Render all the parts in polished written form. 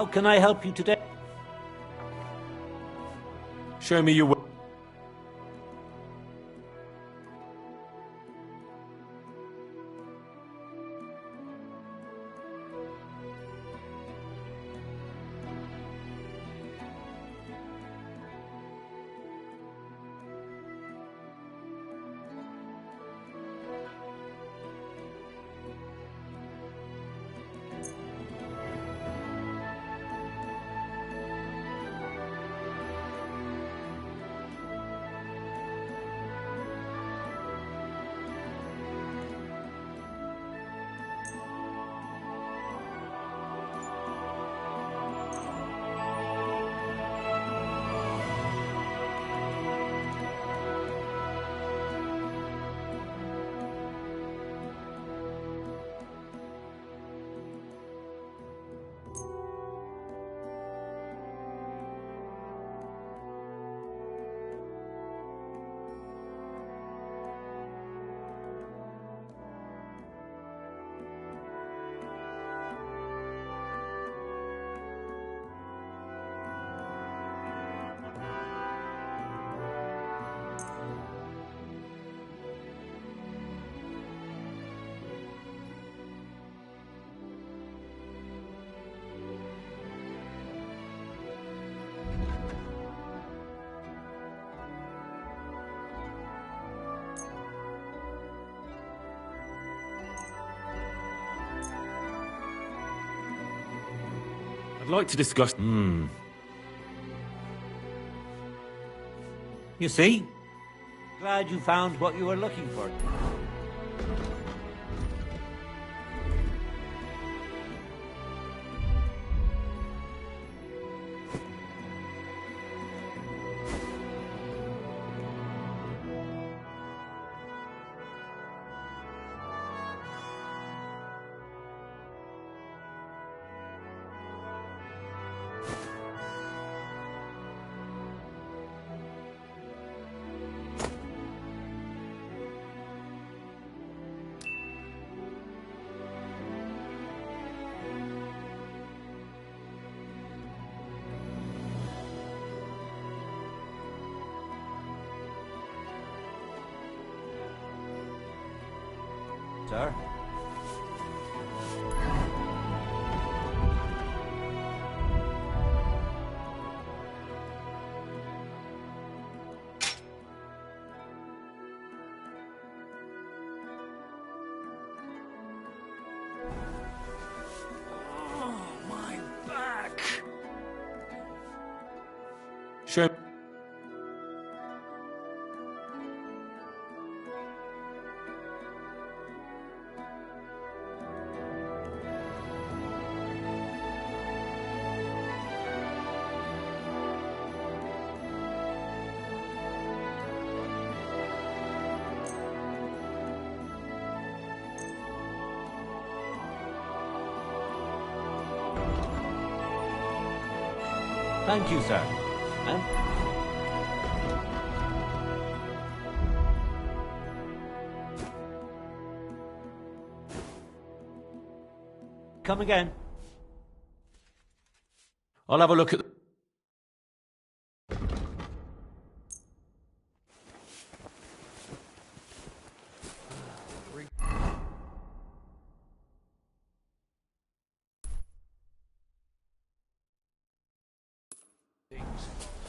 How can I help you today? Show me your way. I'd like to discuss... You see? Glad you found what you were looking for. Sir? Oh, my back! Show... Thank you, sir. Come again. I'll have a look at...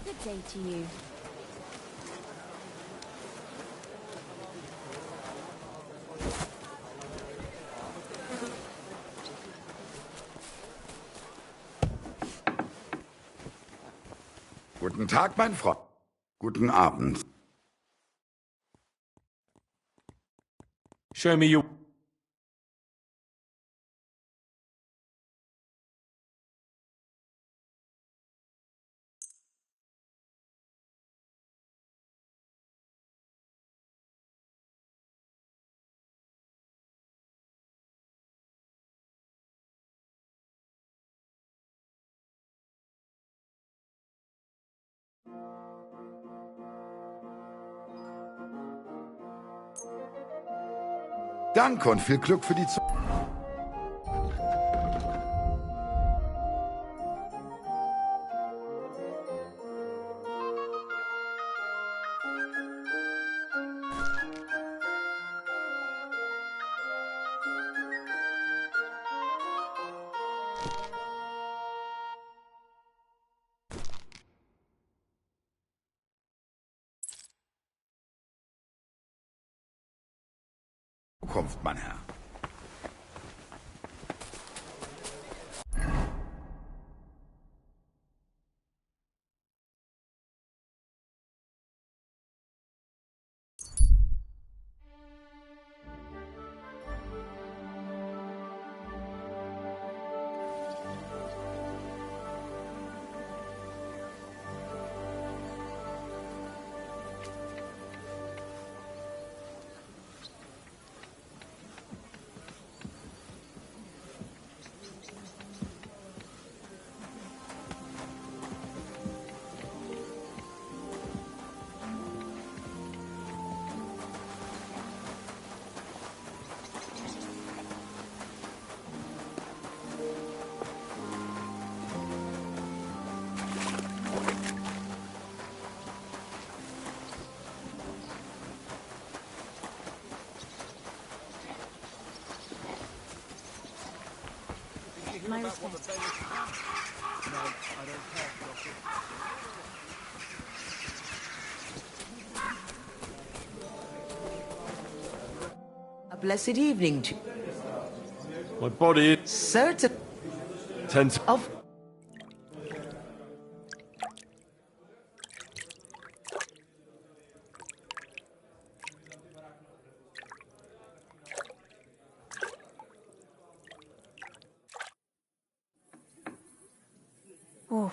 Good day to you. Guten Tag, mein Freund. Guten Abend. Show me your... Danke und viel Glück für die Zukunft. Ankunft, mein Herr. My respects. A blessed evening to My body certain tends of Oh,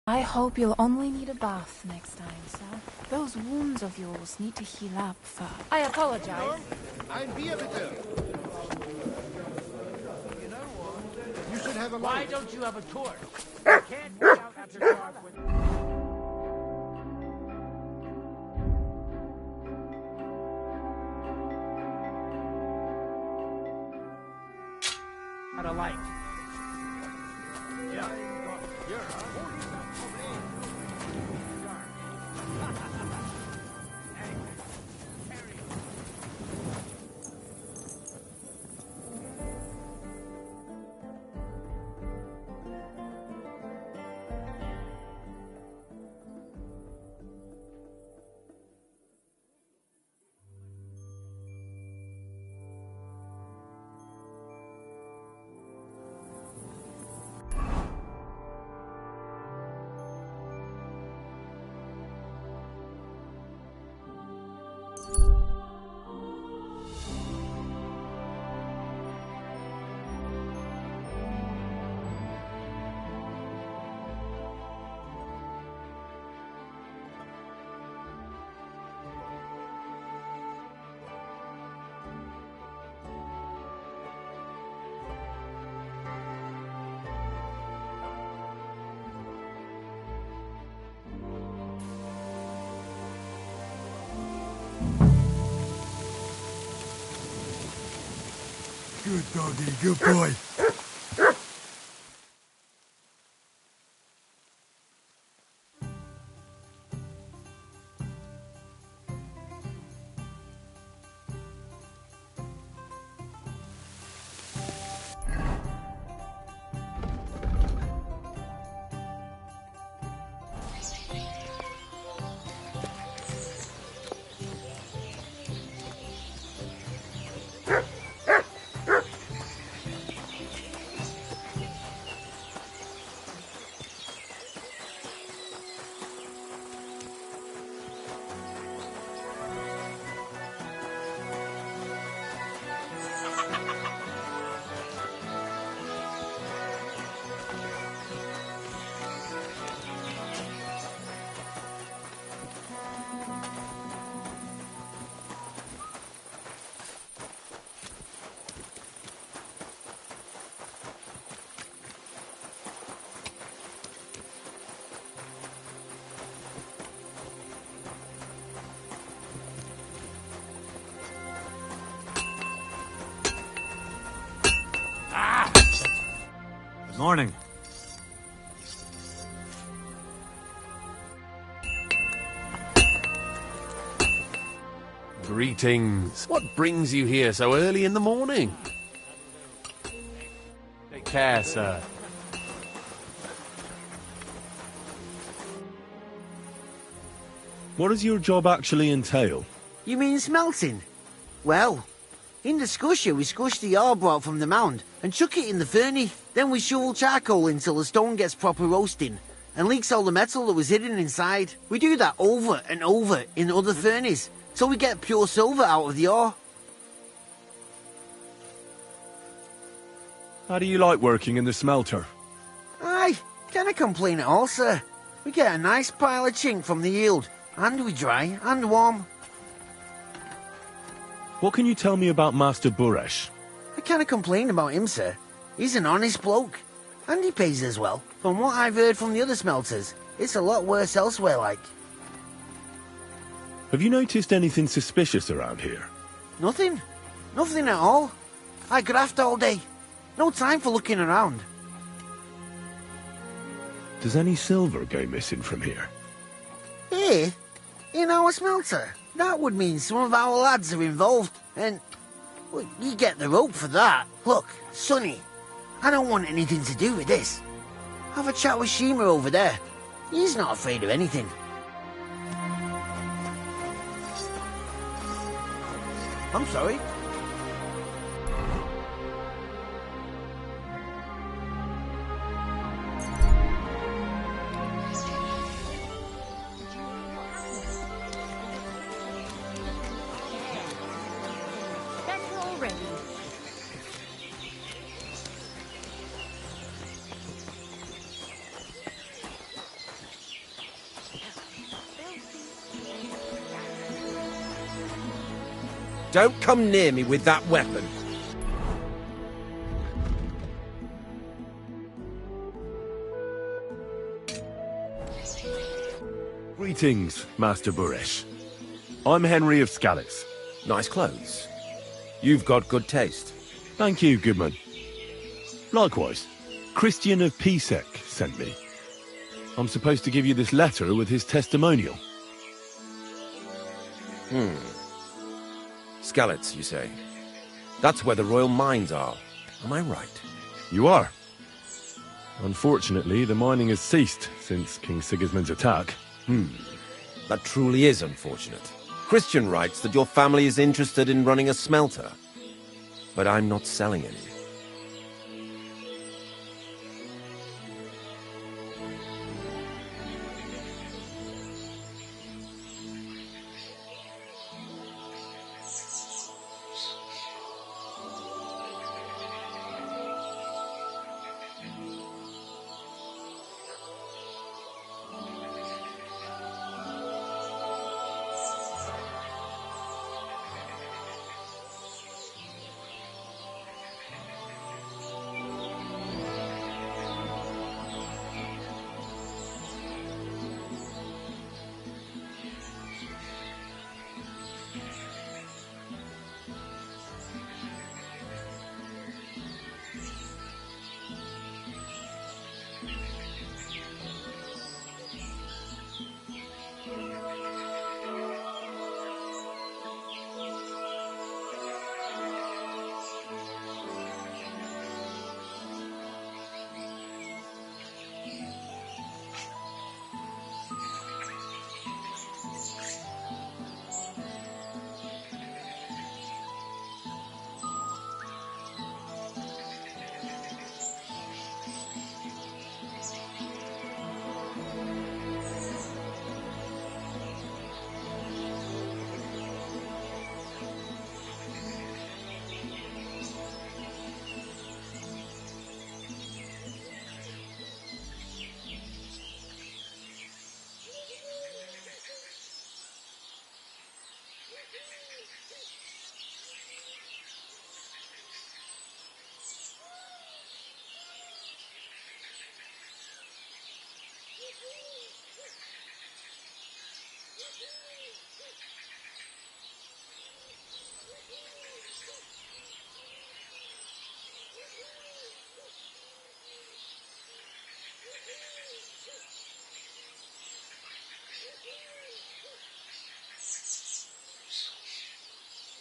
I hope you'll only need a bath next time, sir. Those wounds of yours need to heal up first. I apologize. Ein Bier bitte. You should have a Why light. don't you have a torch? You can't walk out after dark with... Not a light. Yeah. Good doggy, good boy. Good morning. Greetings. What brings you here so early in the morning? Take care, sir. What does your job actually entail? You mean smelting? Well, in the Skusher, we scush the ore brought from the mound and chuck it in the furnace. Then we shovel charcoal until the stone gets proper roasting and leaks all the metal that was hidden inside. We do that over and over in other furnaces, so we get pure silver out of the ore. How do you like working in the smelter? Aye, can't complain at all, sir. We get a nice pile of chink from the yield, and we dry and warm. What can you tell me about Master Buresh? I can't complain about him, sir. He's an honest bloke, and he pays us well. From what I've heard from the other smelters, it's a lot worse elsewhere, like. Have you noticed anything suspicious around here? Nothing. Nothing at all. I graft all day. No time for looking around. Does any silver go missing from here? Here? In our smelter? That would mean some of our lads are involved, and... well, you get the rope for that. Look, Sonny, I don't want anything to do with this. Have a chat with Shima over there. He's not afraid of anything. I'm sorry. That's all ready. Don't come near me with that weapon. Greetings, Master Buresh. I'm Henry of Skalitz. Nice clothes. You've got good taste. Thank you, Goodman. Likewise, Christian of Pisek sent me. I'm supposed to give you this letter with his testimonial. Skalitz, you say? That's where the royal mines are. Am I right? You are. Unfortunately, the mining has ceased since King Sigismund's attack. That truly is unfortunate. Christian writes that your family is interested in running a smelter. But I'm not selling any.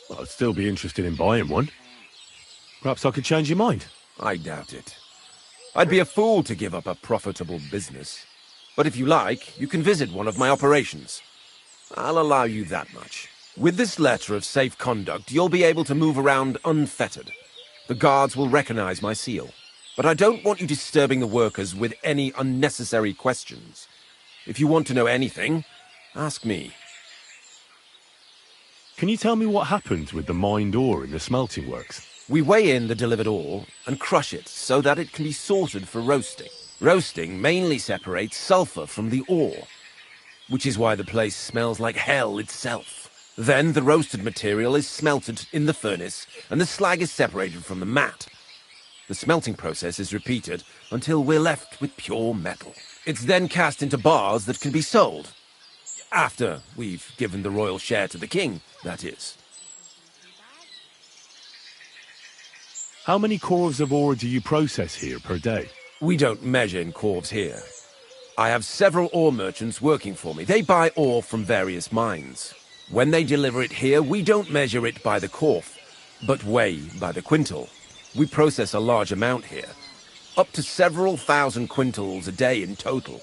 Well, I'd still be interested in buying one. Perhaps I could change your mind. I doubt it. I'd be a fool to give up a profitable business. But if you like, you can visit one of my operations. I'll allow you that much. With this letter of safe conduct, you'll be able to move around unfettered. The guards will recognize my seal. But I don't want you disturbing the workers with any unnecessary questions. If you want to know anything, ask me. Can you tell me what happened with the mined ore in the smelting works? We weigh in the delivered ore and crush it so that it can be sorted for roasting. Roasting mainly separates sulfur from the ore, which is why the place smells like hell itself. Then the roasted material is smelted in the furnace and the slag is separated from the matte. The smelting process is repeated until we're left with pure metal. It's then cast into bars that can be sold. After we've given the royal share to the king, that is. How many corves of ore do you process here per day? We don't measure in corves here. I have several ore merchants working for me. They buy ore from various mines. When they deliver it here, we don't measure it by the corf, but weigh by the quintal. We process a large amount here, up to several thousand quintals a day in total.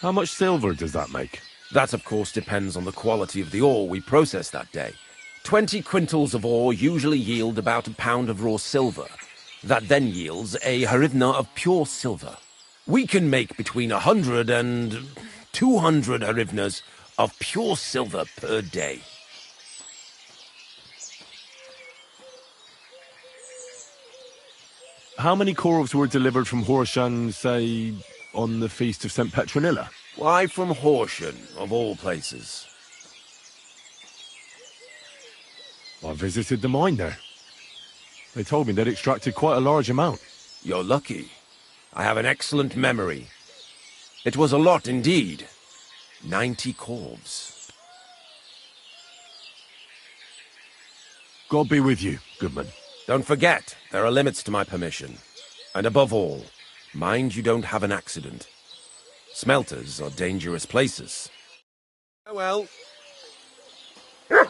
How much silver does that make? That, of course, depends on the quality of the ore we process that day. 20 quintals of ore usually yield about a pound of raw silver. That then yields a hryvnia of pure silver. We can make between 100 and 200 hryvnias of pure silver per day. How many corves were delivered from Horshan, say, on the Feast of St. Petronilla? Why from Horsham, of all places? I visited the mine there. They told me they'd extracted quite a large amount. You're lucky. I have an excellent memory. It was a lot indeed. 90 corves. God be with you, Goodman. Don't forget, there are limits to my permission. And above all, mind you don't have an accident. Smelters are dangerous places. Oh well. It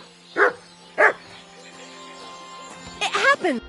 happened!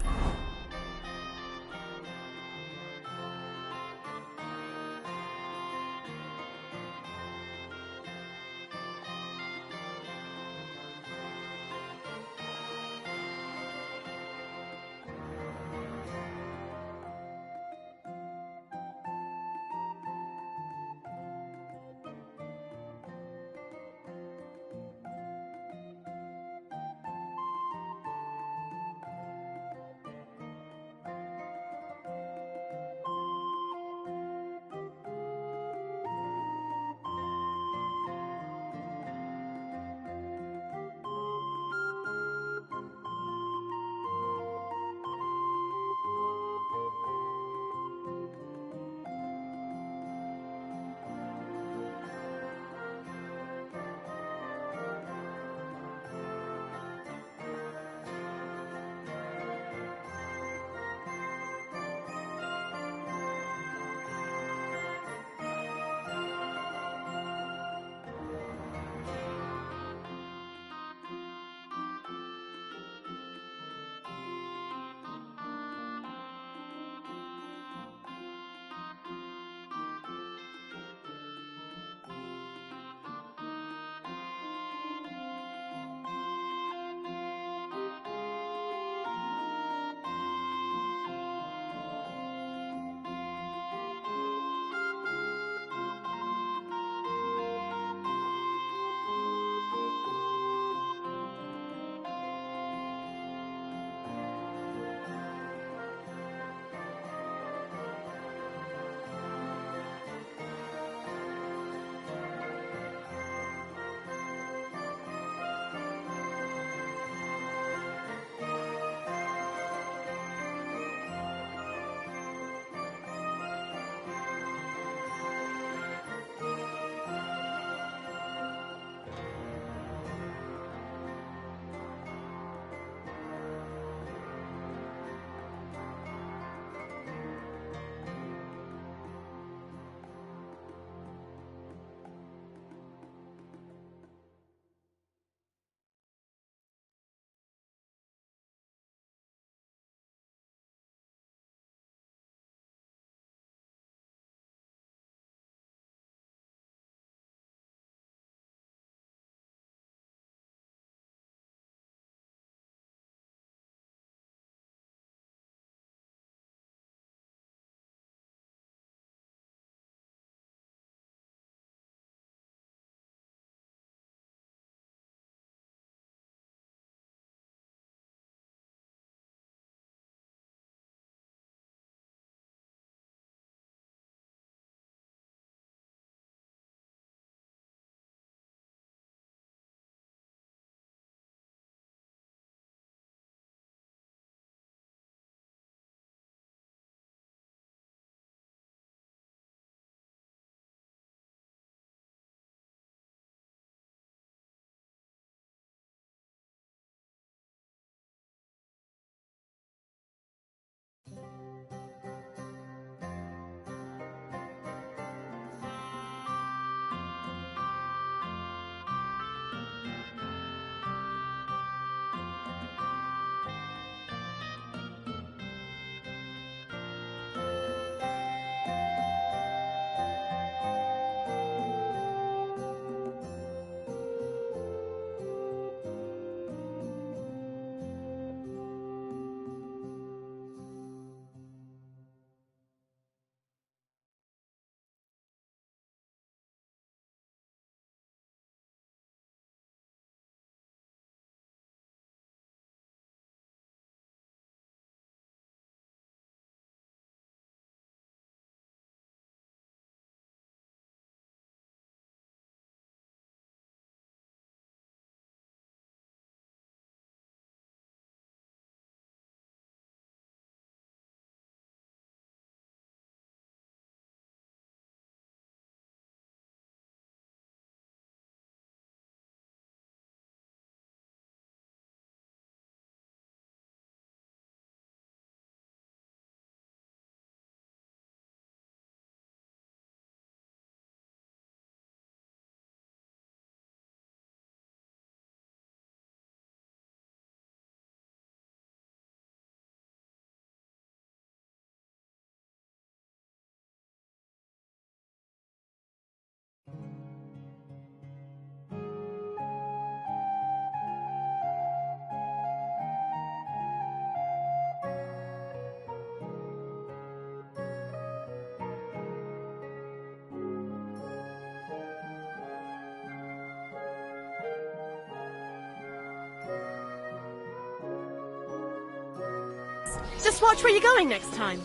Just watch where you're going next time.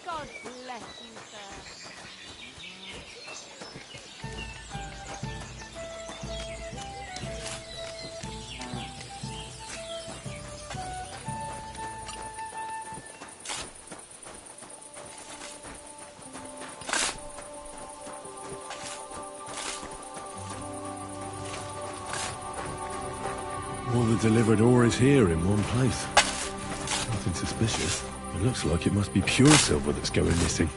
God bless you, sir. All the delivered ore is here in one place. Nothing suspicious. It looks like it must be pure silver that's going missing.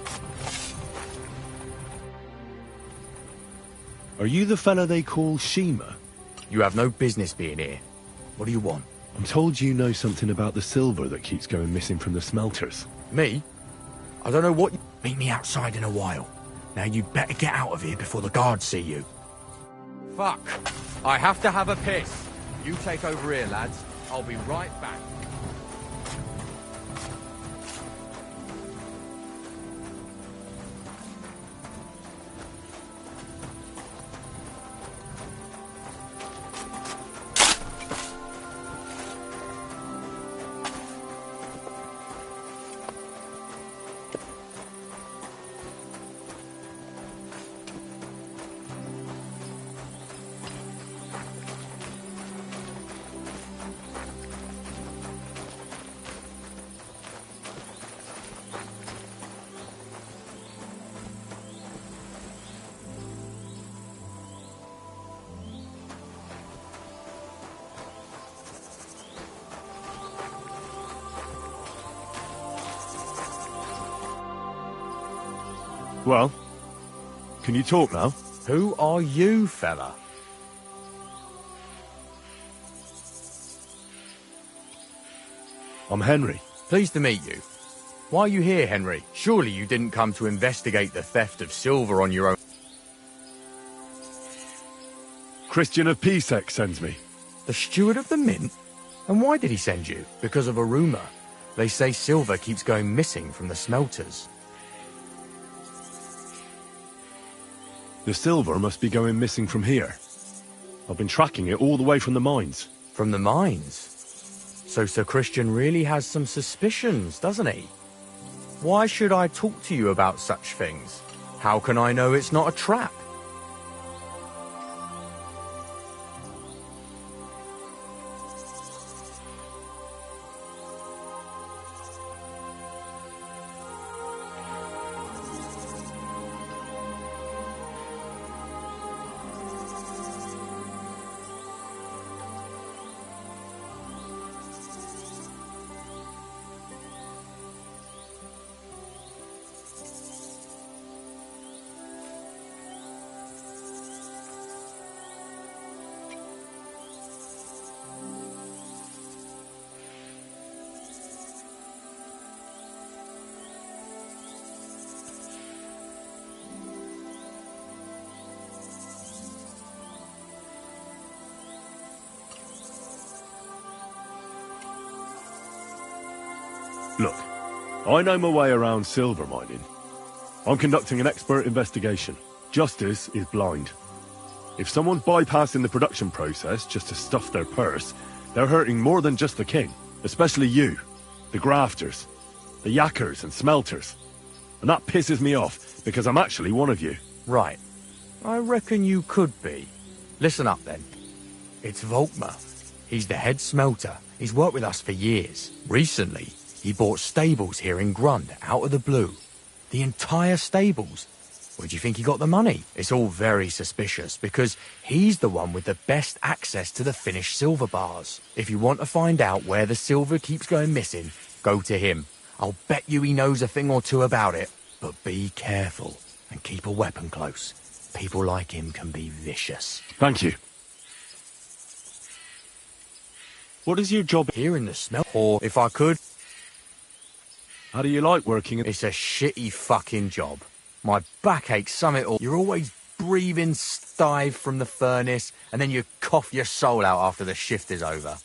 Are you the fella they call Shima? You have no business being here. What do you want? I'm told you know something about the silver that keeps going missing from the smelters. Me? I don't know what... Meet me outside in a while. Now you'd better get out of here before the guards see you. Fuck. I have to have a piss. You take over here, lads. I'll be right back. Well, can you talk now? Who are you, fella? I'm Henry. Pleased to meet you. Why are you here, Henry? Surely you didn't come to investigate the theft of silver on your own... Christian of Pisek sends me. The steward of the mint? And why did he send you? Because of a rumour. They say silver keeps going missing from the smelters. The silver must be going missing from here. I've been tracking it all the way from the mines. From the mines? So Sir Christian really has some suspicions, doesn't he? Why should I talk to you about such things? How can I know it's not a trap? Look, I know my way around silver mining. I'm conducting an expert investigation. Justice is blind. If someone's bypassing the production process just to stuff their purse, they're hurting more than just the king. Especially you, the grafters, the yakkers and smelters. And that pisses me off, because I'm actually one of you. Right. I reckon you could be. Listen up, then. It's Volkmar. He's the head smelter. He's worked with us for years. Recently, he bought stables here in Grund, out of the blue. The entire stables. Where do you think he got the money? It's all very suspicious, because he's the one with the best access to the finished silver bars. If you want to find out where the silver keeps going missing, go to him. I'll bet you he knows a thing or two about it. But be careful, and keep a weapon close. People like him can be vicious. Thank you. What is your job here in the smell? Or, if I could... How do you like working in... It's a shitty fucking job. My back aches summit all. You're always breathing stive from the furnace, and then you cough your soul out after the shift is over.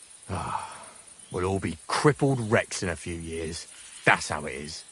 We'll all be crippled wrecks in a few years. That's how it is.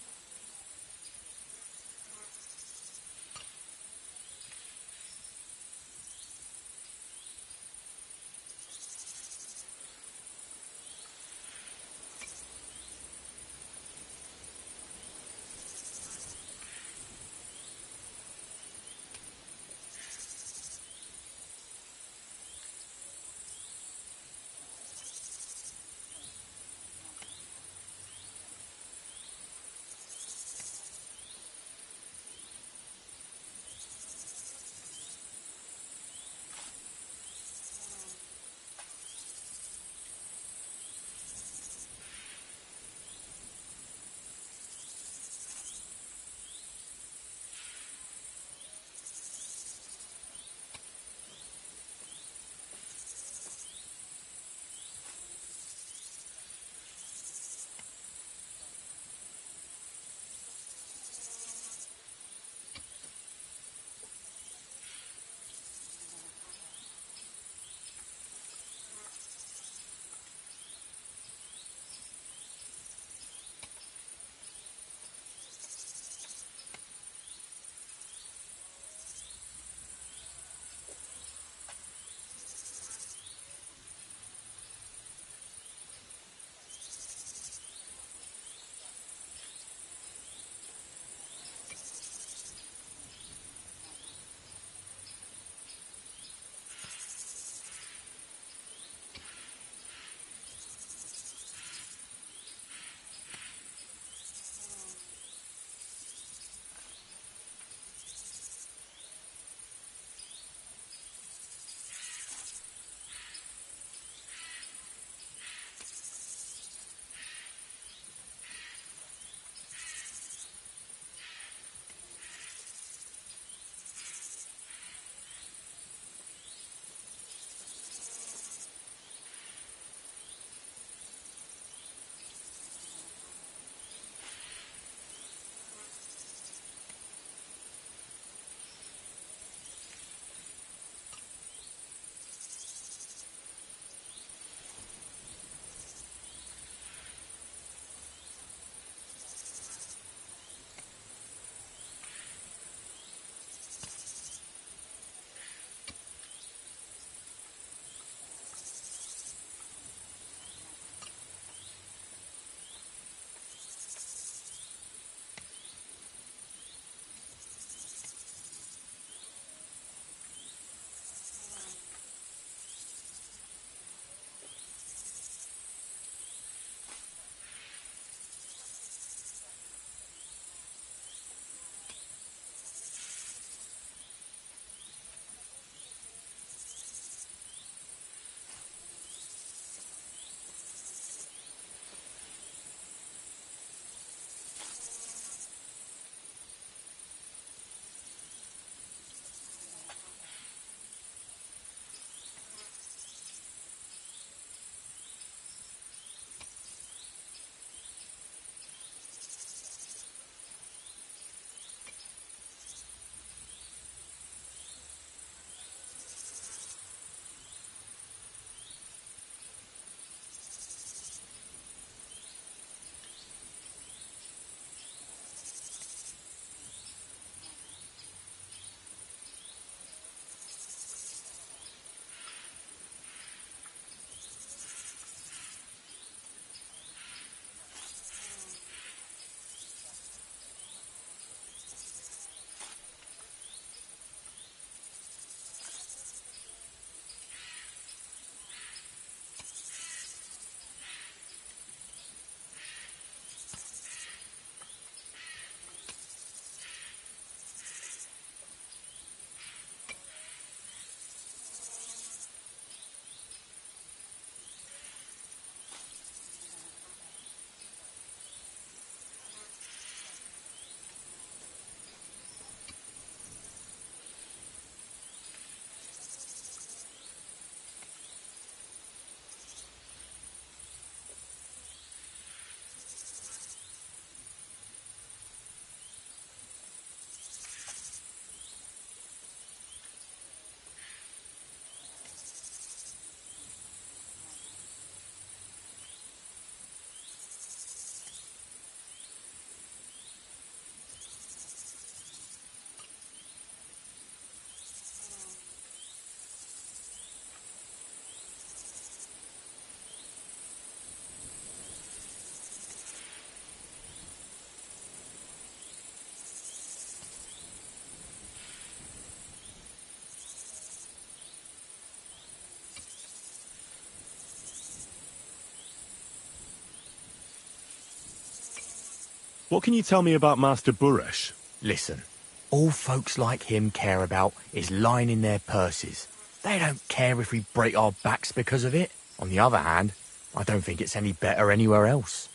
What can you tell me about Master Buresh? Listen, all folks like him care about is lining their purses. They don't care if we break our backs because of it. On the other hand, I don't think it's any better anywhere else.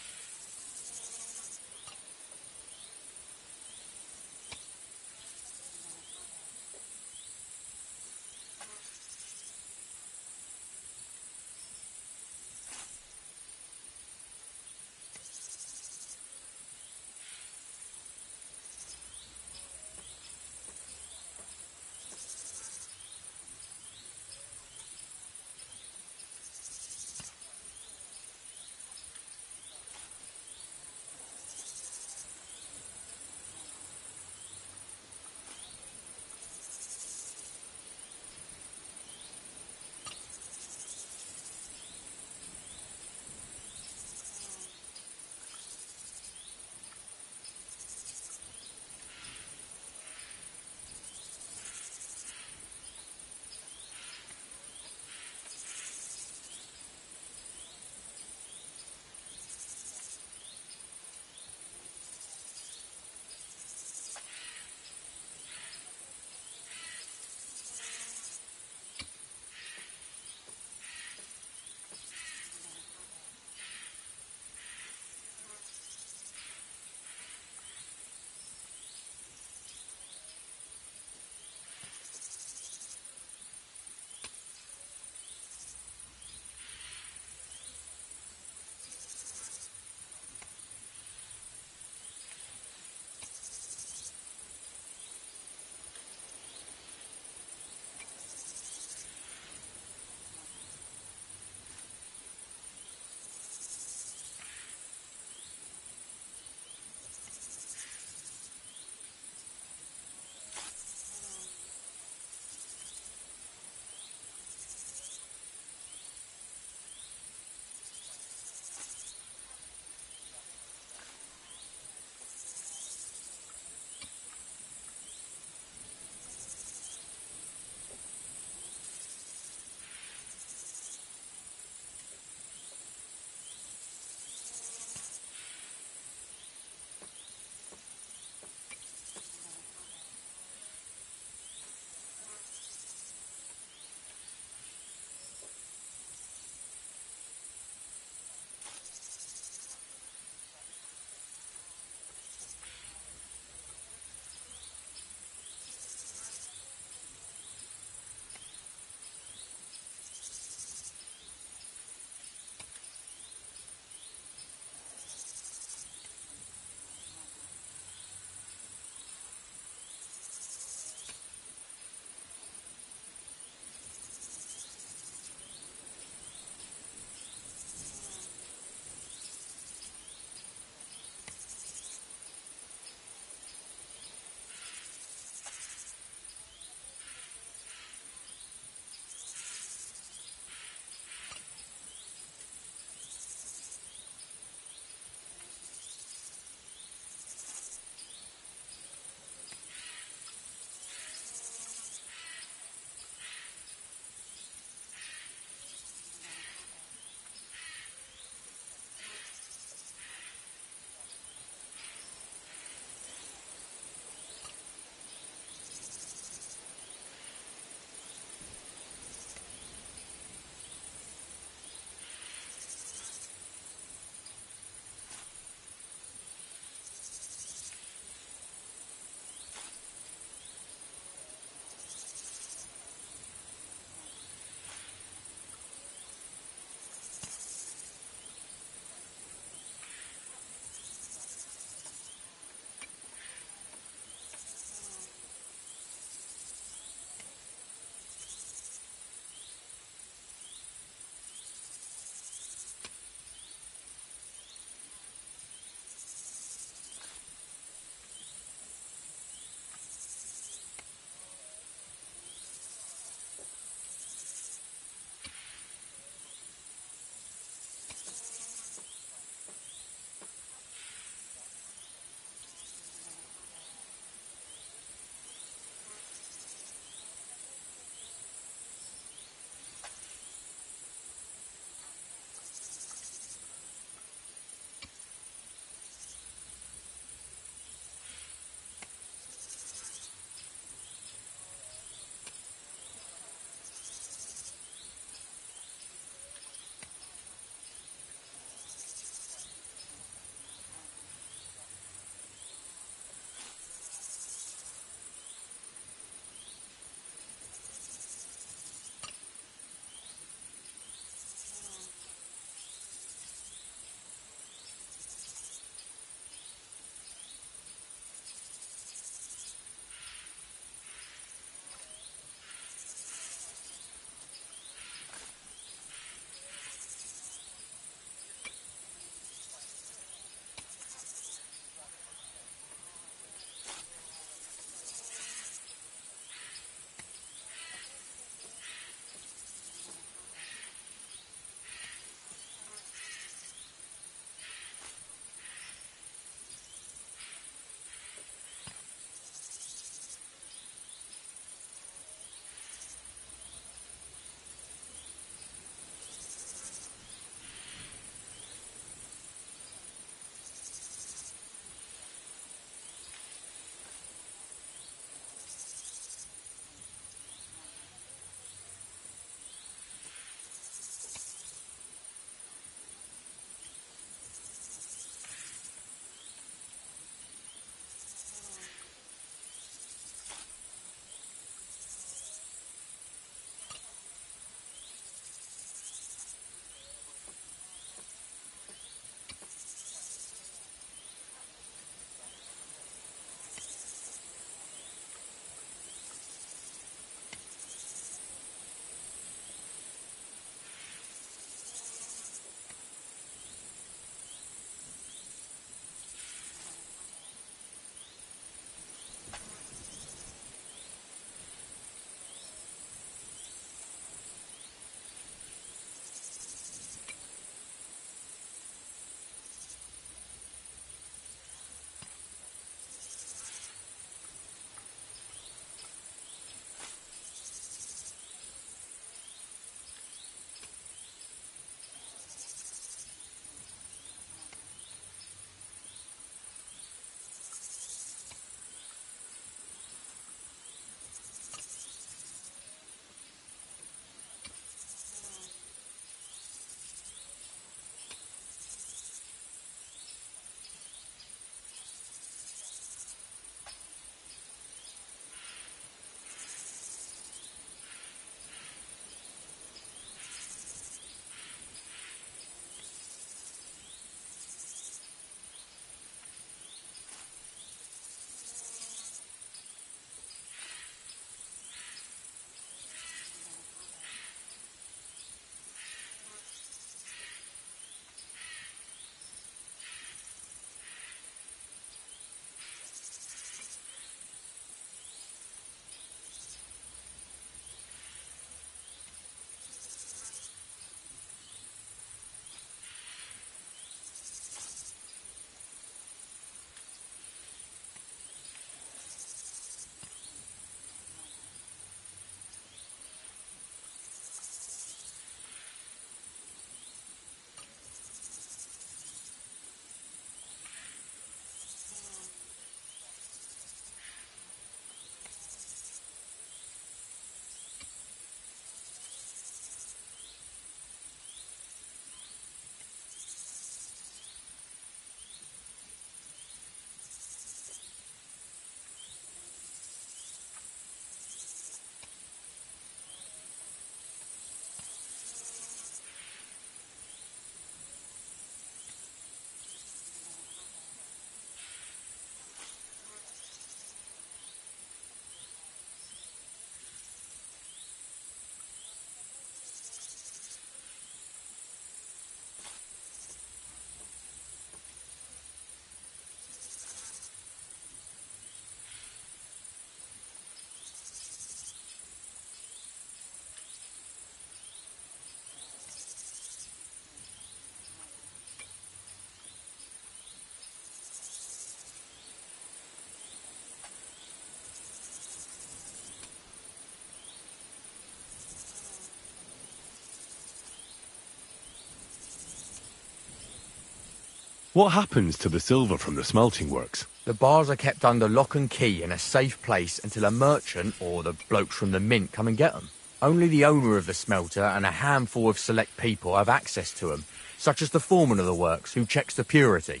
What happens to the silver from the smelting works? The bars are kept under lock and key in a safe place until a merchant or the blokes from the mint come and get them. Only the owner of the smelter and a handful of select people have access to them, such as the foreman of the works, who checks the purity.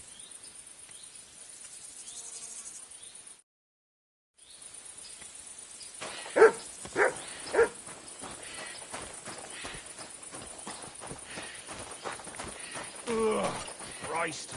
Ugh, Christ.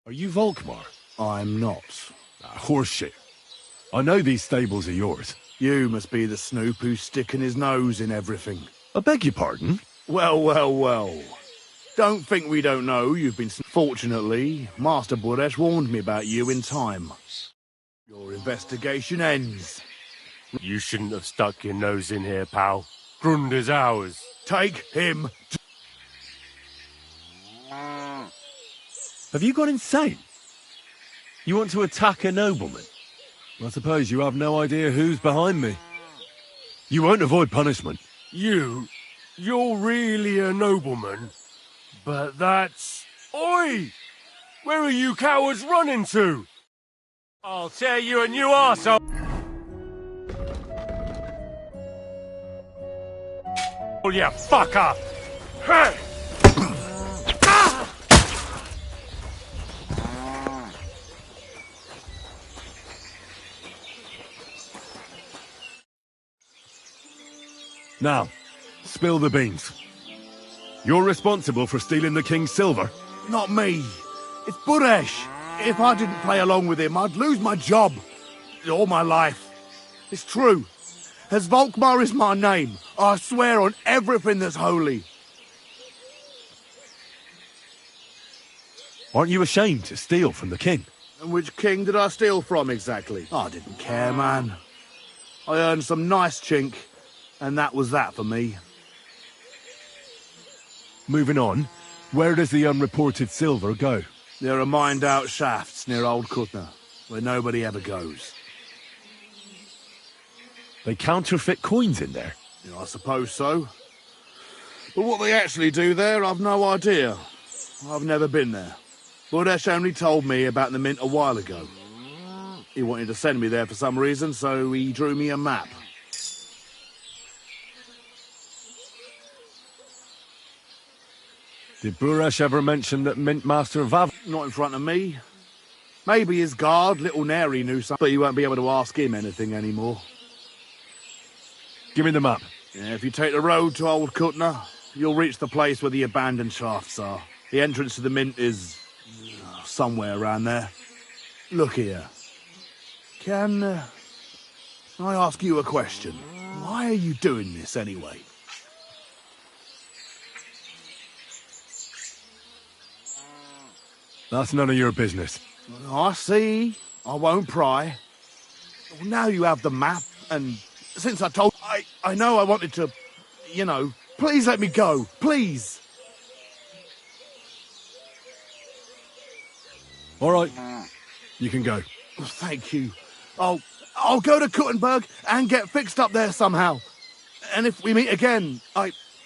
Are you Volkmar? I'm not. Horseshit. I know these stables are yours. You must be the snoop who's sticking his nose in everything. I beg your pardon? Well. Don't think we don't know you've been... Fortunately, Master Buresh warned me about you in time. Your investigation ends. You shouldn't have stuck your nose in here, pal. Grunder's ours. Take him to... Have you gone insane? You want to attack a nobleman? I suppose you have no idea who's behind me. You won't avoid punishment. You're really a nobleman? But that's... Oi! Where are you cowards running to? I'll tear you a new arsehole! Oh, you fucker! Hey! Now, spill the beans. You're responsible for stealing the king's silver? Not me. It's Buresh. If I didn't play along with him, I'd lose my job. All my life. It's true. As Volkmar is my name, I swear on everything that's holy. Aren't you ashamed to steal from the king? And which king did I steal from exactly? I didn't care, man. I earned some nice chink, and that was that for me. Moving on, where does the unreported silver go? There are mined-out shafts near Old Kutna, where nobody ever goes. They counterfeit coins in there? Yeah, I suppose so. But what they actually do there, I've no idea. I've never been there. Buresh only told me about the mint a while ago. He wanted to send me there for some reason, so he drew me a map. Did Buresh ever mention that Mint Master Vav... Not in front of me. Maybe his guard, Little Neri, knew something, but you won't be able to ask him anything anymore. Give me the map. Yeah, if you take the road to Old Kutna, you'll reach the place where the abandoned shafts are. The entrance to the mint is... somewhere around there. Look here. Can I ask you a question? Why are you doing this anyway? That's none of your business. I see. I won't pry. Well, now you have the map, and since I told... I know I wanted to... You know, please let me go. Please. All right. You can go. Oh, thank you. I'll go to Kuttenberg and get fixed up there somehow. And if we meet again,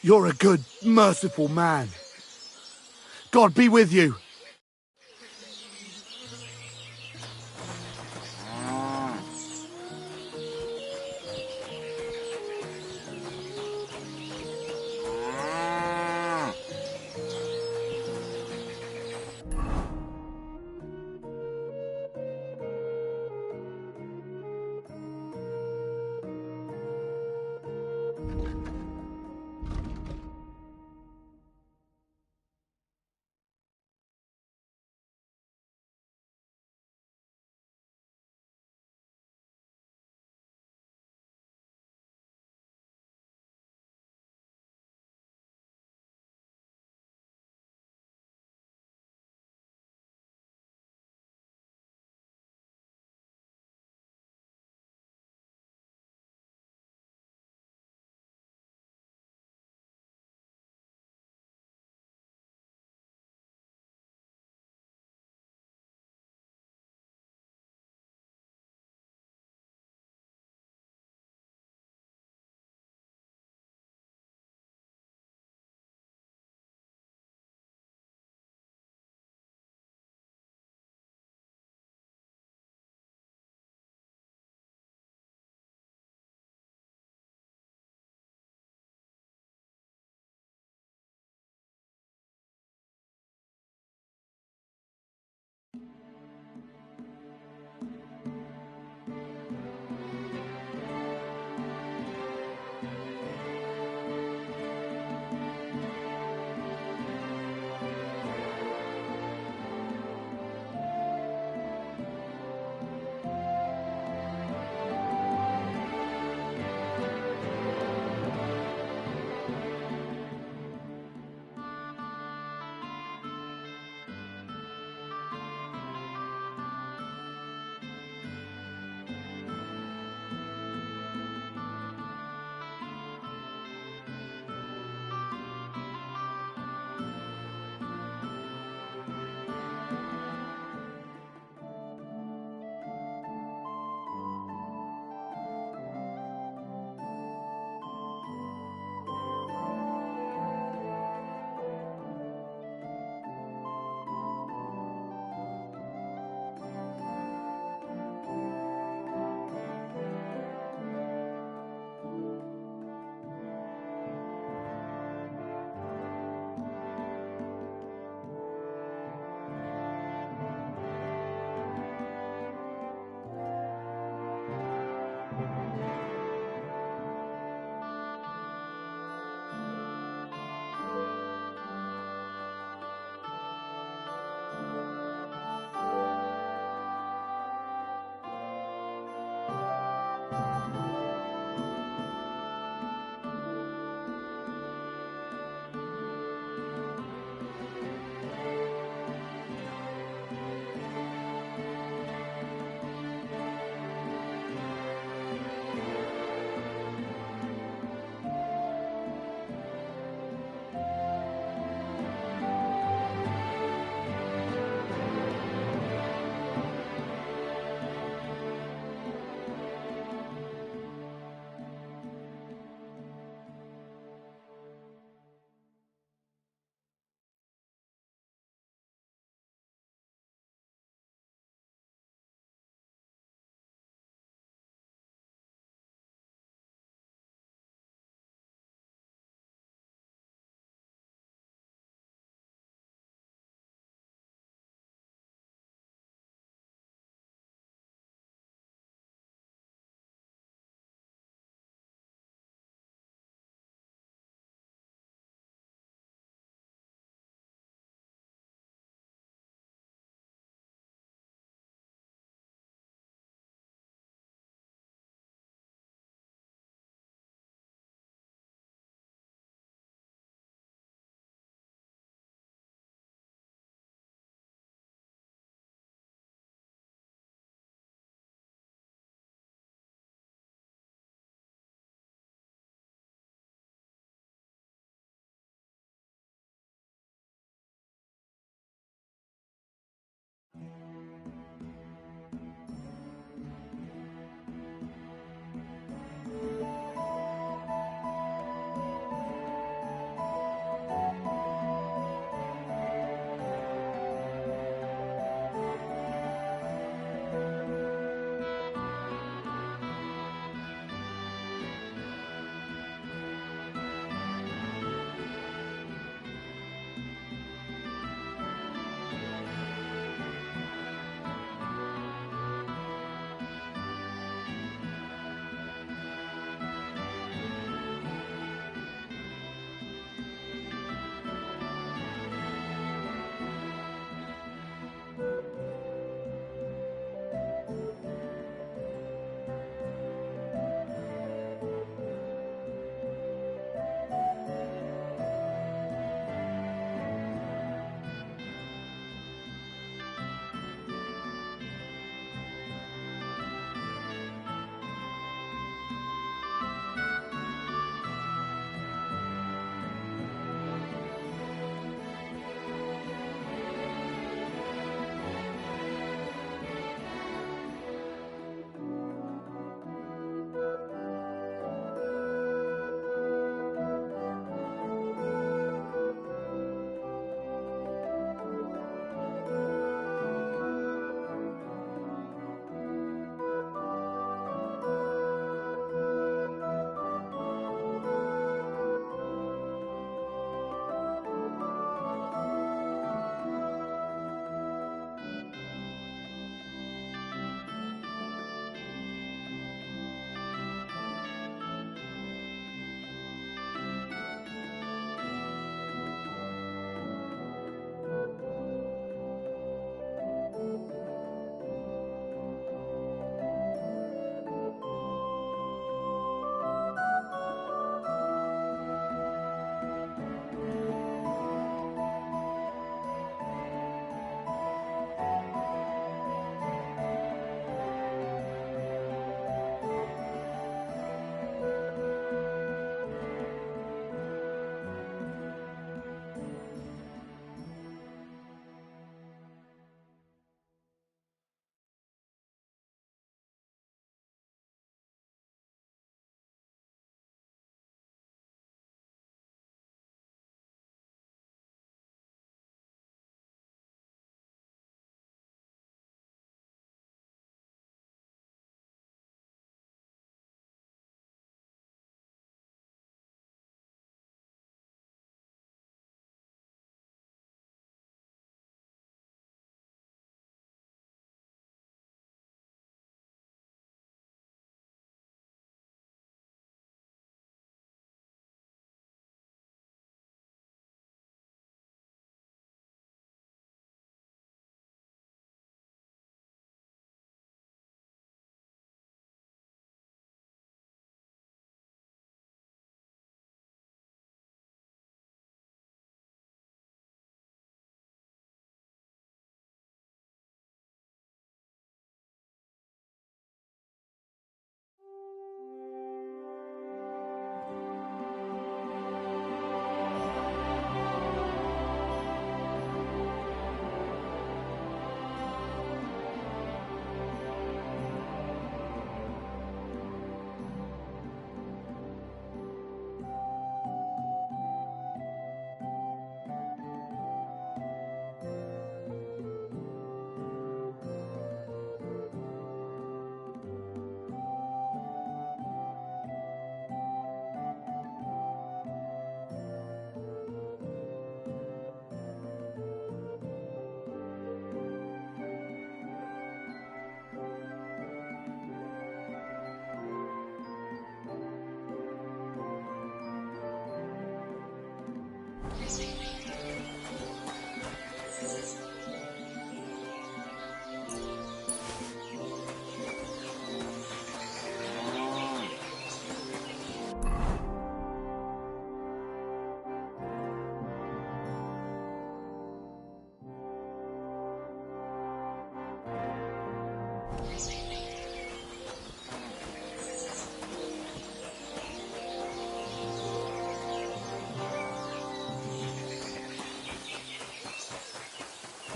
you're a good, merciful man. God be with you.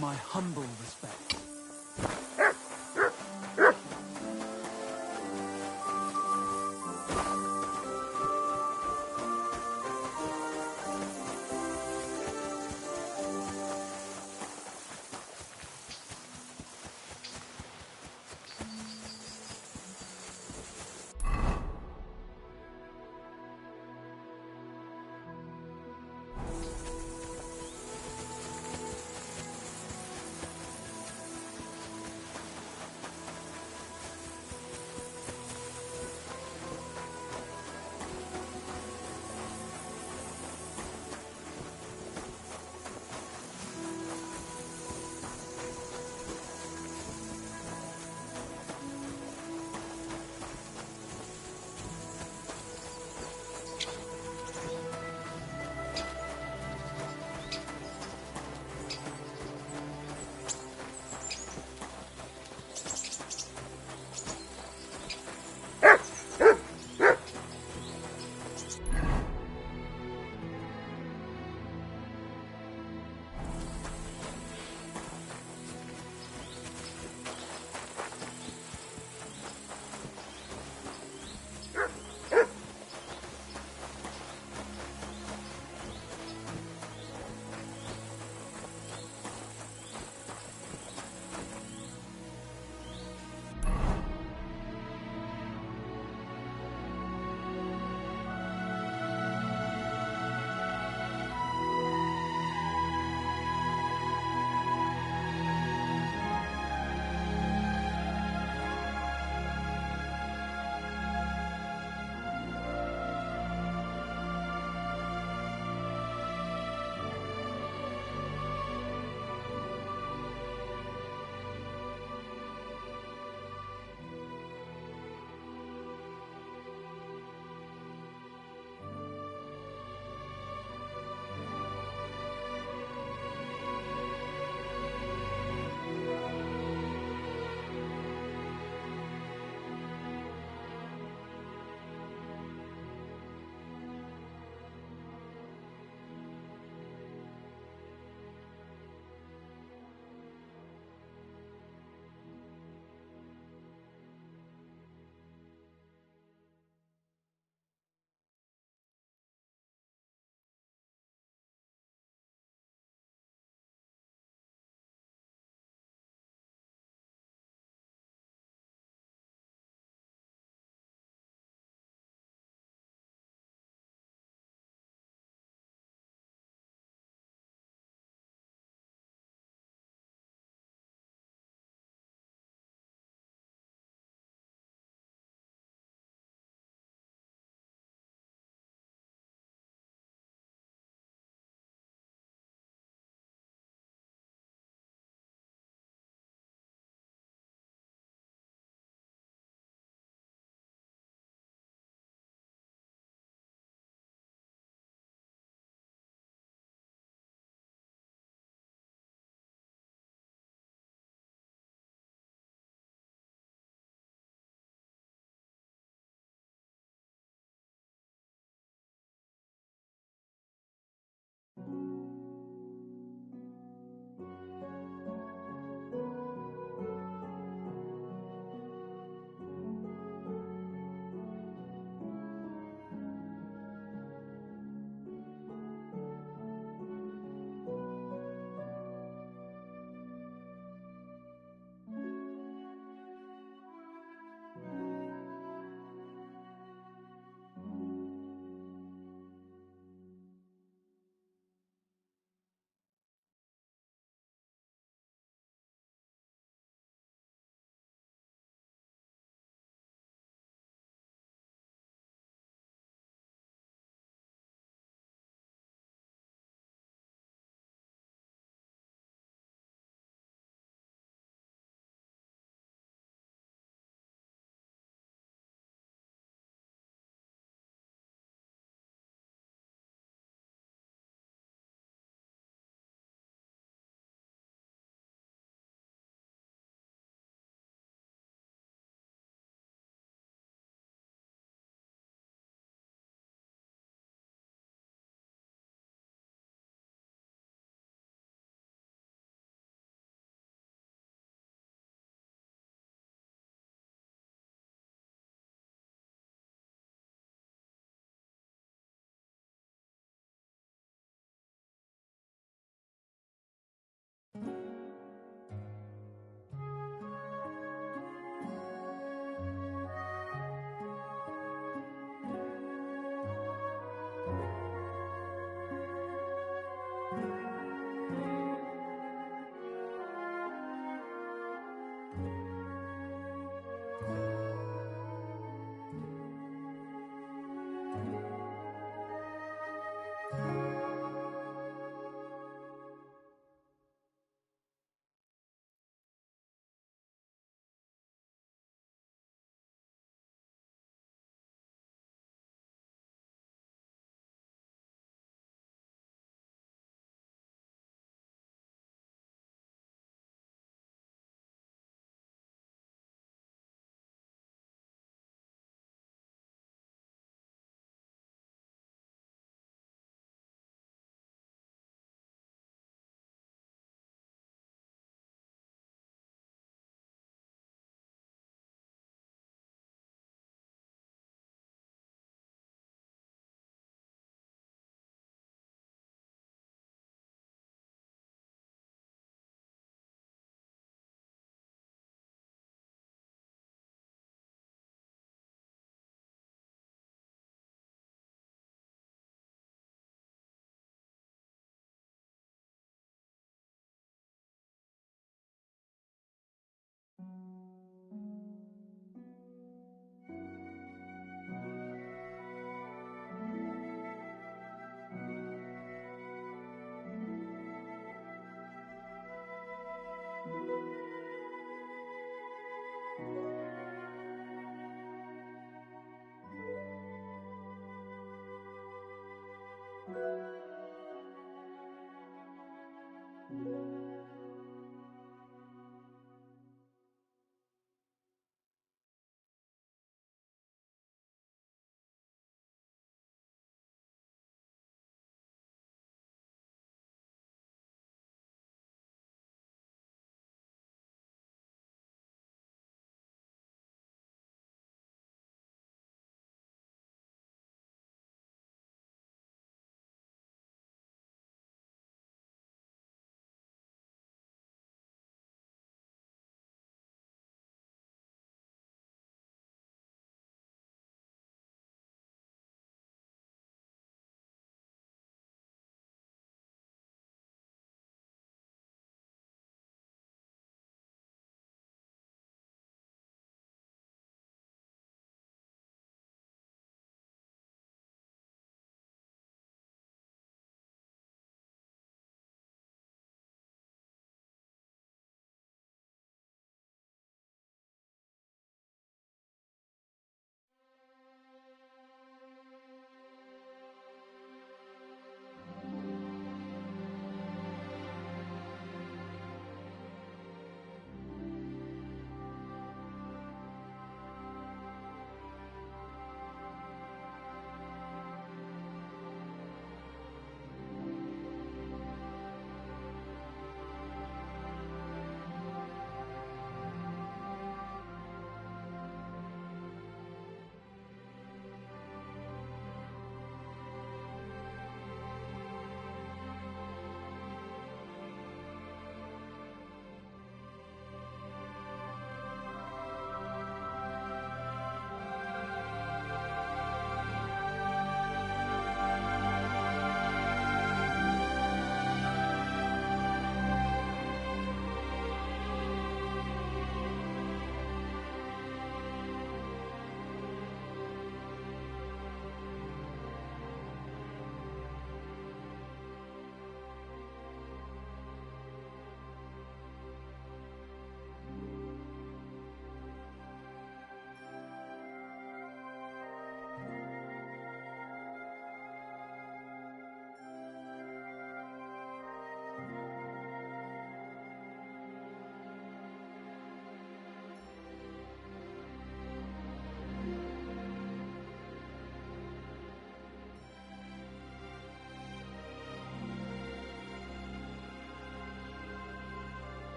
My humble respect.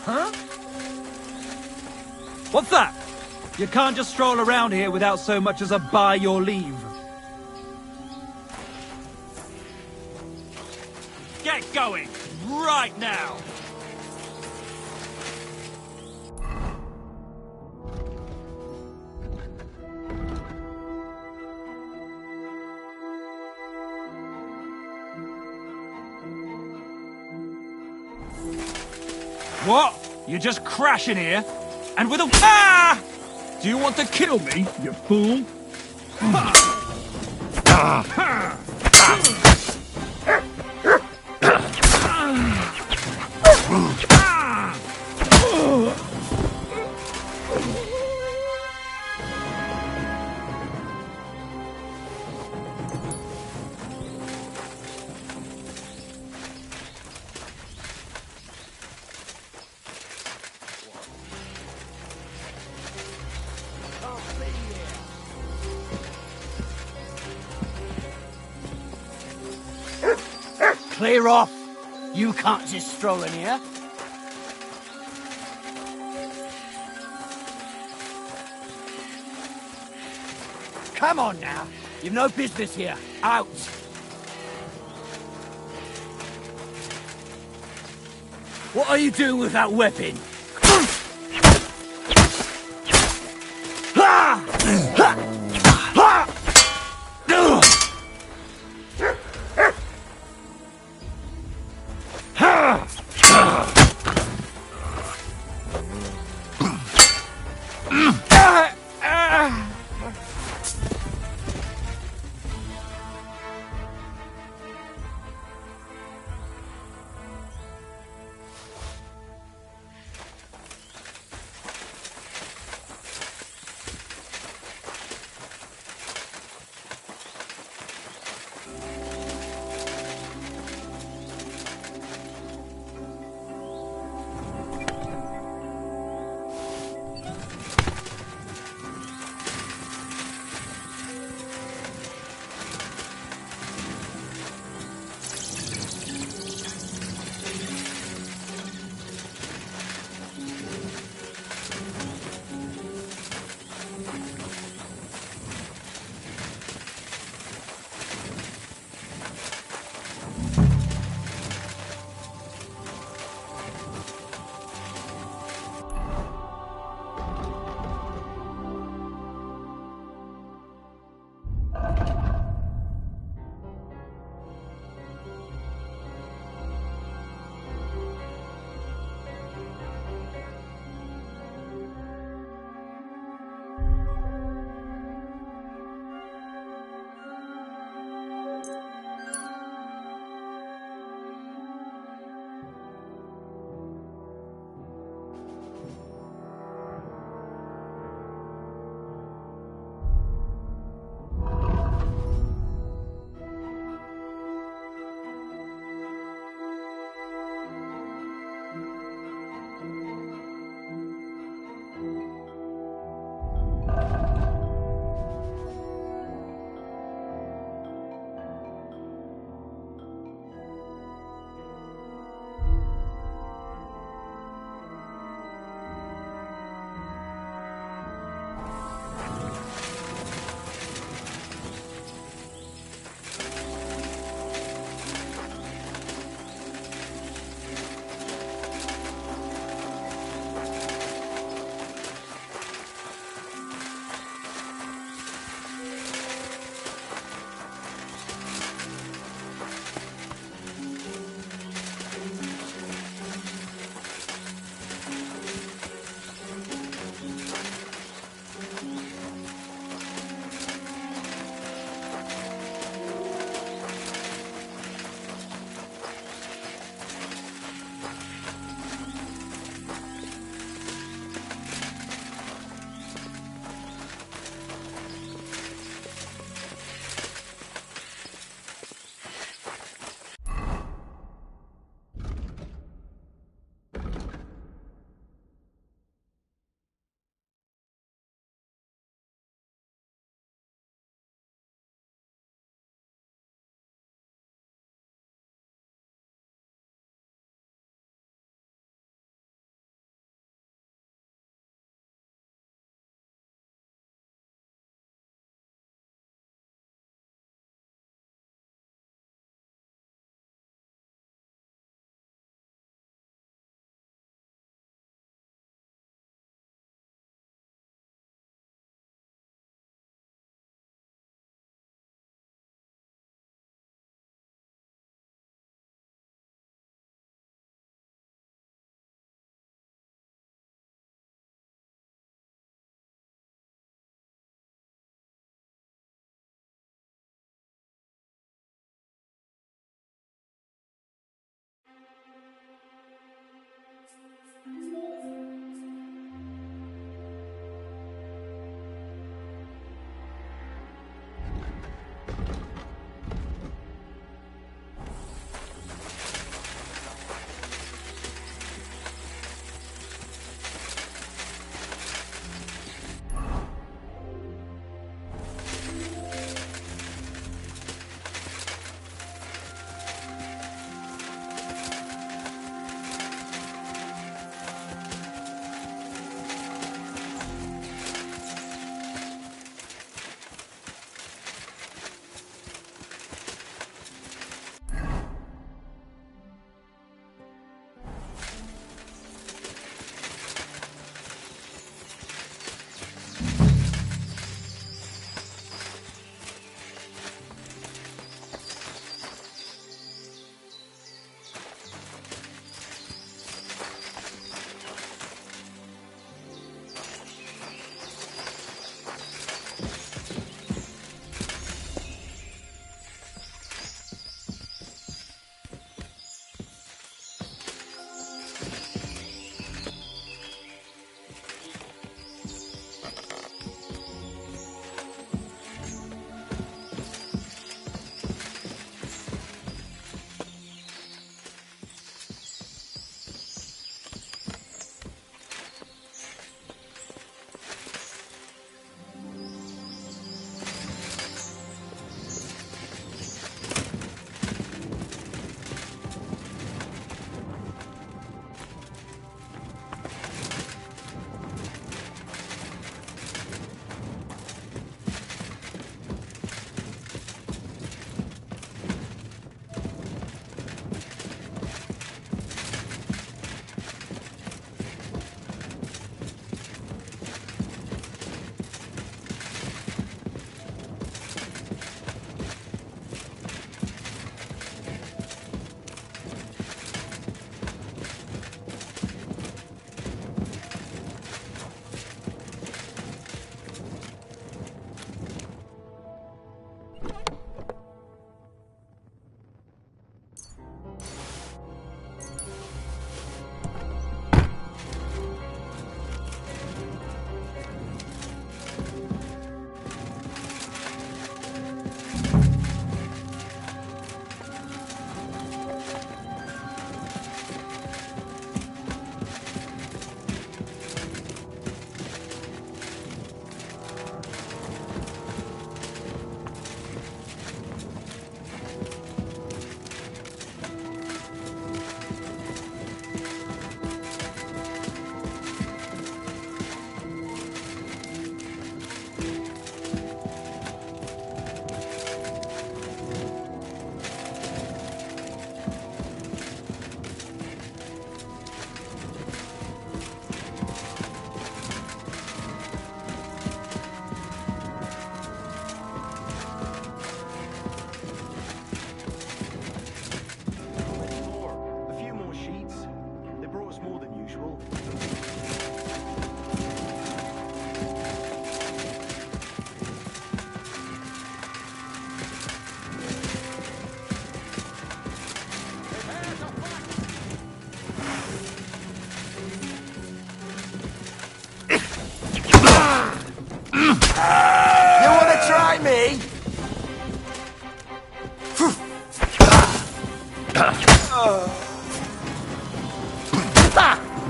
Huh? What's that? You can't just stroll around here without so much as a by your leave. Get going! Right now! What? You're just crashing here? And with a... Ah! Do you want to kill me, you fool? Clear off! You can't just stroll in here. Come on now! You've no business here. Out! What are you doing with that weapon?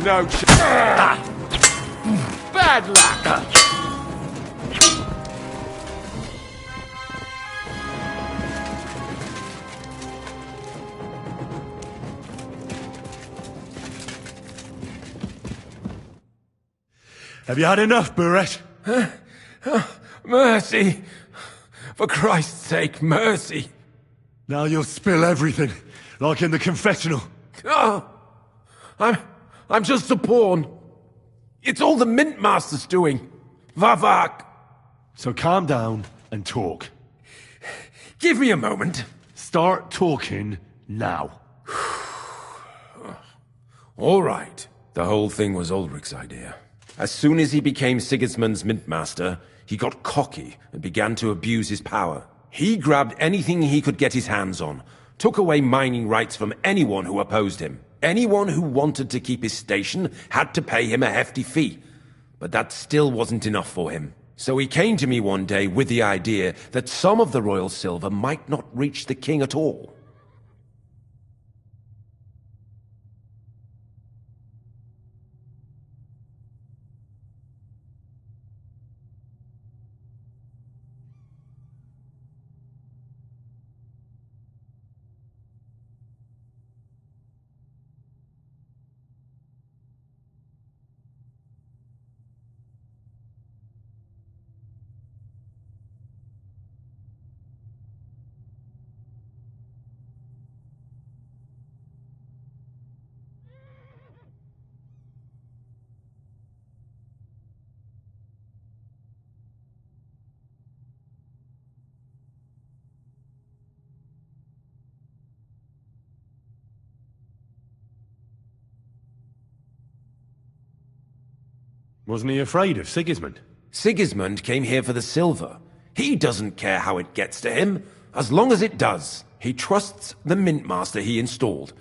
No bad luck! Have you had enough, Buret? Mercy! For Christ's sake, mercy! Now you'll spill everything, like in the confessional. Oh, I'm just a pawn. It's all the Mint Master's doing. Vavak! So calm down and talk. Give me a moment. Start talking now. All right. The whole thing was Ulrich's idea. As soon as he became Sigismund's Mint Master, he got cocky and began to abuse his power. He grabbed anything he could get his hands on, took away mining rights from anyone who opposed him. Anyone who wanted to keep his station had to pay him a hefty fee. But that still wasn't enough for him. So he came to me one day with the idea that some of the royal silver might not reach the king at all. Wasn't he afraid of Sigismund? Sigismund came here for the silver. He doesn't care how it gets to him, as long as it does. He trusts the Mint Master he installed,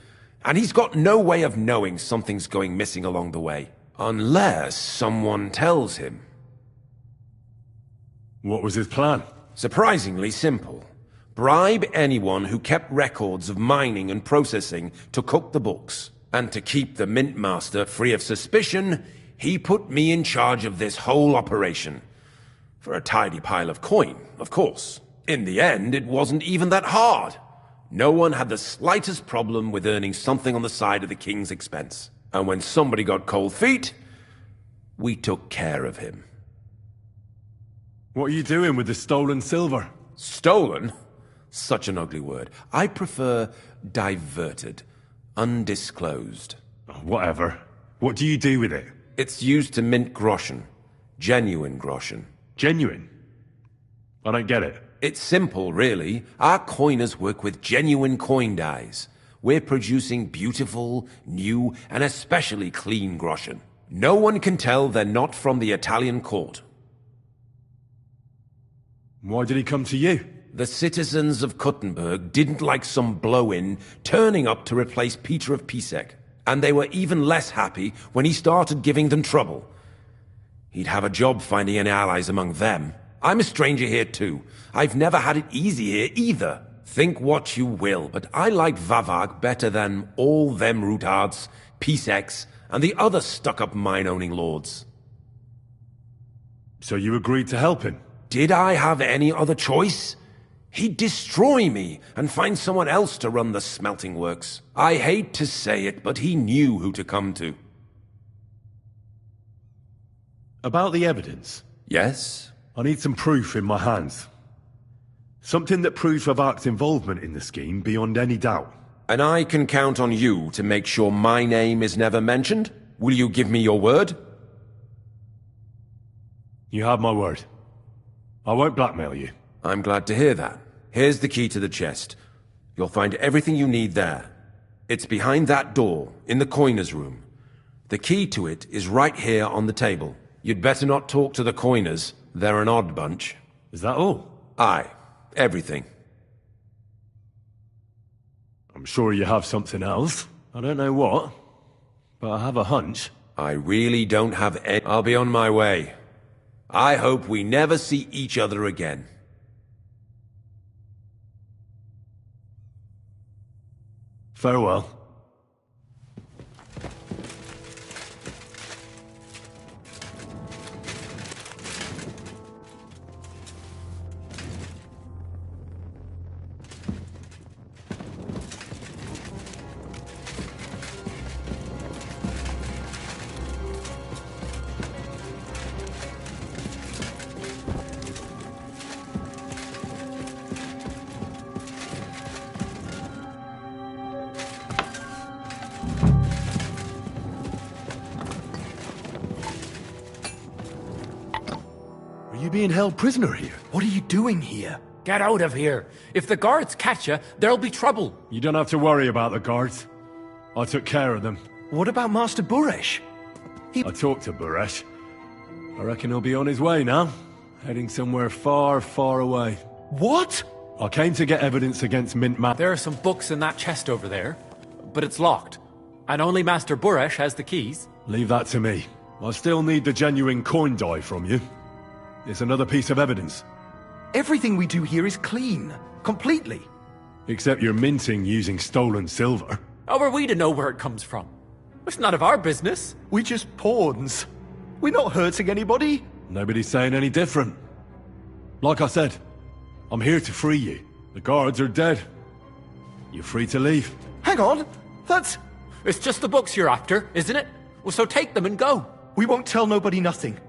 and he's got no way of knowing something's going missing along the way. Unless someone tells him. What was his plan? Surprisingly simple. Bribe anyone who kept records of mining and processing to cook the books. And to keep the Mint Master free of suspicion, he put me in charge of this whole operation. For a tidy pile of coin, of course. In the end, it wasn't even that hard. No one had the slightest problem with earning something on the side of the king's expense. And when somebody got cold feet, we took care of him. What are you doing with the stolen silver? Stolen? Such an ugly word. I prefer diverted. Undisclosed. Whatever. What do you do with it? It's used to mint groschen. Genuine groschen. Genuine? I don't get it. It's simple, really. Our coiners work with genuine coin dies. We're producing beautiful, new, and especially clean groschen. No one can tell they're not from the Italian court. Why did he come to you? The citizens of Kuttenberg didn't like some blow-in turning up to replace Peter of Pisek. And they were even less happy when he started giving them trouble. He'd have a job finding any allies among them. I'm a stranger here too. I've never had it easy here either. Think what you will, but I like Vavag better than all them Rutards, Piseks, and the other stuck-up mine-owning lords. So you agreed to help him? Did I have any other choice? He'd destroy me and find someone else to run the smelting works. I hate to say it, but he knew who to come to. About the evidence? Yes? I need some proof in my hands. Something that proves Vavak's involvement in the scheme beyond any doubt. And I can count on you to make sure my name is never mentioned? Will you give me your word? You have my word. I won't blackmail you. I'm glad to hear that. Here's the key to the chest. You'll find everything you need there. It's behind that door, in the coiner's room. The key to it is right here on the table. You'd better not talk to the coiners. They're an odd bunch. Is that all? Aye. Everything. I'm sure you have something else. I don't know what, but I have a hunch. I really don't have any. I'll be on my way. I hope we never see each other again. Farewell. Are you being held prisoner here? What are you doing here? Get out of here. If the guards catch you, there'll be trouble. You don't have to worry about the guards. I took care of them. What about Master Buresh? I talked to Buresh. I reckon he'll be on his way now. Heading somewhere far, far away. What? I came to get evidence against Mint Man. There are some books in that chest over there, but it's locked. And only Master Buresh has the keys. Leave that to me. I still need the genuine coin die from you. It's another piece of evidence. Everything we do here is clean. Completely. Except you're minting using stolen silver. How are we to know where it comes from? It's none of our business. We're just pawns. We're not hurting anybody. Nobody's saying any different. Like I said, I'm here to free you. The guards are dead. You're free to leave. Hang on. That's... It's just the books you're after, isn't it? Well, so take them and go. We won't tell nobody nothing.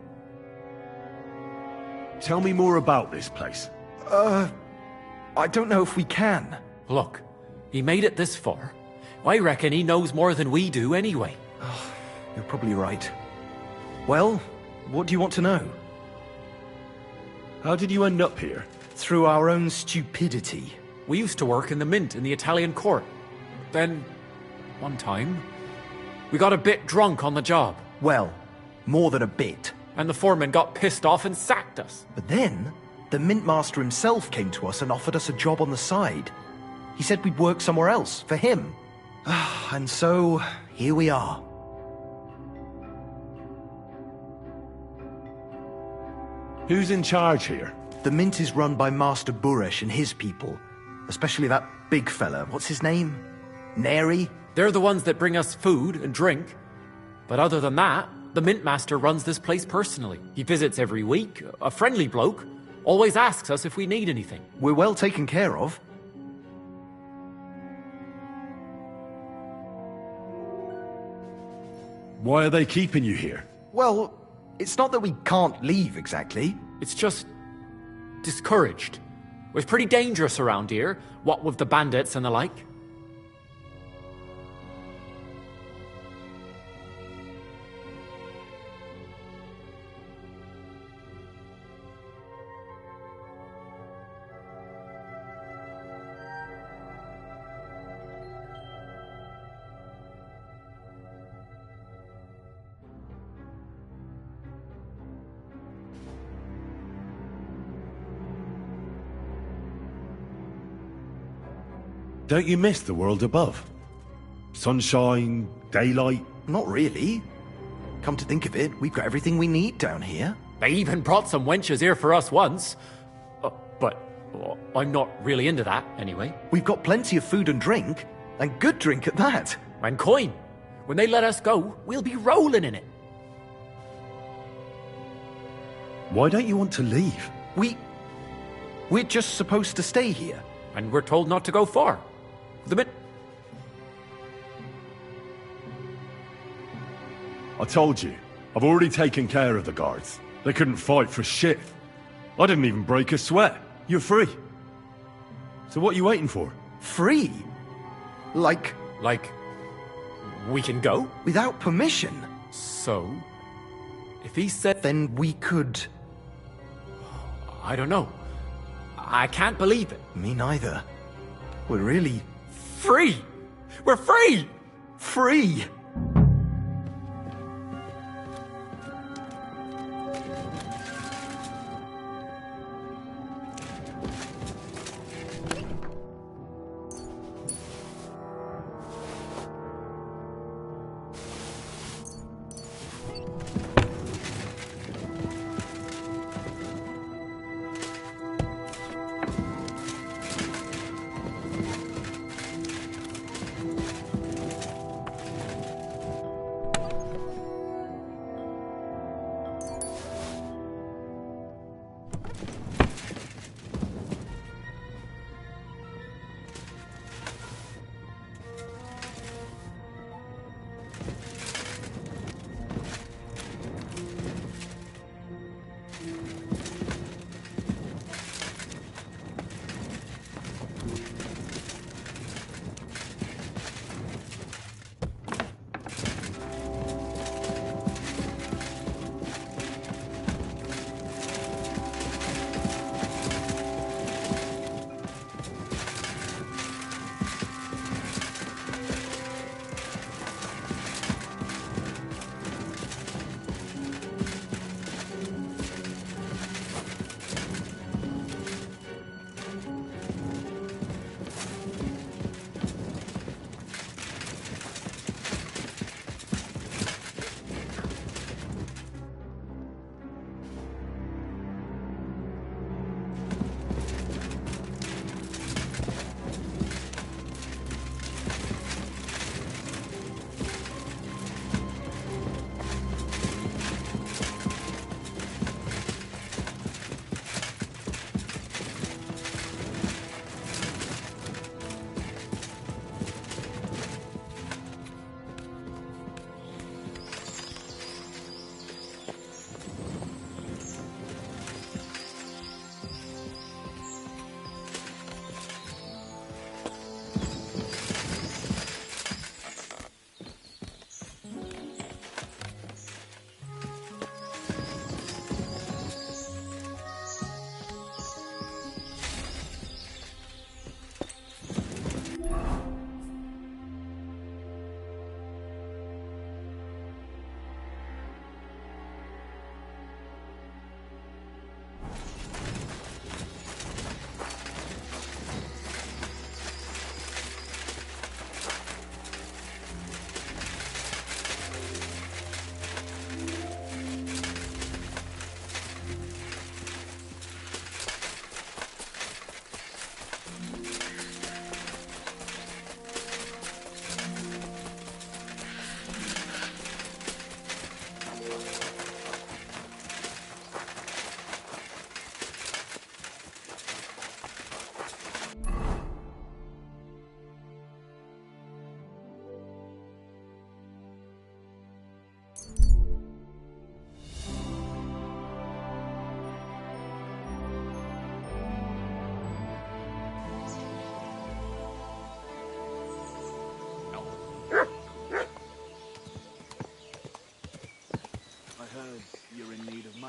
Tell me more about this place. I don't know if we can. Look, he made it this far. I reckon he knows more than we do anyway. You're probably right. Well, what do you want to know? How did you end up here? Through our own stupidity. We used to work in the mint in the Italian court. Then, one time, we got a bit drunk on the job. Well, more than a bit. And the foreman got pissed off and sacked us. But then, the mint master himself came to us and offered us a job on the side. He said we'd work somewhere else, for him. And so, here we are. Who's in charge here? The mint is run by Master Buresh and his people. Especially that big fella. What's his name? Neri? They're the ones that bring us food and drink. But other than that, the mint master runs this place personally. He visits every week, a friendly bloke, always asks us if we need anything. We're well taken care of. Why are they keeping you here? Well, it's not that we can't leave exactly. It's just discouraged. It's pretty dangerous around here, what with the bandits and the like. Don't you miss the world above? Sunshine, daylight? Not really. Come to think of it, we've got everything we need down here. They even brought some wenches here for us once. But I'm not really into that, anyway. We've got plenty of food and drink, and good drink at that. And coin. When they let us go, we'll be rolling in it. Why don't you want to leave? We're just supposed to stay here. And we're told not to go far. I told you, I've already taken care of the guards. They couldn't fight for shit. I didn't even break a sweat. You're free. So what are you waiting for? Free? Like, we can go? Without permission? So, if he said... Then we could... I don't know. I can't believe it. Me neither. We're really... Free! We're free! Free!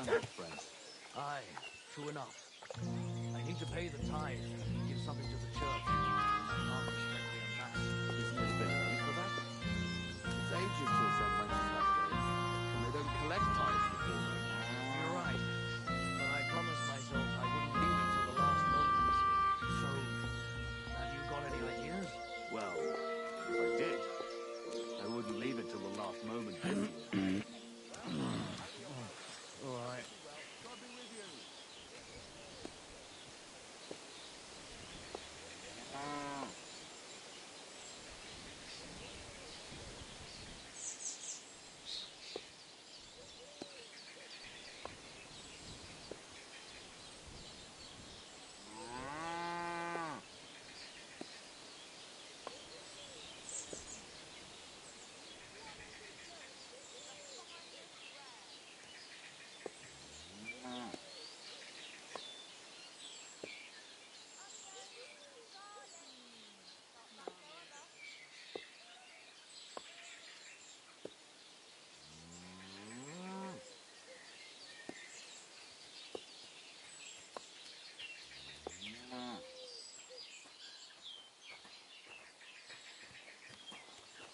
man, my friend. Aye, true enough. I need to pay the tithe and give something to the church. Not especially a mass. Isn't it a bit early for that? It's ages till St. Wenceslas Day, and they don't collect tithes before then. You're right. But I promised myself I wouldn't leave it till the last moment. So, have you got any ideas? Well, if I did, I wouldn't leave it till the last moment. All right.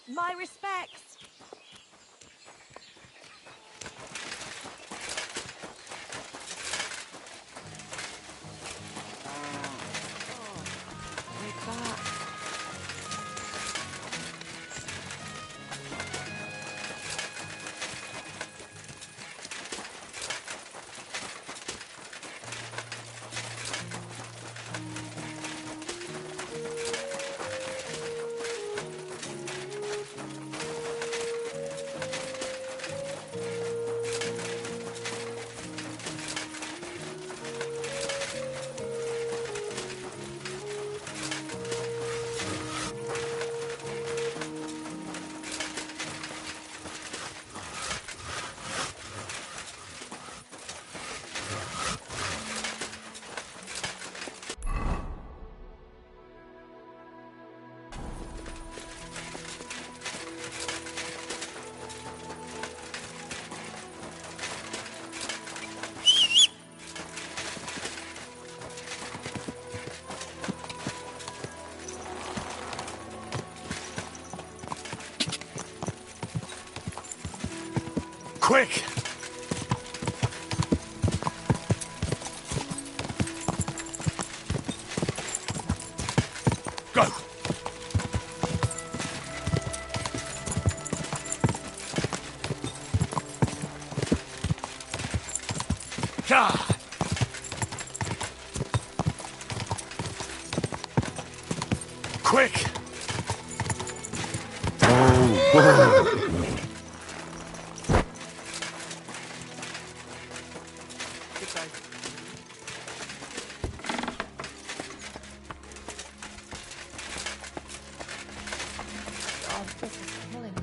My respects. Take that. Quick! Go! Ah! Quick! Oh, Oh, this is killing me.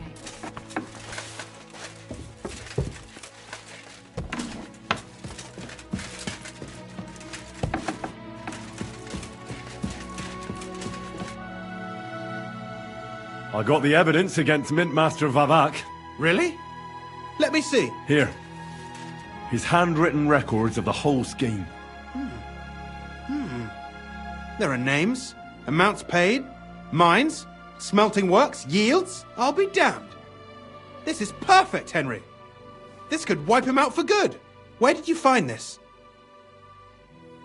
I got the evidence against Mintmaster Vavak. Really? Let me see. Here. His handwritten records of the whole scheme. There are names, amounts paid, mines, smelting works, yields. I'll be damned. This is perfect, Henry. This could wipe him out for good. Where did you find this?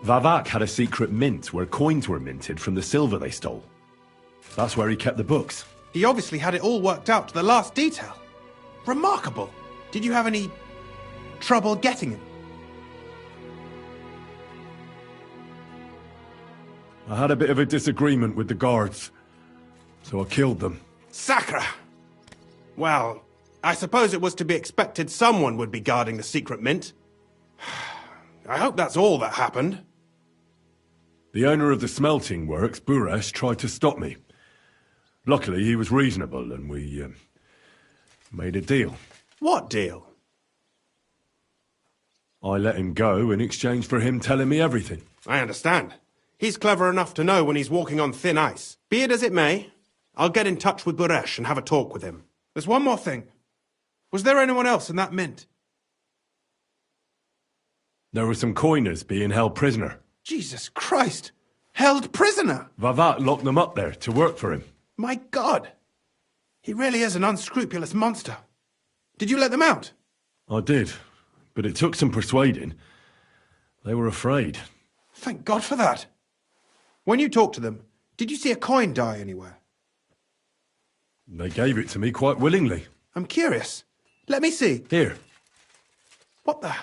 Vavak had a secret mint where coins were minted from the silver they stole. That's where he kept the books. He obviously had it all worked out to the last detail. Remarkable. Did you have any trouble getting him? I had a bit of a disagreement with the guards, so I killed them. Sacre! Well, I suppose it was to be expected someone would be guarding the secret mint. I hope that's all that happened. The owner of the smelting works, Buresh, tried to stop me. Luckily, he was reasonable, and we made a deal. What deal? I let him go in exchange for him telling me everything. I understand. He's clever enough to know when he's walking on thin ice. Be it as it may, I'll get in touch with Buresh and have a talk with him. There's one more thing. Was there anyone else in that mint? There were some coiners being held prisoner. Jesus Christ! Held prisoner! Vavak locked them up there to work for him. My God! He really is an unscrupulous monster. Did you let them out? I did, but it took some persuading. They were afraid. Thank God for that. When you talked to them, did you see a coin die anywhere? They gave it to me quite willingly. I'm curious. Let me see. Here. What the...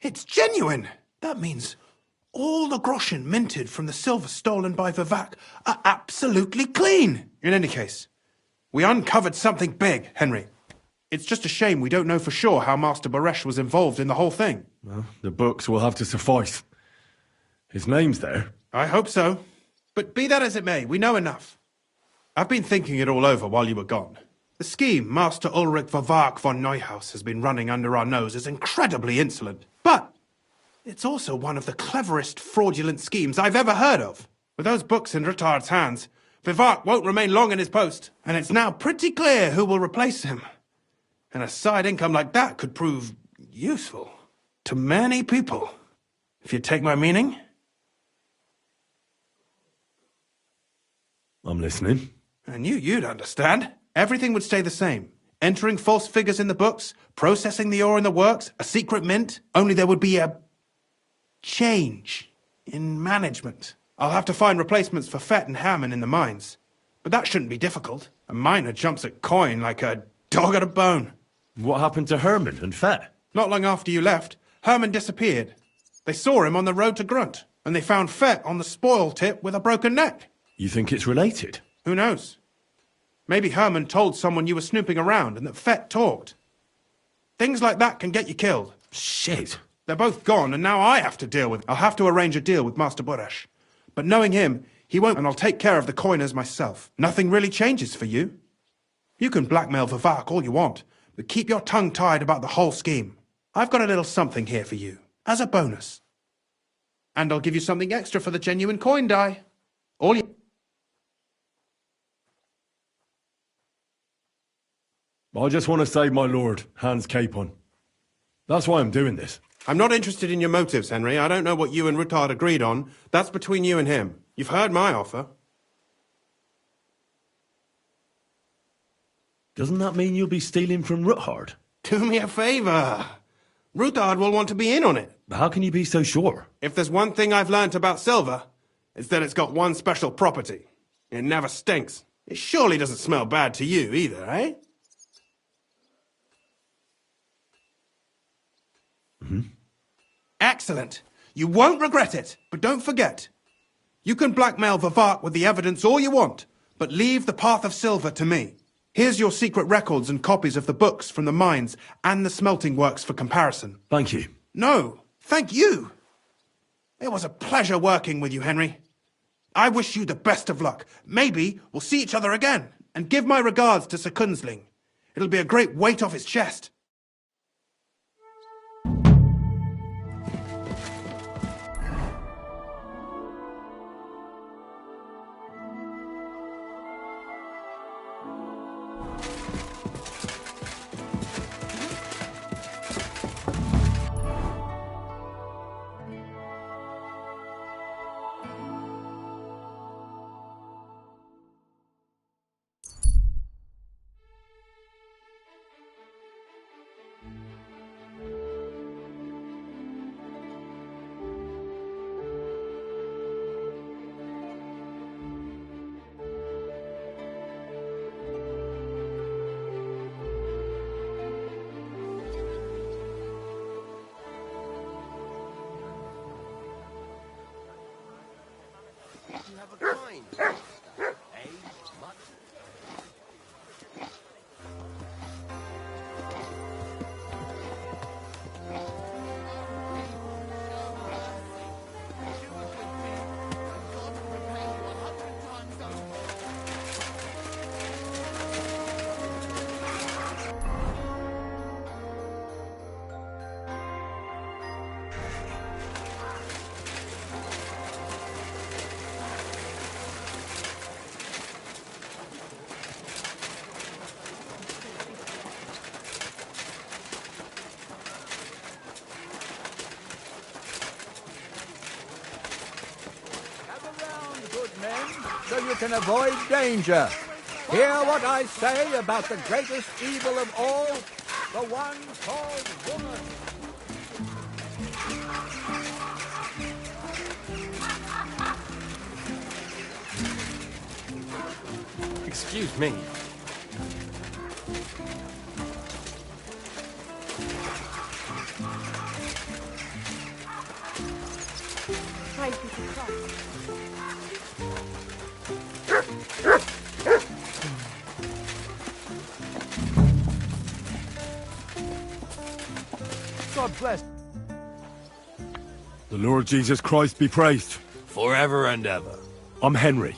It's genuine! That means all the groschen minted from the silver stolen by Vivek are absolutely clean! In any case, we uncovered something big, Henry. It's just a shame we don't know for sure how Master Baresh was involved in the whole thing. Well, the books will have to suffice. His name's there. I hope so. But be that as it may, we know enough. I've been thinking it all over while you were gone. The scheme Master Ulrich Vavak von Neuhaus has been running under our nose is incredibly insolent. But it's also one of the cleverest fraudulent schemes I've ever heard of. With those books in Rittard's hands, Vivak won't remain long in his post, and it's now pretty clear who will replace him. And a side income like that could prove useful to many people, if you take my meaning. I'm listening. I knew you'd understand. Everything would stay the same. Entering false figures in the books, processing the ore in the works, a secret mint, only there would be a change in management. I'll have to find replacements for Fett and Hammond in the mines. But that shouldn't be difficult. A miner jumps at coin like a dog at a bone. What happened to Herman and Fett? Not long after you left, Herman disappeared. They saw him on the road to Grunt, and they found Fett on the spoil tip with a broken neck. You think it's related? Who knows? Maybe Herman told someone you were snooping around and that Fett talked. Things like that can get you killed. Shit. They're both gone, and now I have to deal with... I'll have to arrange a deal with Master Boresh. But knowing him, he won't, and I'll take care of the coiners myself. Nothing really changes for you. You can blackmail Vivak all you want, but keep your tongue tied about the whole scheme. I've got a little something here for you, as a bonus. And I'll give you something extra for the genuine coin die. All you... I just want to save my lord, Hans Capon. That's why I'm doing this. I'm not interested in your motives, Henry. I don't know what you and Rittard agreed on. That's between you and him. You've heard my offer. Doesn't that mean you'll be stealing from Rittard? Do me a favour. Rittard will want to be in on it. How can you be so sure? If there's one thing I've learnt about silver, it's that it's got one special property. It never stinks. It surely doesn't smell bad to you either, eh? Excellent. You won't regret it, but don't forget. You can blackmail Vivak with the evidence all you want, but leave the path of silver to me. Here's your secret records and copies of the books from the mines and the smelting works for comparison. Thank you. No, thank you. It was a pleasure working with you, Henry. I wish you the best of luck. Maybe we'll see each other again. And give my regards to Sir Kunzling. It'll be a great weight off his chest. and you can avoid danger. Hear what I say about the greatest evil of all, the one called woman. Excuse me. Praise be to Christ. God bless. The Lord Jesus Christ be praised. Forever and ever. I'm Henry.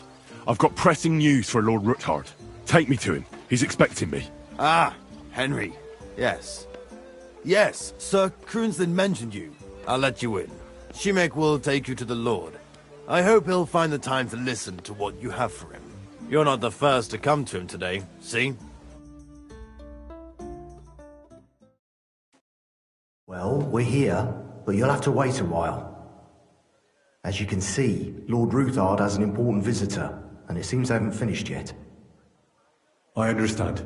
I've got pressing news for Lord Ruthard. Take me to him. He's expecting me. Ah, Henry. Yes. Yes, Sir Kroonslin mentioned you. I'll let you in. Shimek will take you to the Lord. I hope he'll find the time to listen to what you have for him. You're not the first to come to him today, see? Well, we're here, but you'll have to wait a while. As you can see, Lord Ruthard has an important visitor, and it seems they haven't finished yet. I understand.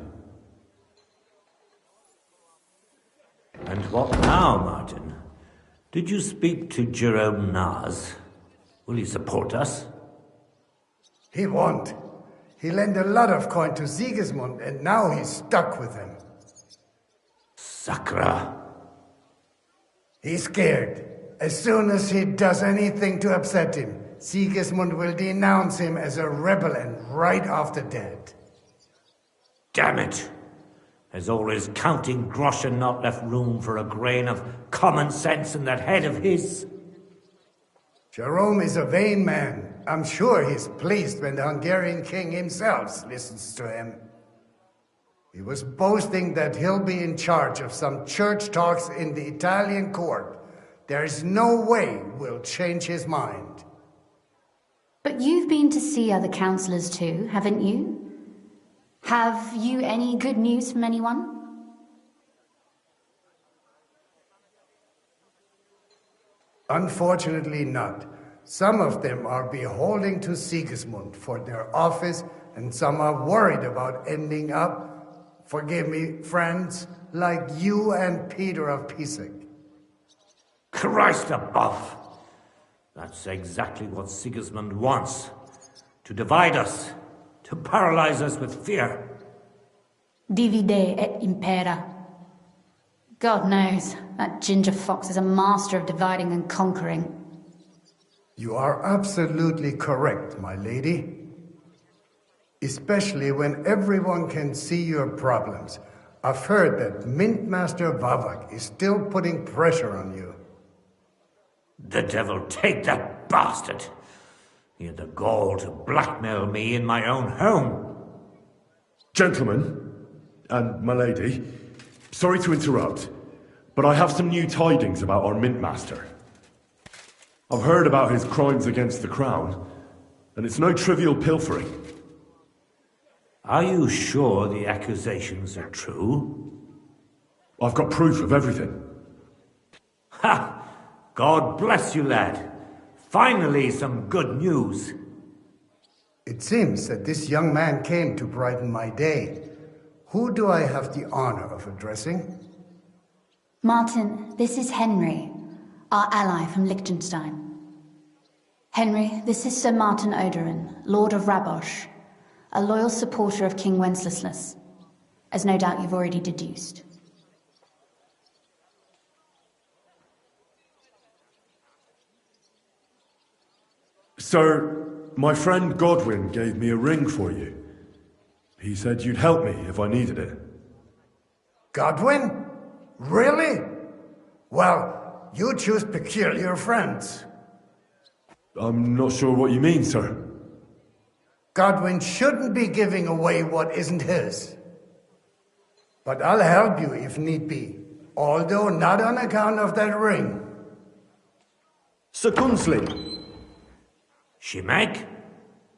And what now, Martin? Did you speak to Jerome Nars? Will he support us? He won't. He lent a lot of coin to Sigismund, and now he's stuck with him. Sakra. He's scared. As soon as he does anything to upset him, Sigismund will denounce him as a rebel and right after dead. Damn it! Has all his counting groschen not left room for a grain of common sense in that head of his? Jerome is a vain man. I'm sure he's pleased when the Hungarian king himself listens to him. He was boasting that he'll be in charge of some church talks in the Italian court. There is no way we'll change his mind. But you've been to see other councillors too, haven't you? Have you any good news from anyone? Unfortunately not. Some of them are beholden to Sigismund for their office, and some are worried about ending up, forgive me, friends, like you and Peter of Pisak. Christ above! That's exactly what Sigismund wants. To divide us. To paralyze us with fear. Divide et impera. God knows, that ginger fox is a master of dividing and conquering. You are absolutely correct, my lady. Especially when everyone can see your problems. I've heard that Mint Master Vavak is still putting pressure on you. The devil take that bastard! He had the gall to blackmail me in my own home. Gentlemen, and my lady, sorry to interrupt, but I have some new tidings about our Mint Master. I've heard about his crimes against the crown, and it's no trivial pilfering. Are you sure the accusations are true? I've got proof of everything. Ha! God bless you, lad. Finally, some good news. It seems that this young man came to brighten my day. Who do I have the honor of addressing? Martin, this is Henry, our ally from Liechtenstein. Henry, this is Sir Martin Odorin, Lord of Rabosh, a loyal supporter of King Wenceslas, as no doubt you've already deduced. Sir, my friend Godwin gave me a ring for you. He said you'd help me if I needed it. Godwin? Really? Well, you choose peculiar friends. I'm not sure what you mean, sir. Godwin shouldn't be giving away what isn't his. But I'll help you if need be, although not on account of that ring. Sir Kunsley! Shimek?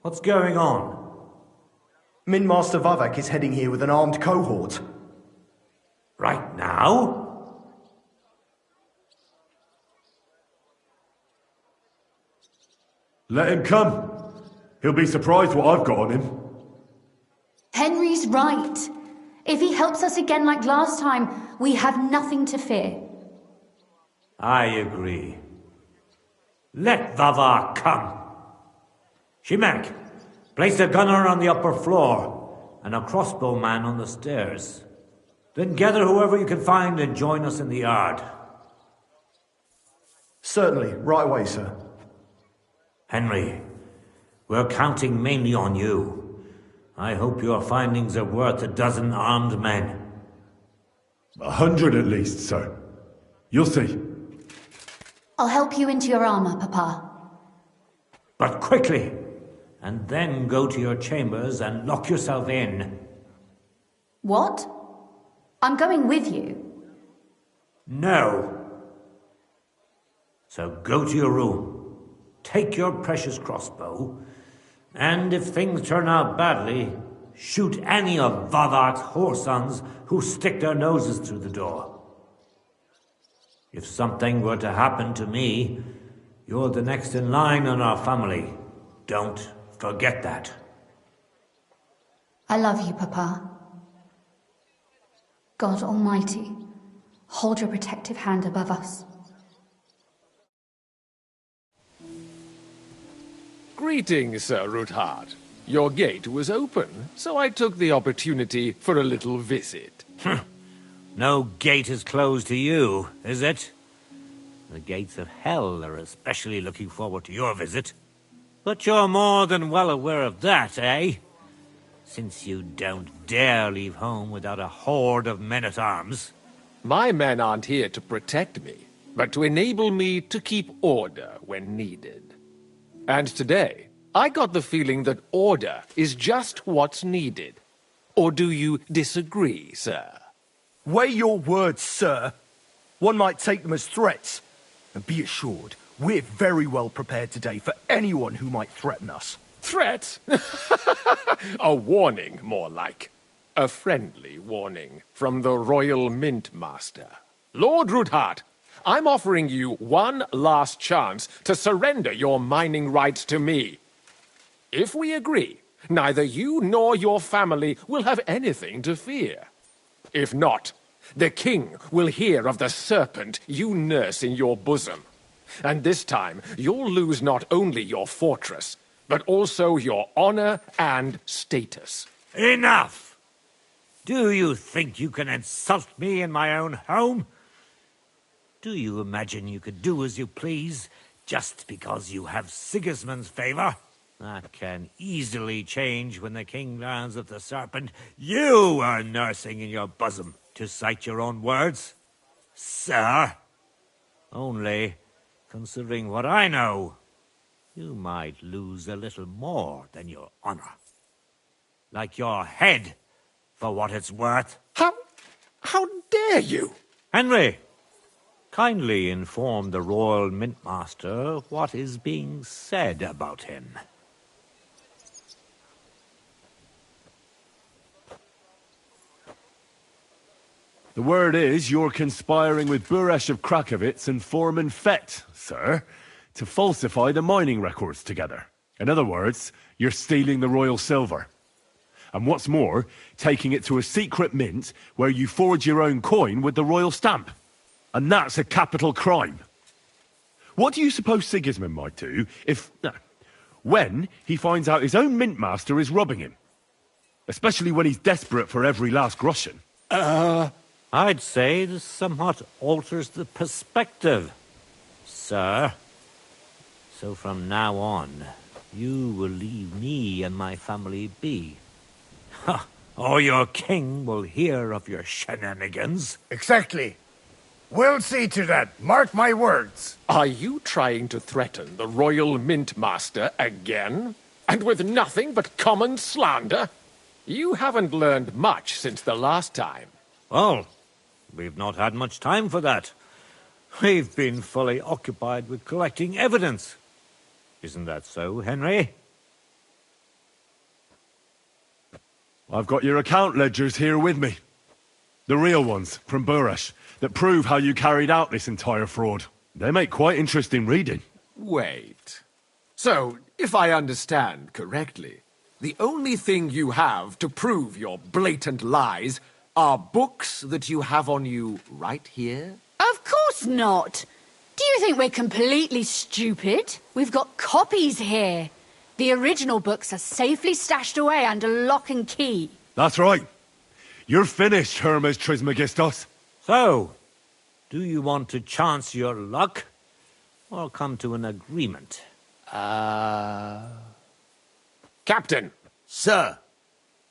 What's going on? Mint Master Vavak is heading here with an armed cohort. Right now? Let him come. He'll be surprised what I've got on him. Henry's right. If he helps us again like last time, we have nothing to fear. I agree. Let Vavar come. Shimek, place a gunner on the upper floor and a crossbowman on the stairs. Then gather whoever you can find and join us in the yard. Certainly, right away, sir. Henry, we're counting mainly on you. I hope your findings are worth 12 armed men. 100 at least, sir. You'll see. I'll help you into your armor, Papa. But quickly, and then go to your chambers and lock yourself in. What? I'm going with you. No. So go to your room, take your precious crossbow, and if things turn out badly, shoot any of Vavar's whoresons who stick their noses through the door. If something were to happen to me, you're the next in line in our family. Don't forget that. I love you, Papa. God Almighty, hold your protective hand above us. Greetings, Sir Ruthard. Your gate was open, so I took the opportunity for a little visit. No gate is closed to you, is it? The gates of hell are especially looking forward to your visit. But you're more than well aware of that, eh? Since you don't dare leave home without a horde of men-at-arms. My men aren't here to protect me, but to enable me to keep order when needed. And today, I got the feeling that order is just what's needed. Or do you disagree, sir? Weigh your words, sir. One might take them as threats. And be assured, we're very well prepared today for anyone who might threaten us. Threat? A warning, more like. A friendly warning from the Royal Mint Master. Lord Ruthard, I'm offering you one last chance to surrender your mining rights to me. If we agree, neither you nor your family will have anything to fear. If not, the king will hear of the serpent you nurse in your bosom. And this time, you'll lose not only your fortress, but also your honor and status. Enough! Do you think you can insult me in my own home? Do you imagine you could do as you please, just because you have Sigismund's favor? That can easily change when the king learns of the serpent you are nursing in your bosom, to cite your own words. Sir, only, considering what I know, you might lose a little more than your honor. Like your head, for what it's worth. How dare you? Henry, kindly inform the Royal Mint Master what is being said about him. The word is you're conspiring with Buresh of Krakowitz and Foreman Fett, sir, to falsify the mining records together. In other words, you're stealing the royal silver. And what's more, taking it to a secret mint where you forge your own coin with the royal stamp. And that's a capital crime. What do you suppose Sigismund might do when he finds out his own mint master is robbing him? Especially when he's desperate for every last groschen. I'd say this somewhat alters the perspective, sir. So from now on, you will leave me and my family be. Or your king will hear of your shenanigans. Exactly. We'll see to that. Mark my words. Are you trying to threaten the Royal Mint Master again? And with nothing but common slander? You haven't learned much since the last time. Well, we've not had much time for that. We've been fully occupied with collecting evidence. Isn't that so, Henry? I've got your account ledgers here with me. The real ones, from Buresh, that prove how you carried out this entire fraud. They make quite interesting reading. Wait. So, If I understand correctly, the only thing you have to prove your blatant lies are books that you have on you right here? Of course not. Do you think we're completely stupid? We've got copies here. The original books are safely stashed away under lock and key. That's right. You're finished, Hermes Trismegistos. So, do you want to chance your luck, or come to an agreement? Captain! Sir!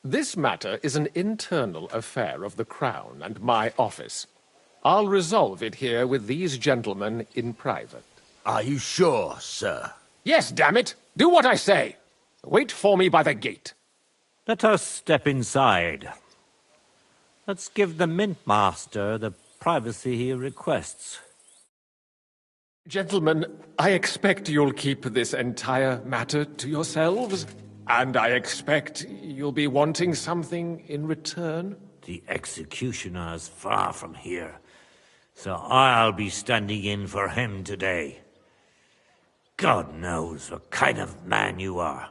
This matter is an internal affair of the Crown and my office. I'll resolve it here with these gentlemen in private. Are you sure, sir? Yes, damn it! Do what I say! Wait for me by the gate. Let us step inside. Let's give the Mint Master the privacy he requests. Gentlemen, I expect you'll keep this entire matter to yourselves, and I expect you'll be wanting something in return. The executioner is far from here, so I'll be standing in for him today. God knows what kind of man you are.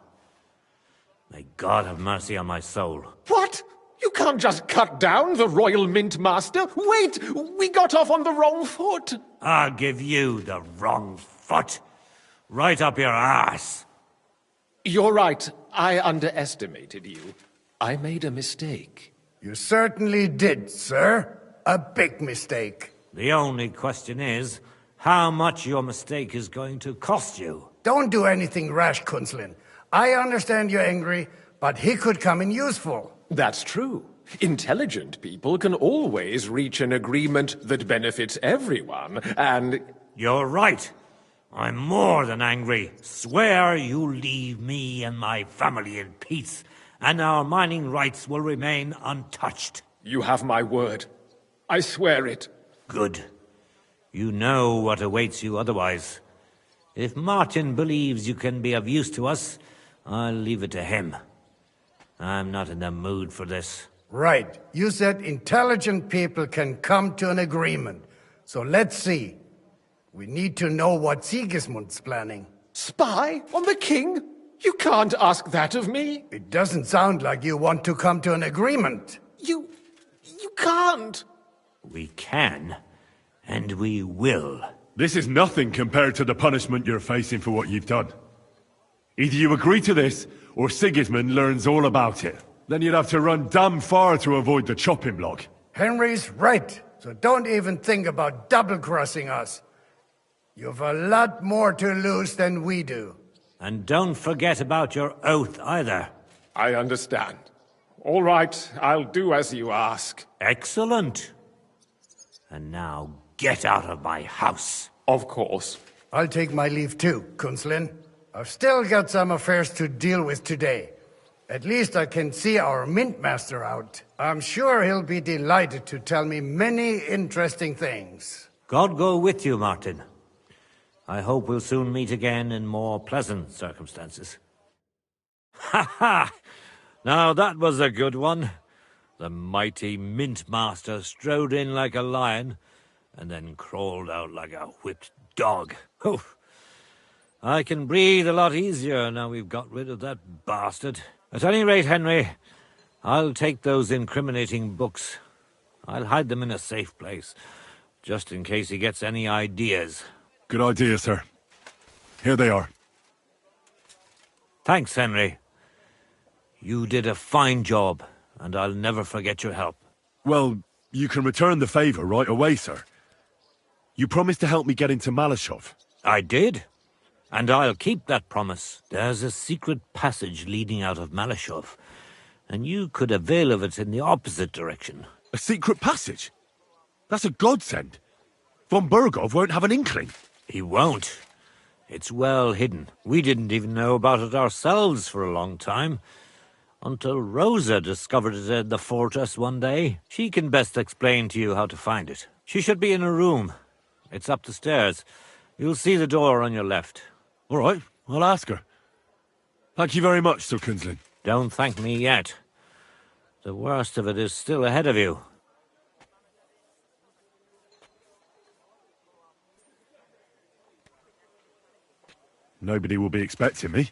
May God have mercy on my soul. What? You can't just cut down the Royal Mint Master. Wait! We got off on the wrong foot. I'll give you the wrong foot. Right up your ass. You're right. I underestimated you. I made a mistake. You certainly did, sir. A big mistake. The only question is, how much your mistake is going to cost you. Don't do anything rash, Kunzlin. I understand you're angry, but he could come in useful. That's true. Intelligent people can always reach an agreement that benefits everyone, and... You're right. I'm more than angry. Swear you leave me and my family in peace, and our mining rights will remain untouched. You have my word. I swear it. Good. You know what awaits you otherwise. If Martin believes you can be of use to us, I'll leave it to him. I'm not in the mood for this. Right. You said intelligent people can come to an agreement. So let's see. We need to know what Sigismund's planning. Spy on the king? You can't ask that of me. It doesn't sound like you want to come to an agreement. You can't. We can, and we will. This is nothing compared to the punishment you're facing for what you've done. Either you agree to this, or Sigismund learns all about it. Then you'd have to run damn far to avoid the chopping block. Henry's right, so don't even think about double-crossing us. You've a lot more to lose than we do. And don't forget about your oath either. I understand. All right, I'll do as you ask. Excellent. And now get out of my house. Of course. I'll take my leave too, Kunzlin. I've still got some affairs to deal with today. At least I can see our Mint Master out. I'm sure he'll be delighted to tell me many interesting things. God go with you, Martin. I hope we'll soon meet again in more pleasant circumstances. Ha ha! Now that was a good one. The mighty Mint Master strode in like a lion, and then crawled out like a whipped dog. Oof. I can breathe a lot easier now we've got rid of that bastard. At any rate, Henry, I'll take those incriminating books. I'll hide them in a safe place, just in case he gets any ideas. Good idea, sir. Here they are. Thanks, Henry. You did a fine job, and I'll never forget your help. Well, you can return the favor right away, sir. You promised to help me get into Malashov. I did. And I'll keep that promise. There's a secret passage leading out of Malashov, and you could avail of it in the opposite direction. A secret passage? That's a godsend. Von Bergov won't have an inkling. He won't. It's well hidden. We didn't even know about it ourselves for a long time, until Rosa discovered it in the fortress one day. She can best explain to you how to find it. She should be in her room. It's up the stairs. You'll see the door on your left. All right, I'll ask her. Thank you very much, Sir Kunzlin. Don't thank me yet. The worst of it is still ahead of you. Nobody will be expecting me.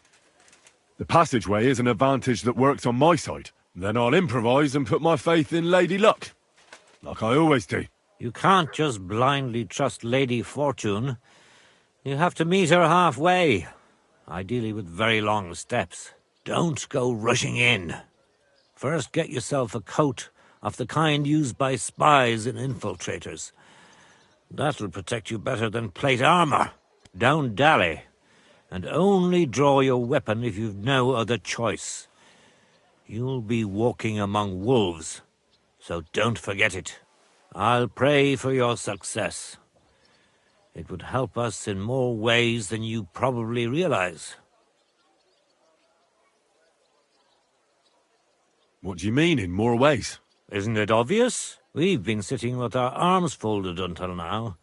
The passageway is an advantage that works on my side. Then I'll improvise and put my faith in Lady Luck. Like I always do. You can't just blindly trust Lady Fortune. You have to meet her halfway, ideally with very long steps. Don't go rushing in. First get yourself a coat of the kind used by spies and infiltrators. That'll protect you better than plate armor. Don't dally, and only draw your weapon if you've no other choice. You'll be walking among wolves, so don't forget it. I'll pray for your success. It would help us in more ways than you probably realize. What do you mean, in more ways? Isn't it obvious? We've been sitting with our arms folded until now.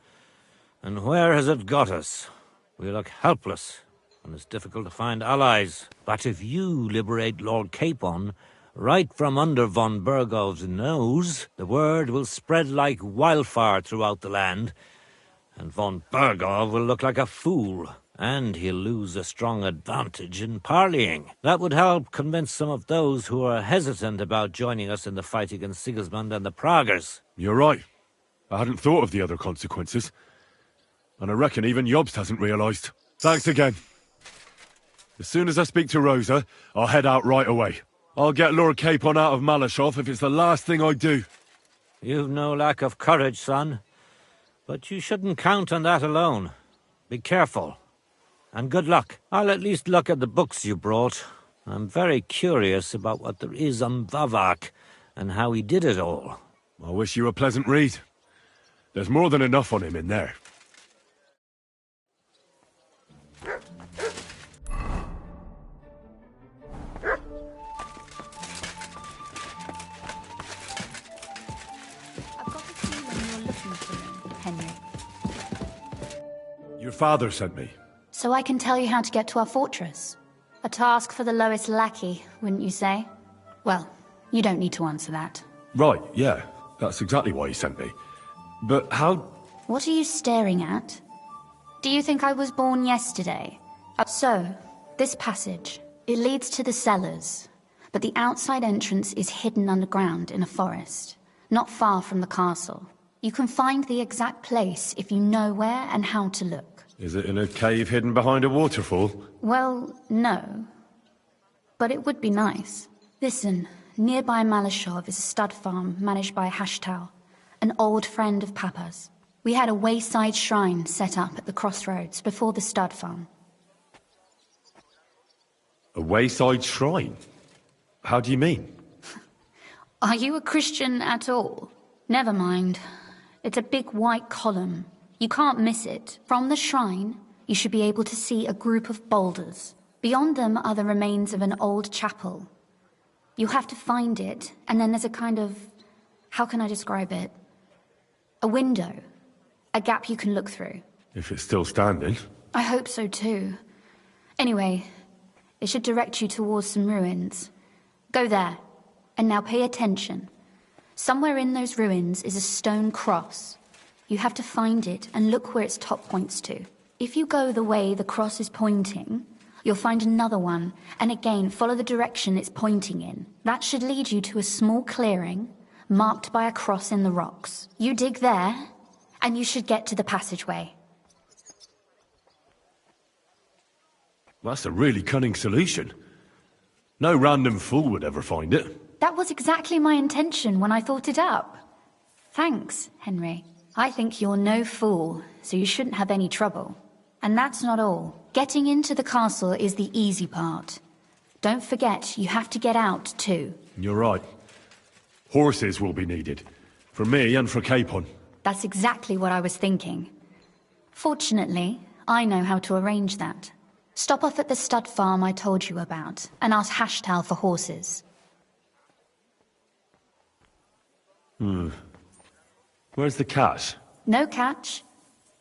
And where has it got us? We look helpless, and it's difficult to find allies. But if you liberate Lord Capon, right from under von Bergov's nose, the word will spread like wildfire throughout the land, and von Bergov will look like a fool, and he'll lose a strong advantage in parleying. That would help convince some of those who are hesitant about joining us in the fight against Sigismund and the Praguers. You're right. I hadn't thought of the other consequences. And I reckon even Jobst hasn't realised. Thanks again. As soon as I speak to Rosa, I'll head out right away. I'll get Lord Capon out of Malashov if it's the last thing I do. You've no lack of courage, son. But you shouldn't count on that alone. Be careful. And good luck. I'll at least look at the books you brought. I'm very curious about what there is on Vavak and how he did it all. I wish you a pleasant read. There's more than enough on him in there. Your father sent me. So I can tell you how to get to our fortress. A task for the lowest lackey, wouldn't you say? Well, you don't need to answer that. Right, yeah. That's exactly why he sent me. But how... What are you staring at? Do you think I was born yesterday? So, this passage, it leads to the cellars, but the outside entrance is hidden underground in a forest, not far from the castle. You can find the exact place if you know where and how to look. Is it in a cave hidden behind a waterfall? Well, no. But it would be nice. Listen, nearby Malashov is a stud farm managed by Hashtal, an old friend of Papa's. We had a wayside shrine set up at the crossroads before the stud farm. A wayside shrine? How do you mean? Are you a Christian at all? Never mind. It's a big white column. You can't miss it. From the shrine, you should be able to see a group of boulders. Beyond them are the remains of an old chapel. You have to find it, and then there's a kind of... how can I describe it? A window. A gap you can look through. If it's still standing. I hope so too. Anyway, it should direct you towards some ruins. Go there. And now pay attention. Somewhere in those ruins is a stone cross. You have to find it and look where its top points to. If you go the way the cross is pointing, you'll find another one, and again follow the direction it's pointing in. That should lead you to a small clearing, marked by a cross in the rocks. You dig there, and you should get to the passageway. That's a really cunning solution. No random fool would ever find it. That was exactly my intention when I thought it up. Thanks, Henry. I think you're no fool, so you shouldn't have any trouble. And that's not all. Getting into the castle is the easy part. Don't forget, you have to get out, too. You're right. Horses will be needed. For me and for Capon. That's exactly what I was thinking. Fortunately, I know how to arrange that. Stop off at the stud farm I told you about, and ask Hashtal for horses. Where's the catch? No catch.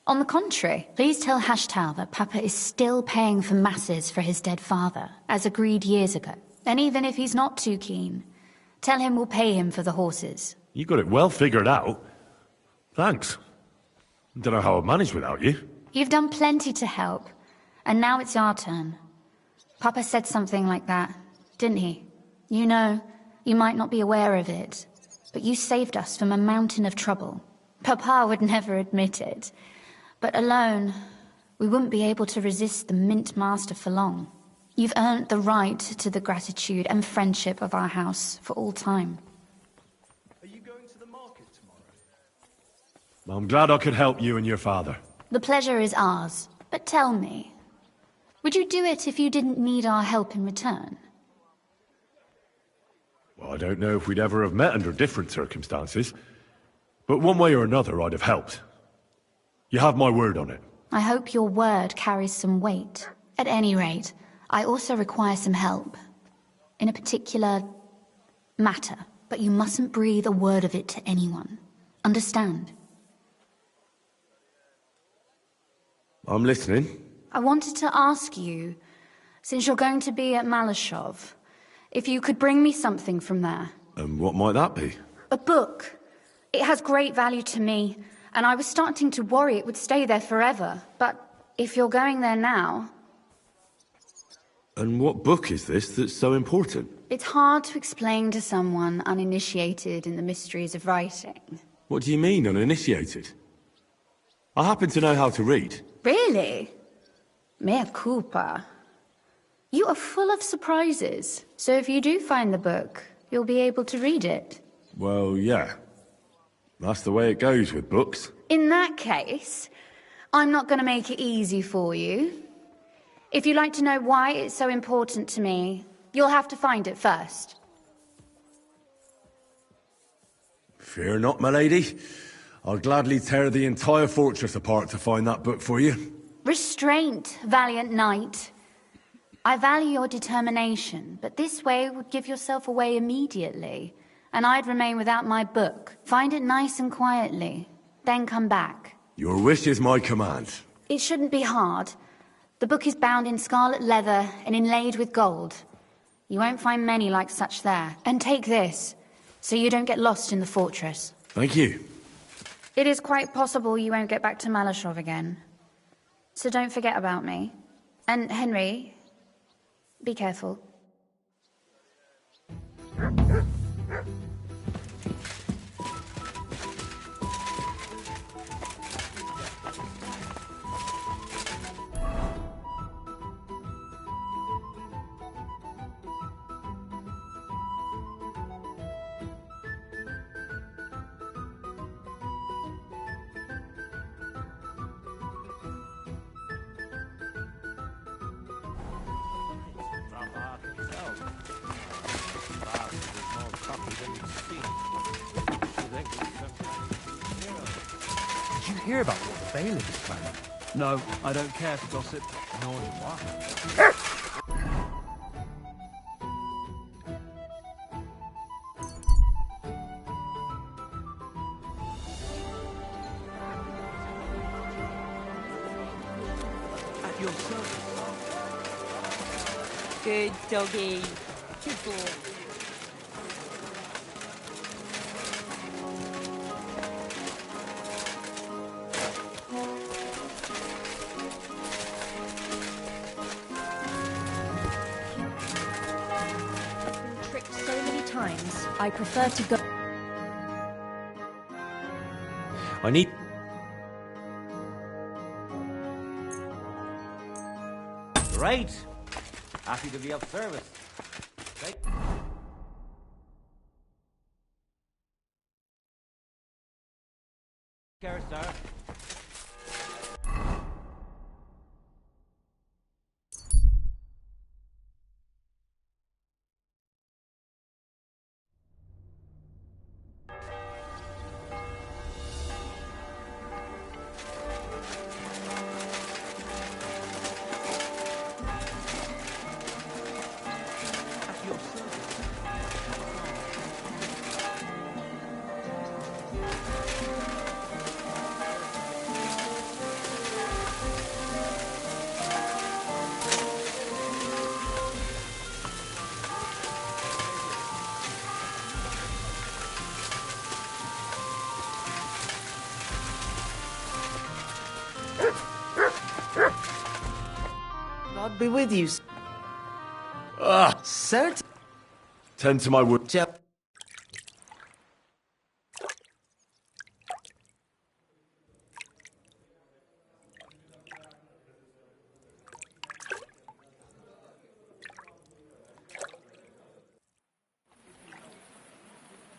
On the contrary, please tell Hashtal that Papa is still paying for masses for his dead father, as agreed years ago. And even if he's not too keen, tell him we'll pay him for the horses. You got it well figured out. Thanks. Don't know how I'd manage without you. You've done plenty to help, and now it's our turn. Papa said something like that, didn't he? You know, you might not be aware of it, but you saved us from a mountain of trouble. Papa would never admit it. But alone, we wouldn't be able to resist the Mint Master for long. You've earned the right to the gratitude and friendship of our house for all time. Are you going to the market tomorrow? Well, I'm glad I could help you and your father. The pleasure is ours. But tell me, would you do it if you didn't need our help in return? Well, I don't know if we'd ever have met under different circumstances, but one way or another I'd have helped. You have my word on it. I hope your word carries some weight. At any rate, I also require some help. In a particular matter, but you mustn't breathe a word of it to anyone. Understand? I'm listening. I wanted to ask you, since you're going to be at Malashov, if you could bring me something from there. And what might that be? A book. It has great value to me, and I was starting to worry it would stay there forever. But if you're going there now... And what book is this that's so important? It's hard to explain to someone uninitiated in the mysteries of writing. What do you mean, uninitiated? I happen to know how to read. Really? Mea culpa. You are full of surprises, so if you do find the book, you'll be able to read it. Well, yeah. That's the way it goes with books. In that case, I'm not going to make it easy for you. If you'd like to know why it's so important to me, you'll have to find it first. Fear not, my lady. I'll gladly tear the entire fortress apart to find that book for you. Restraint, valiant knight. I value your determination, but this way would give yourself away immediately, and I'd remain without my book. Find it nice and quietly, then come back. Your wish is my command. It shouldn't be hard. The book is bound in scarlet leather and inlaid with gold. You won't find many like such there. And take this, so you don't get lost in the fortress. Thank you. It is quite possible you won't get back to Malashov again. So don't forget about me. And Henry, be careful. Did you hear about what the bailiff is planning? No, I don't care for gossip. Nor do I. At your service. Good doggy. Good boy. Tricked so many times, I prefer to go. I need... Great! Happy to be of service. Take care, sir. God be with you. Cert? Tend to my wood.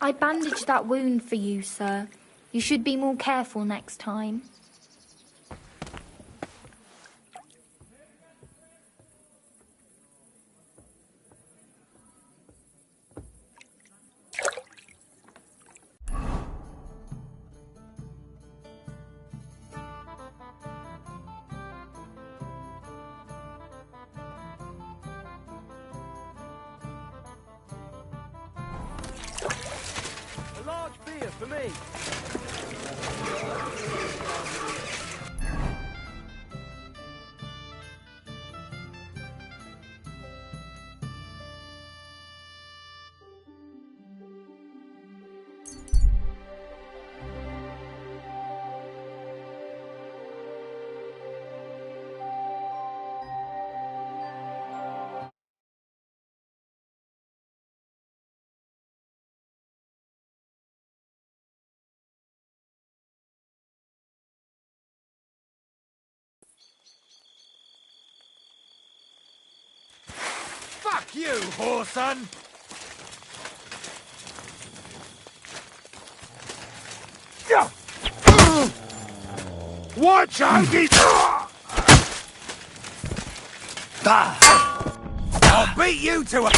I bandaged that wound for you, sir. You should be more careful next time. A large beer for me. Fuck you, whoreson! Watch out! I'll beat you to a...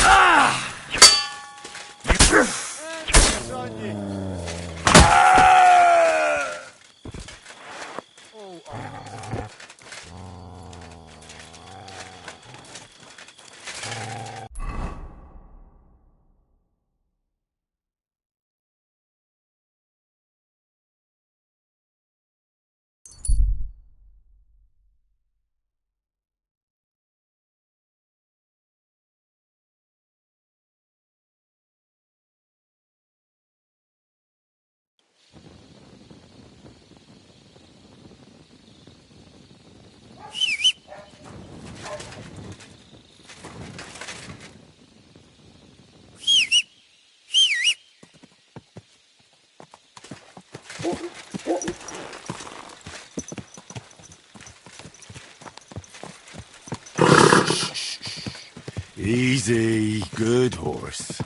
Easy, good horse.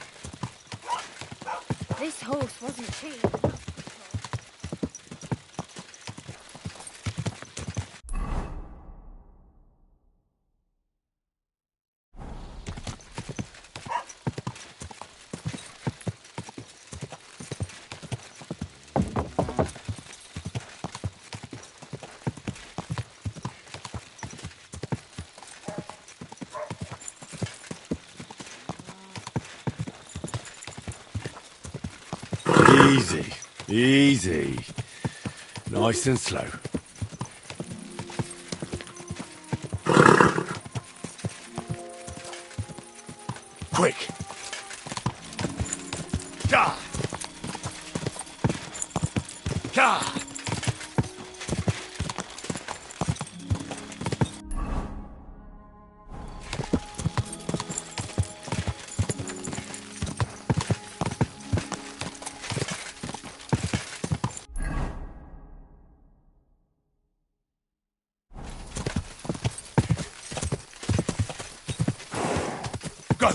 This horse wasn't cheap. Easy, easy. Nice and slow. Quick. Ka! Ka! Go!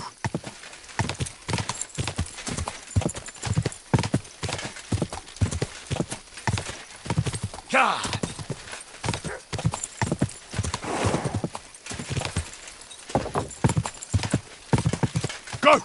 Ka! Go!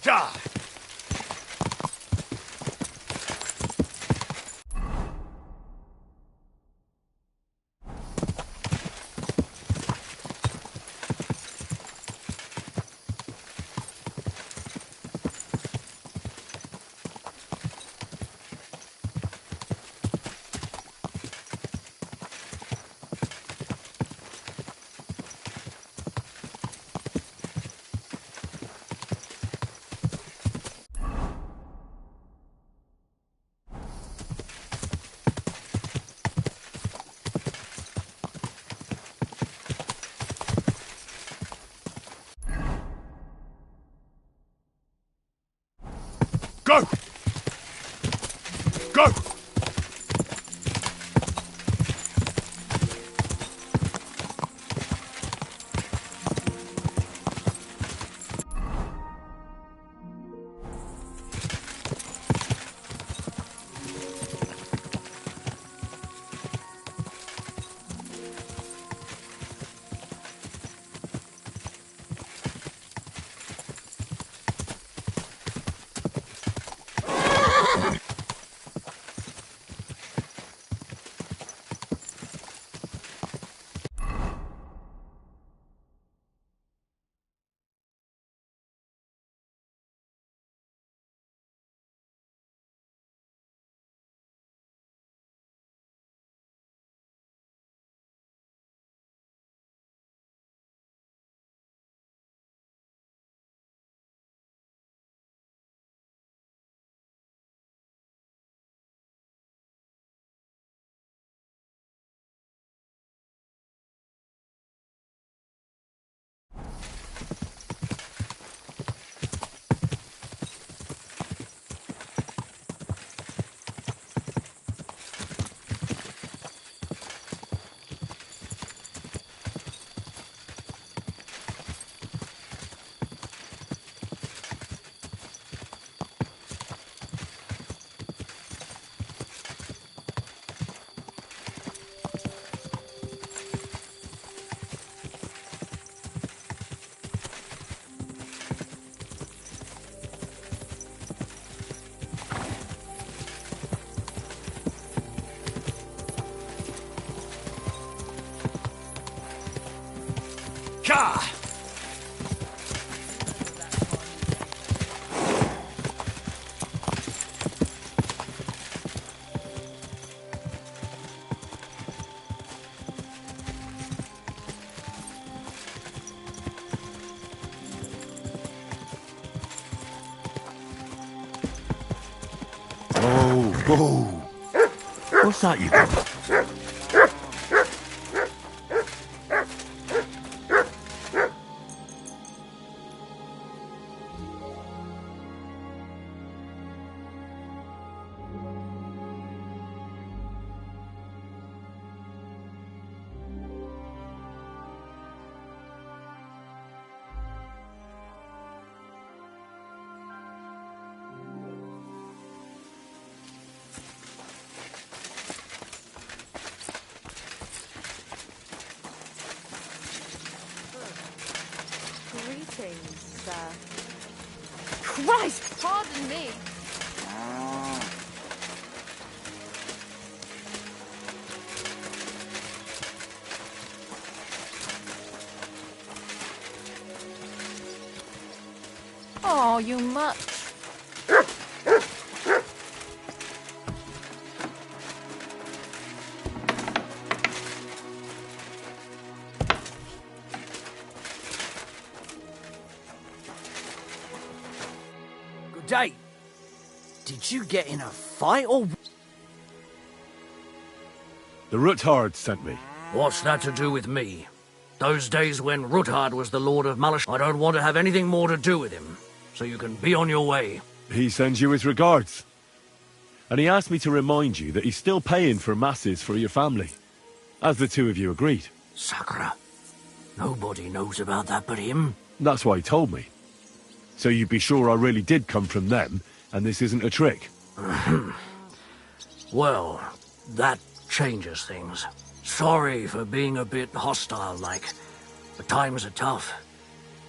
Gah! Go! Go! Gah! Whoa! What's that you got? Greetings, sir. Christ, pardon me. Oh, you much. Good day. Did you get in a fight or... The Ruthard sent me. What's that to do with me? Those days when Ruthard was the Lord of Malish, I don't want to have anything more to do with him. So you can be on your way. He sends you his regards. And he asked me to remind you that he's still paying for masses for your family, as the two of you agreed. Sakura. Nobody knows about that but him. That's why he told me. So you'd be sure I really did come from them, and this isn't a trick. Well, that changes things. Sorry for being a bit hostile-like, but times are tough.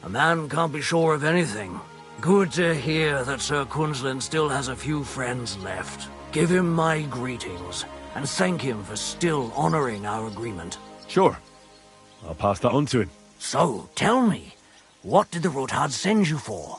A man can't be sure of anything. Good to hear that Sir Quinlan still has a few friends left. Give him my greetings, and thank him for still honoring our agreement. Sure. I'll pass that on to him. So, tell me, what did the Ruthard send you for?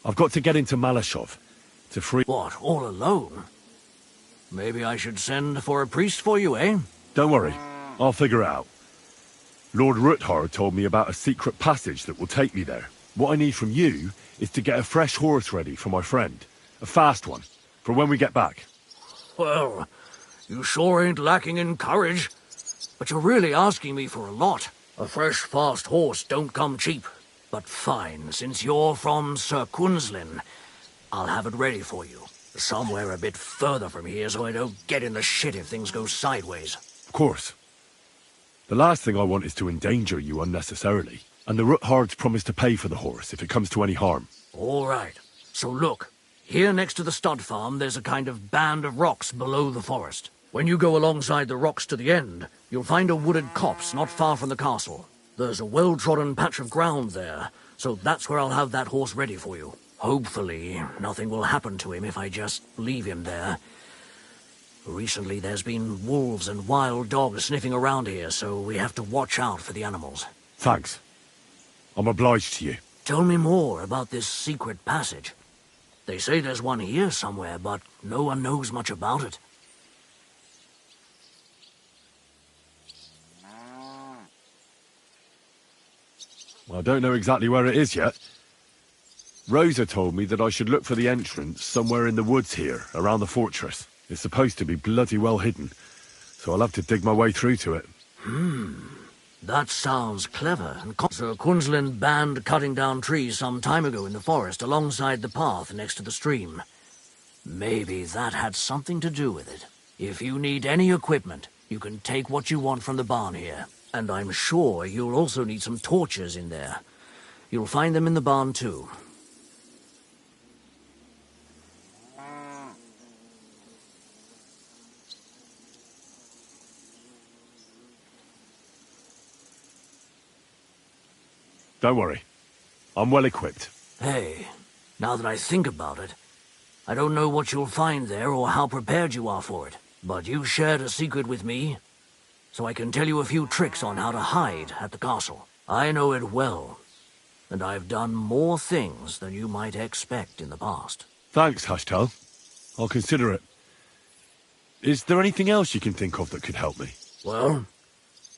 I've got to get into Malashov to free... What, all alone? Maybe I should send for a priest for you, eh? Don't worry, I'll figure it out. Lord Ruthard told me about a secret passage that will take me there. What I need from you is to get a fresh horse ready for my friend. A fast one, for when we get back. Well, you sure ain't lacking in courage. But you're really asking me for a lot. A fresh, fast horse don't come cheap. But fine, since you're from Sir Quinlan, I'll have it ready for you. Somewhere a bit further from here so I don't get in the shit if things go sideways. Of course. The last thing I want is to endanger you unnecessarily. And the Ruthards promise to pay for the horse if it comes to any harm. All right. So look, here next to the stud farm there's a kind of band of rocks below the forest. When you go alongside the rocks to the end, you'll find a wooded copse not far from the castle. There's a well-trodden patch of ground there, so that's where I'll have that horse ready for you. Hopefully, nothing will happen to him if I just leave him there. Recently, there's been wolves and wild dogs sniffing around here, so we have to watch out for the animals. Thanks. I'm obliged to you. Tell me more about this secret passage. They say there's one here somewhere, but no one knows much about it. I don't know exactly where it is yet. Rosa told me that I should look for the entrance somewhere in the woods here, around the fortress. It's supposed to be bloody well hidden, so I'll have to dig my way through to it. That sounds clever. And Sir Quinlan banned cutting down trees some time ago in the forest alongside the path next to the stream. Maybe that had something to do with it. If you need any equipment, you can take what you want from the barn here. And I'm sure you'll also need some torches in there. You'll find them in the barn too. Don't worry. I'm well equipped. Hey, now that I think about it, I don't know what you'll find there or how prepared you are for it. But you shared a secret with me, so I can tell you a few tricks on how to hide at the castle. I know it well, and I've done more things than you might expect in the past. Thanks, Hashtal. I'll consider it. Is there anything else you can think of that could help me? Well,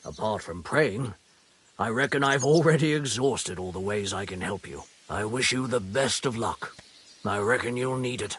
apart from praying, I reckon I've already exhausted all the ways I can help you. I wish you the best of luck. I reckon you'll need it.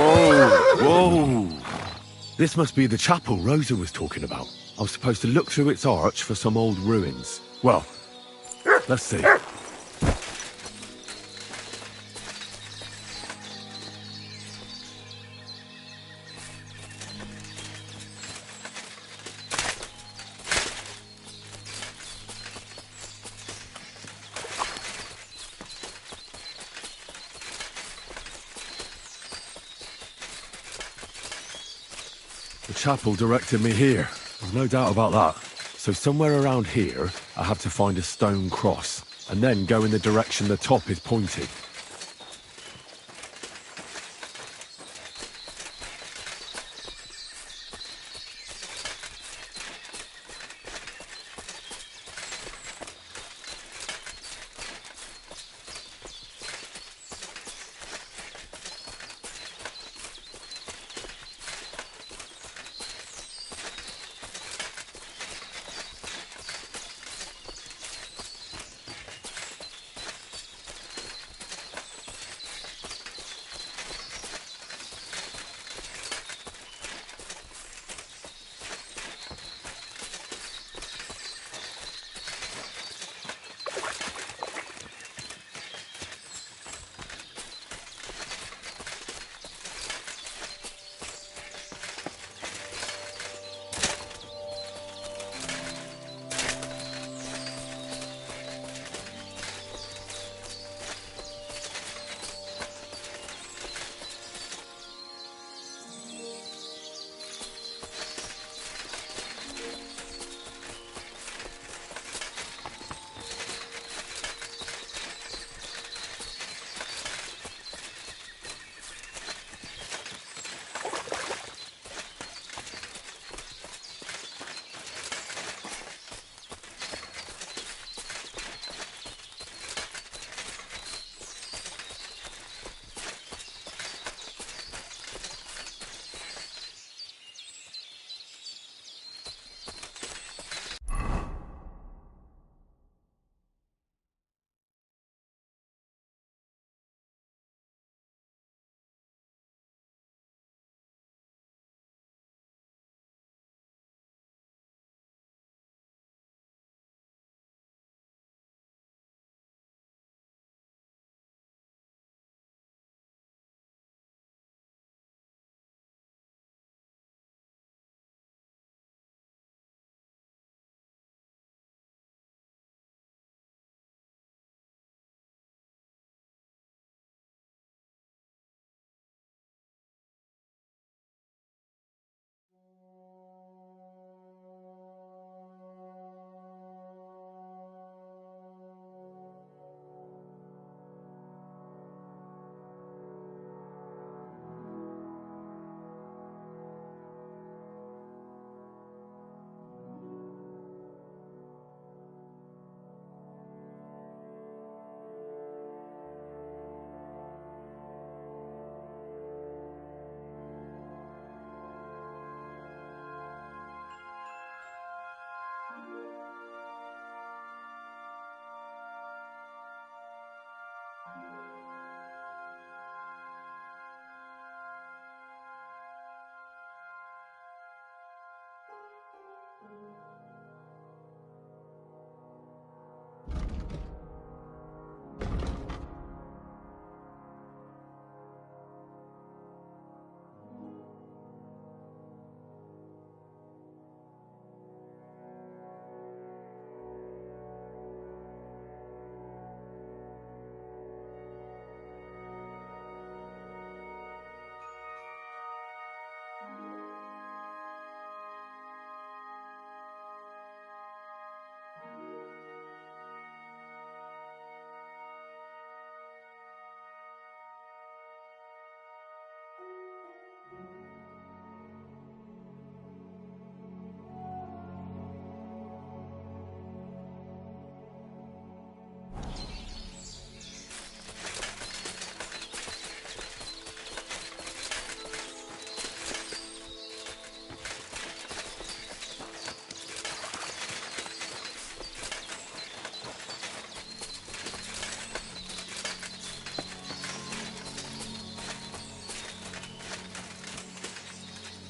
Whoa! Whoa! This must be the chapel Rosa was talking about. I'm supposed to look through its arch for some old ruins. Well, let's see. The chapel directed me here. There's no doubt about that. So somewhere around here, I have to find a stone cross, and then go in the direction the top is pointing.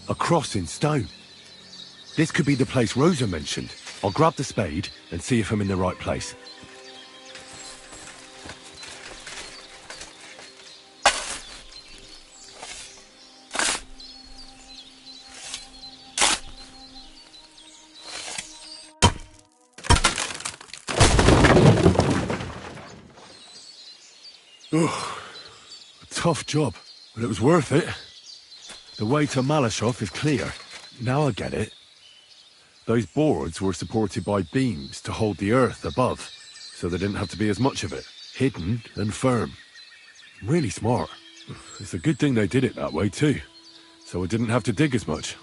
A cross in stone. This could be the place Rosa mentioned. I'll grab the spade and see if I'm in the right place. Ugh, a tough job, but it was worth it. The way to Malashov is clear. Now I get it. Those boards were supported by beams to hold the earth above, so there didn't have to be as much of it. Hidden and firm. Really smart. It's a good thing they did it that way too, so it didn't have to dig as much.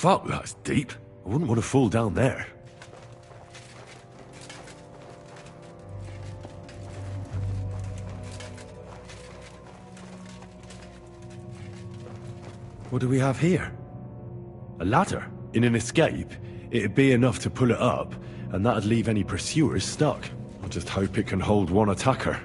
Fuck, that's deep. I wouldn't want to fall down there. What do we have here? A ladder? In an escape, it'd be enough to pull it up, and that'd leave any pursuers stuck. I just hope it can hold one attacker.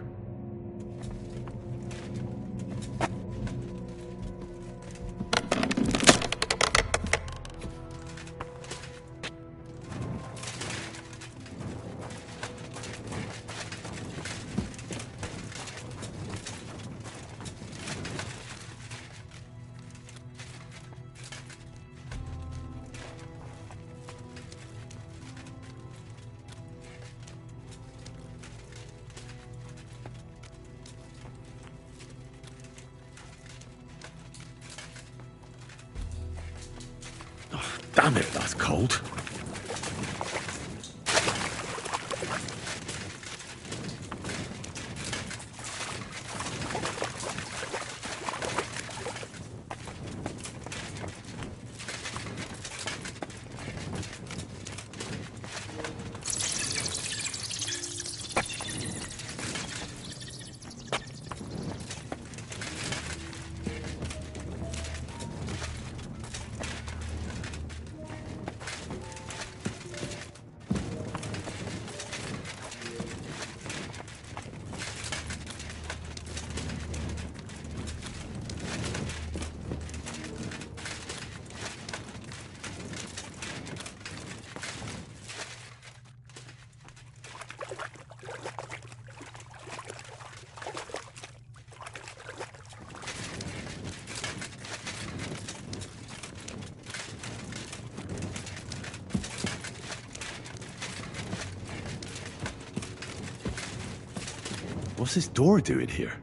Damn it, that's cold. What's this door doing here?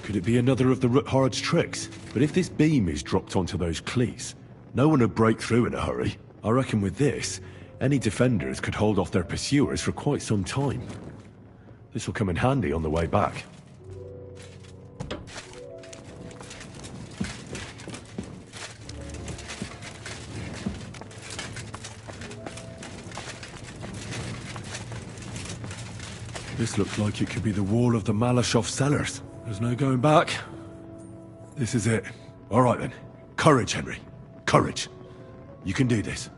Could it be another of the Ruthard's tricks? But if this beam is dropped onto those cleats, no one would break through in a hurry. I reckon with this, any defenders could hold off their pursuers for quite some time. This will come in handy on the way back. This looks like it could be the wall of the Malashov cellars. There's no going back. This is it. All right then. Courage, Henry. Courage. You can do this.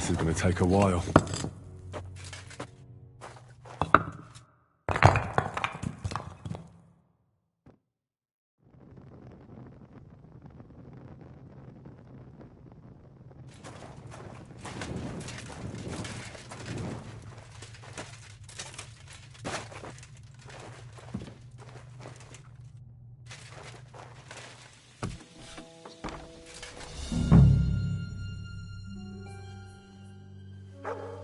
This is going to take a while.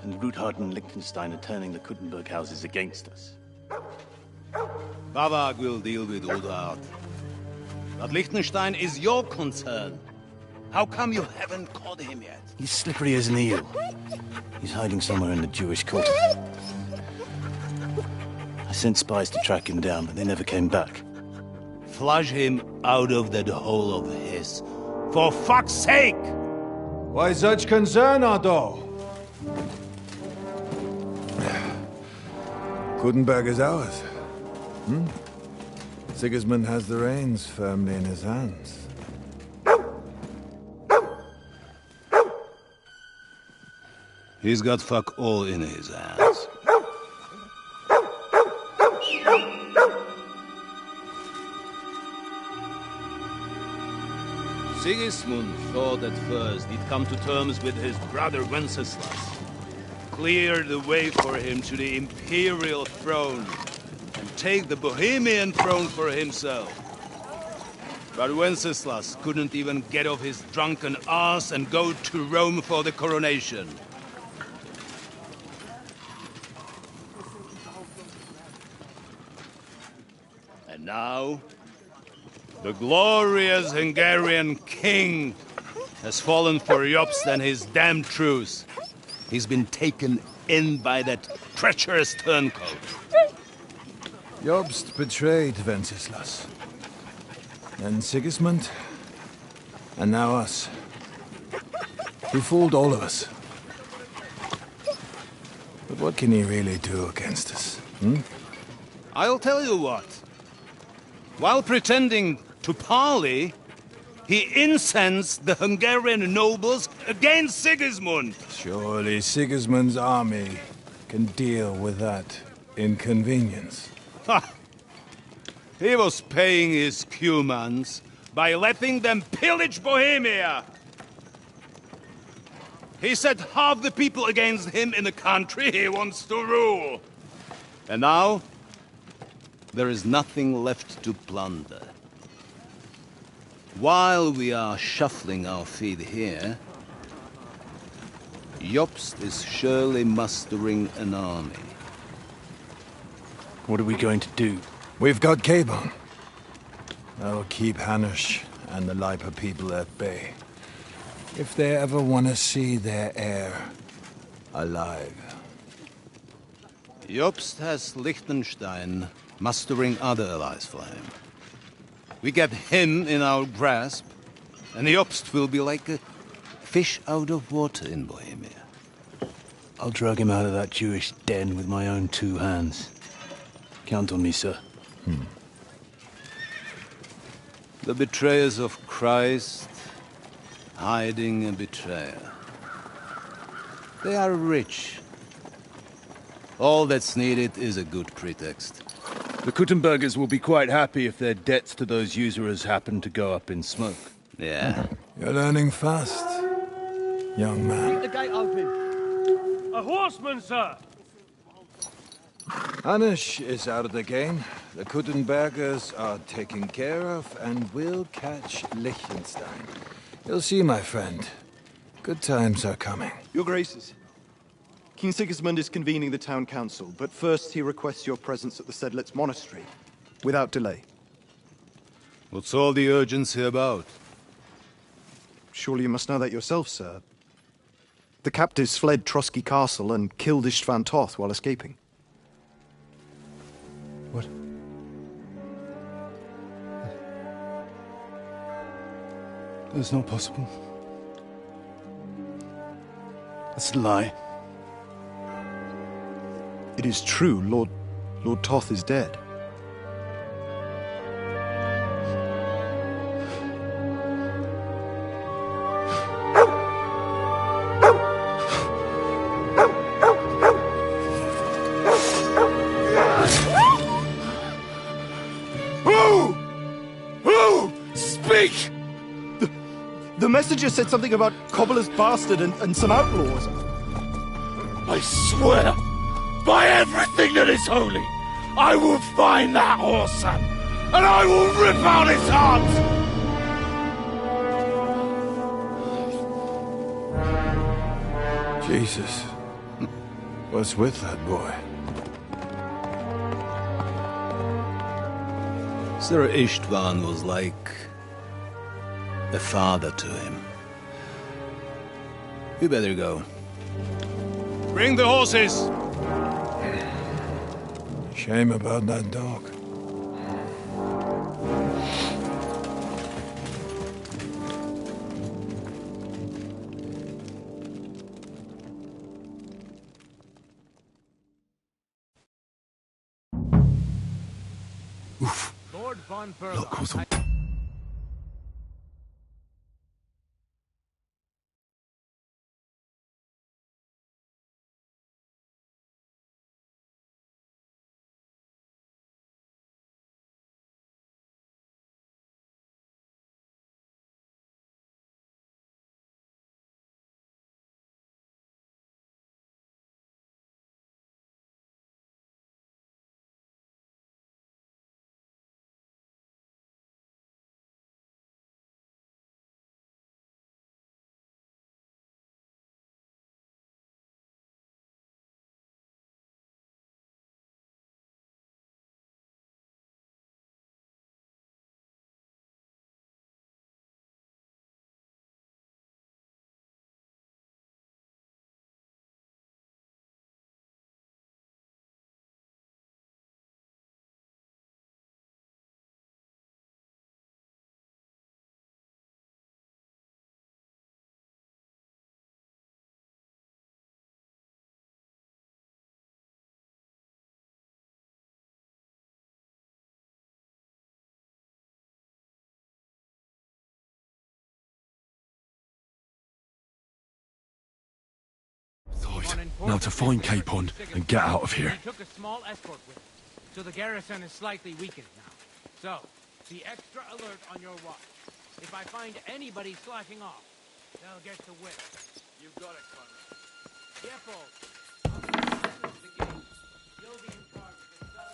And Ruthard and Liechtenstein are turning the Kuttenberg houses against us. Bavag will deal with Ruthard. But Liechtenstein is your concern. How come you haven't caught him yet? He's slippery as an eel. He's hiding somewhere in the Jewish quarter. I sent spies to track him down, but they never came back. Flush him out of that hole of his. For fuck's sake! Why such concern, Otto? Kuttenberg is ours. Sigismund has the reins firmly in his hands. He's got fuck all in his hands. Sigismund thought at first he'd come to terms with his brother Wenceslas, clear the way for him to the imperial throne, and take the Bohemian throne for himself. But Wenceslas couldn't even get off his drunken ass and go to Rome for the coronation. And now, the glorious Hungarian king has fallen for Jobst and his damned truce. He's been taken in by that treacherous turncoat. Jobst betrayed Wenceslas. And Sigismund. And now us. He fooled all of us. But what can he really do against us? I'll tell you what. While pretending to parley, he incensed the Hungarian nobles against Sigismund. Surely Sigismund's army can deal with that inconvenience. Ha! He was paying his Cumans by letting them pillage Bohemia. He set half the people against him in the country he wants to rule. And now, there is nothing left to plunder. While we are shuffling our feet here, Jobst is surely mustering an army. What are we going to do? We've got Cabon. That'll keep Hanush and the Lipa people at bay. If they ever want to see their heir alive. Jobst has Liechtenstein mustering other allies for him. We get him in our grasp, and Jobst will be like a fish out of water in Bohemia. I'll drag him out of that Jewish den with my own two hands. Count on me, sir. The betrayers of Christ, hiding a betrayer. They are rich. All that's needed is a good pretext. The Kuttenbergers will be quite happy if their debts to those usurers happen to go up in smoke. Yeah. You're learning fast, young man. Keep the gate open. A horseman, sir! Hanush is out of the game. The Kuttenbergers are taken care of, and we'll catch Liechtenstein. You'll see, my friend. Good times are coming. Your Graces, King Sigismund is convening the town council, but first he requests your presence at the Sedlitz monastery, without delay. What's all the urgency about? Surely you must know that yourself, sir. The captives fled Trotsky Castle and killed Istvan Toth while escaping. What? That's not possible. That's a lie. It is true, Lord Toth is dead. messenger said something about Cobbler's Bastard and some outlaws. I swear, by everything that is holy, I will find that whoreson, and I will rip out his heart! Jesus. What's with that boy? Sir Istvan was like a father to him. You better go. Bring the horses! Shame about that dog. Oof. Lord von Burlock. Look who's Now to find Capon and get out of here. We took a small escort with us, so the garrison is slightly weakened now. So, be extra alert on your watch. If I find anybody slacking off, they'll get the whip. You've got it, Conrad. Careful. You'll be in charge of the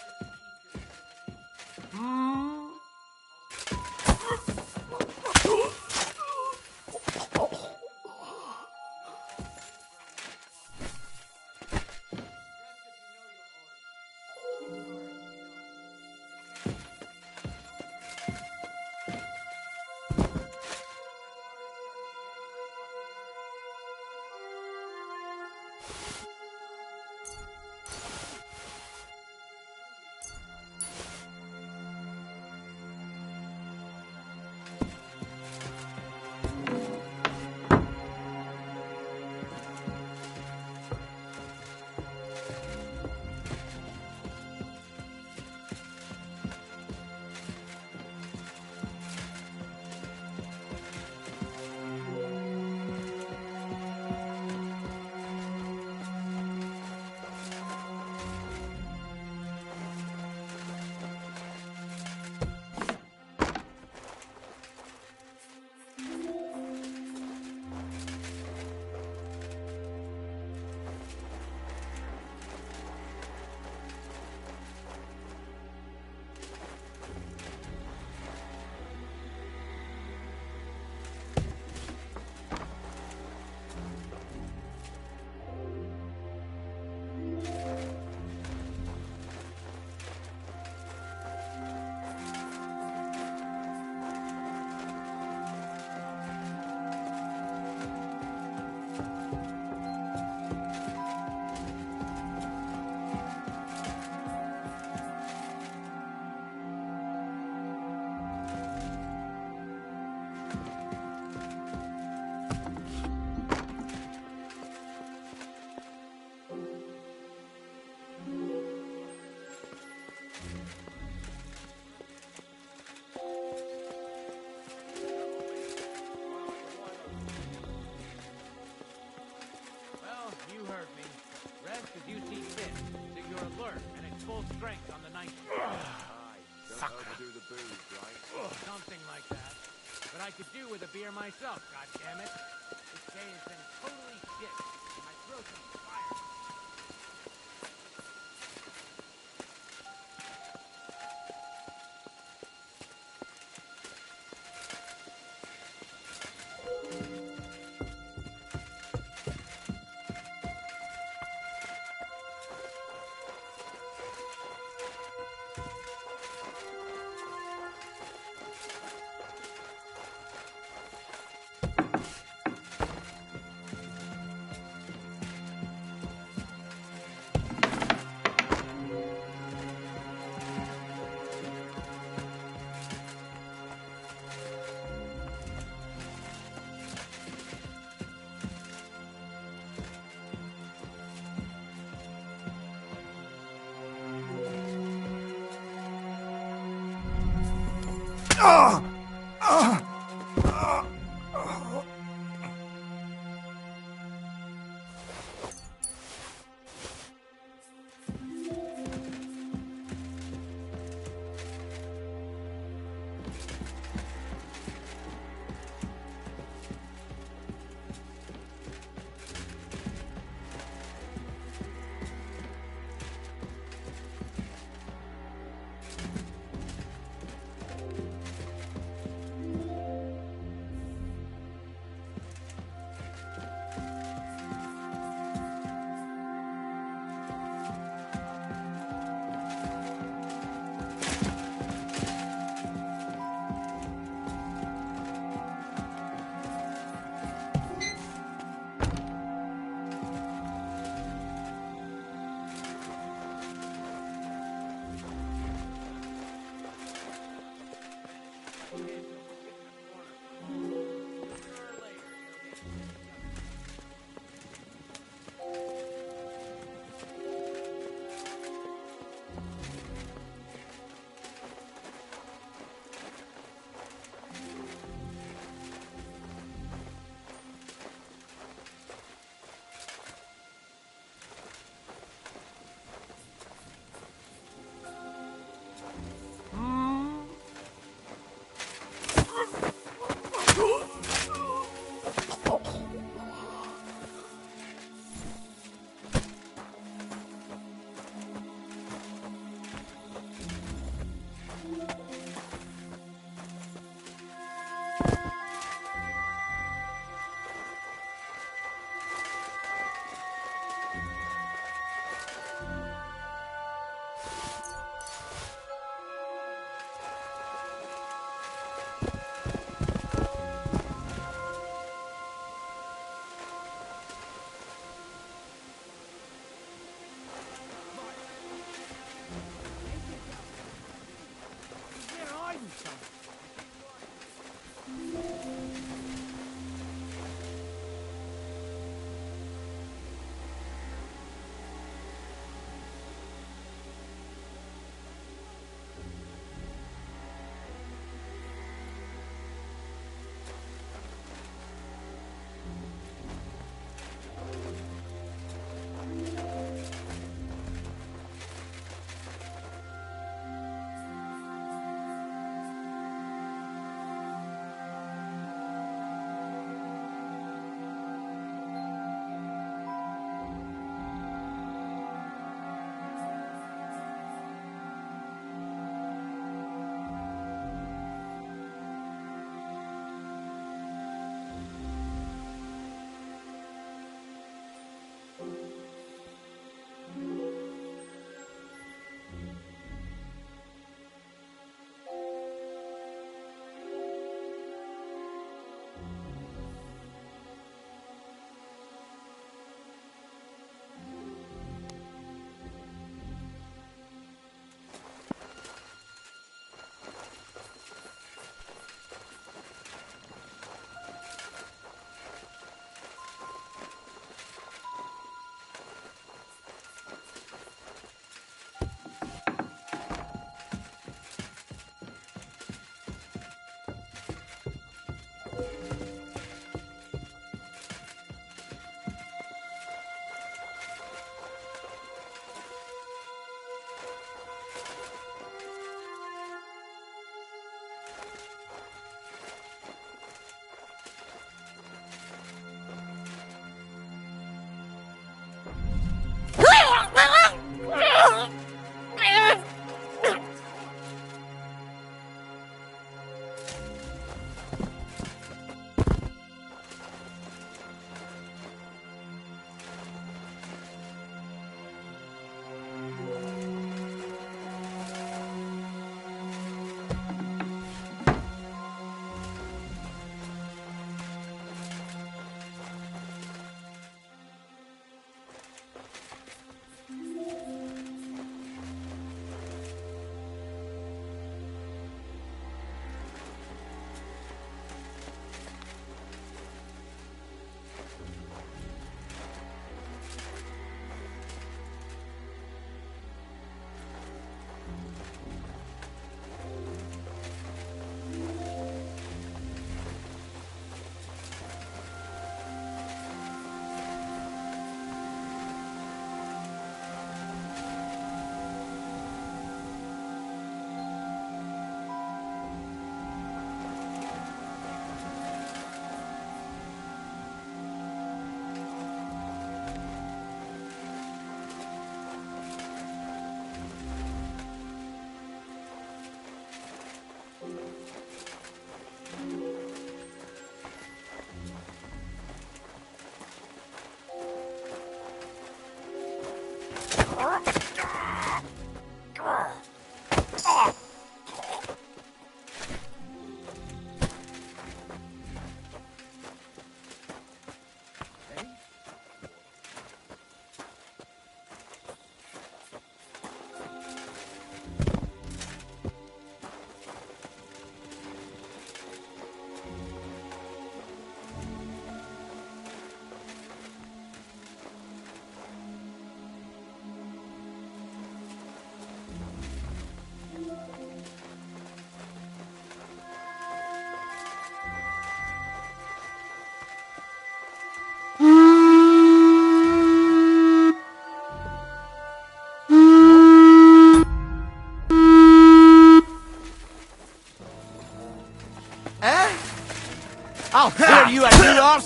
Don't overdo the booze, right? Something like that. but I could do with a beer myself, goddammit. This day has been totally shit. My throat's on fire.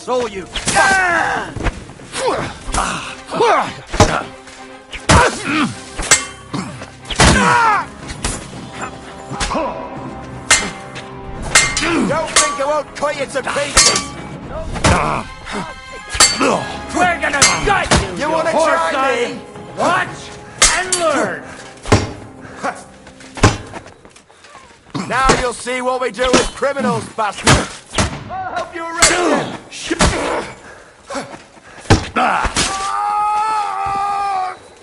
saw you. Don't think I won't cut you to pieces! We're gonna gut you! You wanna horse try me? Watch and learn! Now you'll see what we do with criminals, bastard! I'll help you arrest him!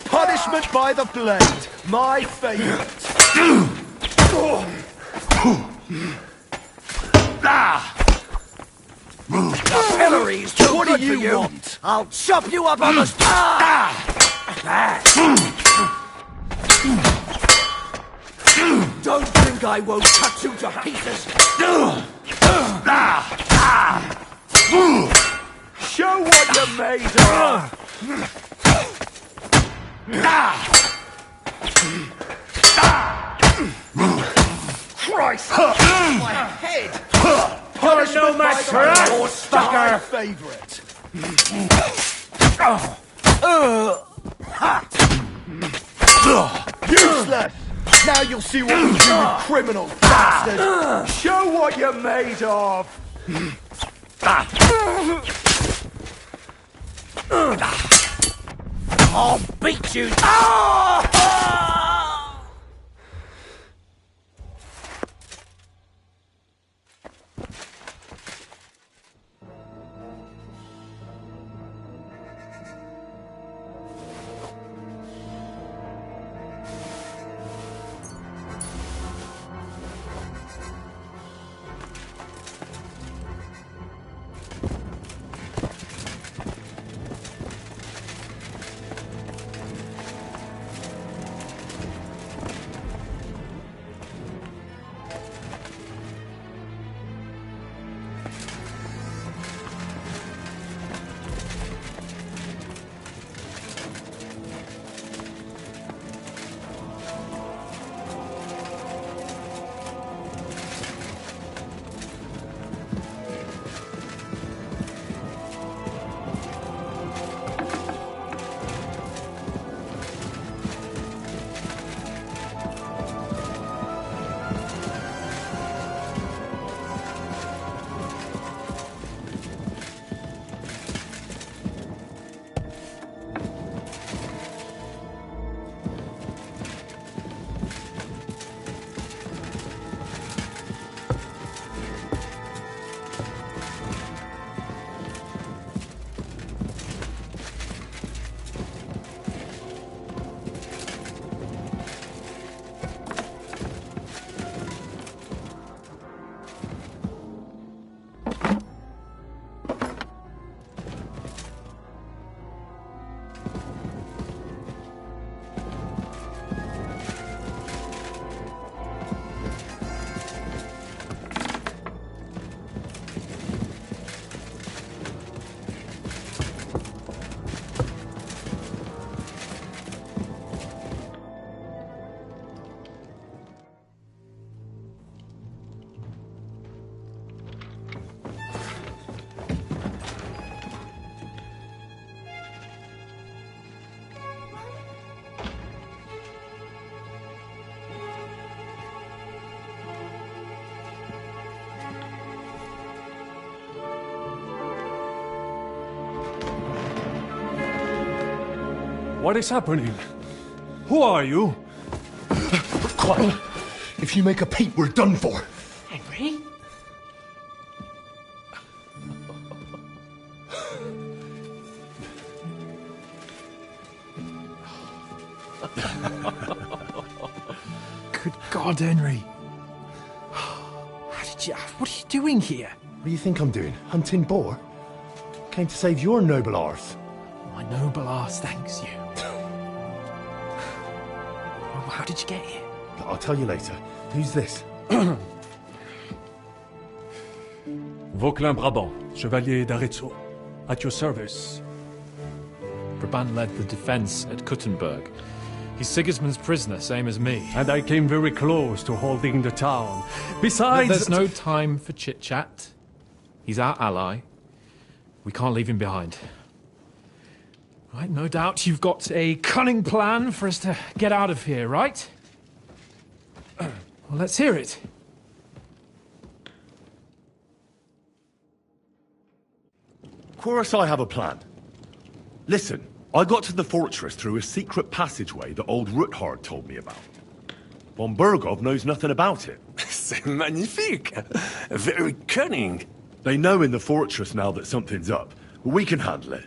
Punishment by the blade. My favourite. The pillory's too What good do you for you. want? I'll chop you up on the Don't think I won't cut you to pieces. Show what you're made of. Christ! My head! You're no match for us, My fucker! favourite. Useless! Now you'll see what we do with criminals, bastard! Show what you're made of! I'll beat you. What is happening? Who are you? Quiet. If you make a peep, we're done for. Henry? Good God, Henry. What are you doing here? What do you think I'm doing? Hunting boar? Came to save your noble arse. My noble arse thanks you. How did you get here? I'll tell you later. Who's this? Vauquelin Brabant, Chevalier d'Arezzo. At your service. Brabant led the defense at Kuttenberg. He's Sigismund's prisoner, same as me. And I came very close to holding the town. Besides... There's no time for chit-chat. He's our ally. We can't leave him behind. Right, no doubt you've got a cunning plan for us to get out of here, right? Well, let's hear it. Of course I have a plan. Listen, I got to the fortress through a secret passageway that old Ruthard told me about. Von Burgov knows nothing about it. C'est magnifique! Very cunning. They know in the fortress now that something's up, but we can handle it.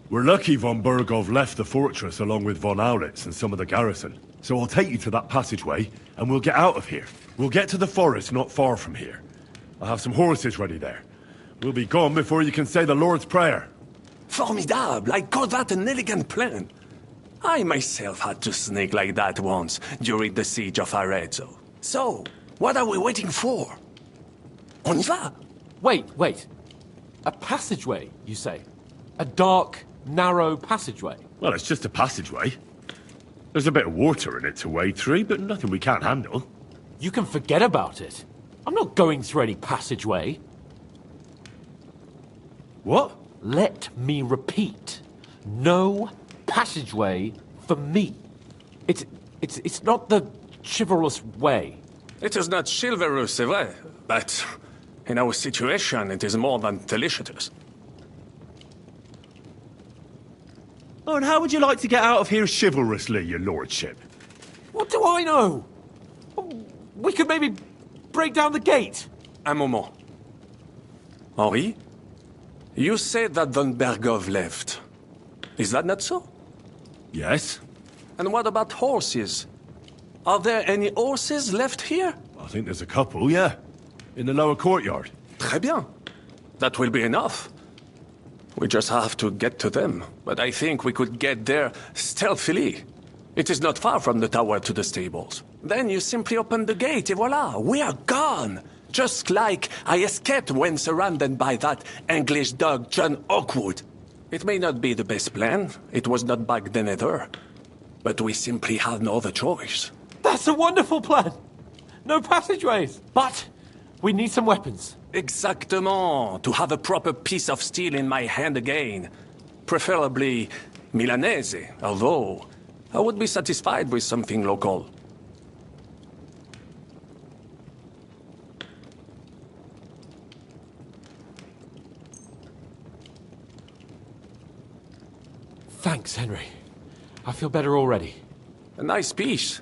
We're lucky von Burgov left the fortress along with von Aulitz and some of the garrison. So I'll take you to that passageway, and we'll get out of here. We'll get to the forest not far from here. I'll have some horses ready there. We'll be gone before you can say the Lord's Prayer. Formidable! I call that an elegant plan. I myself had to sneak like that once during the siege of Arezzo. So, what are we waiting for? On y va! Wait. A passageway, you say? A dark, narrow passageway? Well, it's just a passageway. There's a bit of water in it to wade through, but nothing we can't handle. You can forget about it. I'm not going through any passageway. What? Let me repeat. No passageway for me. It's not the chivalrous way. It is not chivalrous, c'est vrai, but in our situation, it is more than delicious. Oh, and how would you like to get out of here chivalrously, your lordship? What do I know? We could maybe break down the gate. Un moment. Henri, you said that von Burgov left. Is that not so? Yes. And what about horses? Are there any horses left here? I think there's a couple, yeah. In the lower courtyard. Très bien. That will be enough. We just have to get to them, but I think we could get there stealthily. It is not far from the tower to the stables. Then you simply open the gate, et voila, we are gone! Just like I escaped when surrounded by that English dog John Oakwood. It may not be the best plan, it was not back then either, but we simply had no other choice. That's a wonderful plan! No passageways! But we need some weapons. Exactement, to have a proper piece of steel in my hand again. Preferably Milanese, although I would be satisfied with something local. Thanks, Henry. I feel better already. A nice piece.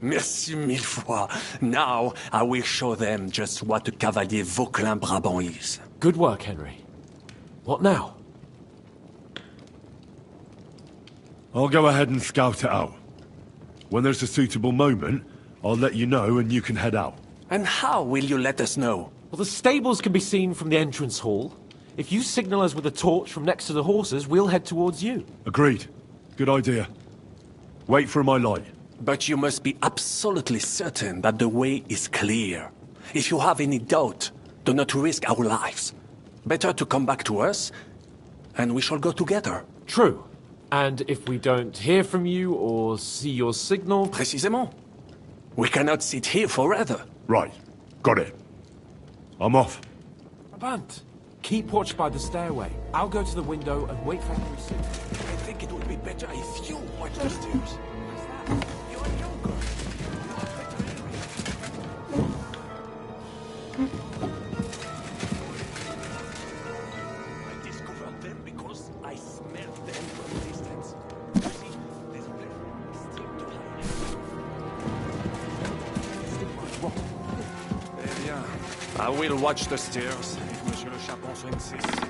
Merci mille fois. Now, I will show them just what a Cavalier Vauquelin Brabant is. Good work, Henry. What now? I'll go ahead and scout it out. When there's a suitable moment, I'll let you know and you can head out. And how will you let us know? Well, the stables can be seen from the entrance hall. If you signal us with a torch from next to the horses, we'll head towards you. Agreed. Good idea. Wait for my light. But you must be absolutely certain that the way is clear. If you have any doubt, do not risk our lives. Better to come back to us, and we shall go together. True. And if we don't hear from you or see your signal... Précisément. We cannot sit here forever. Right. Got it. I'm off. Brabant, keep watch by the stairway. I'll go to the window and wait for Henry soon. I think it would be better if you watch the stairs. You are younger. I discovered them because I smelled them from a distance. You see, this place is still too high. Eh bien, I will watch the stairs if Monsieur le Chapon so insists.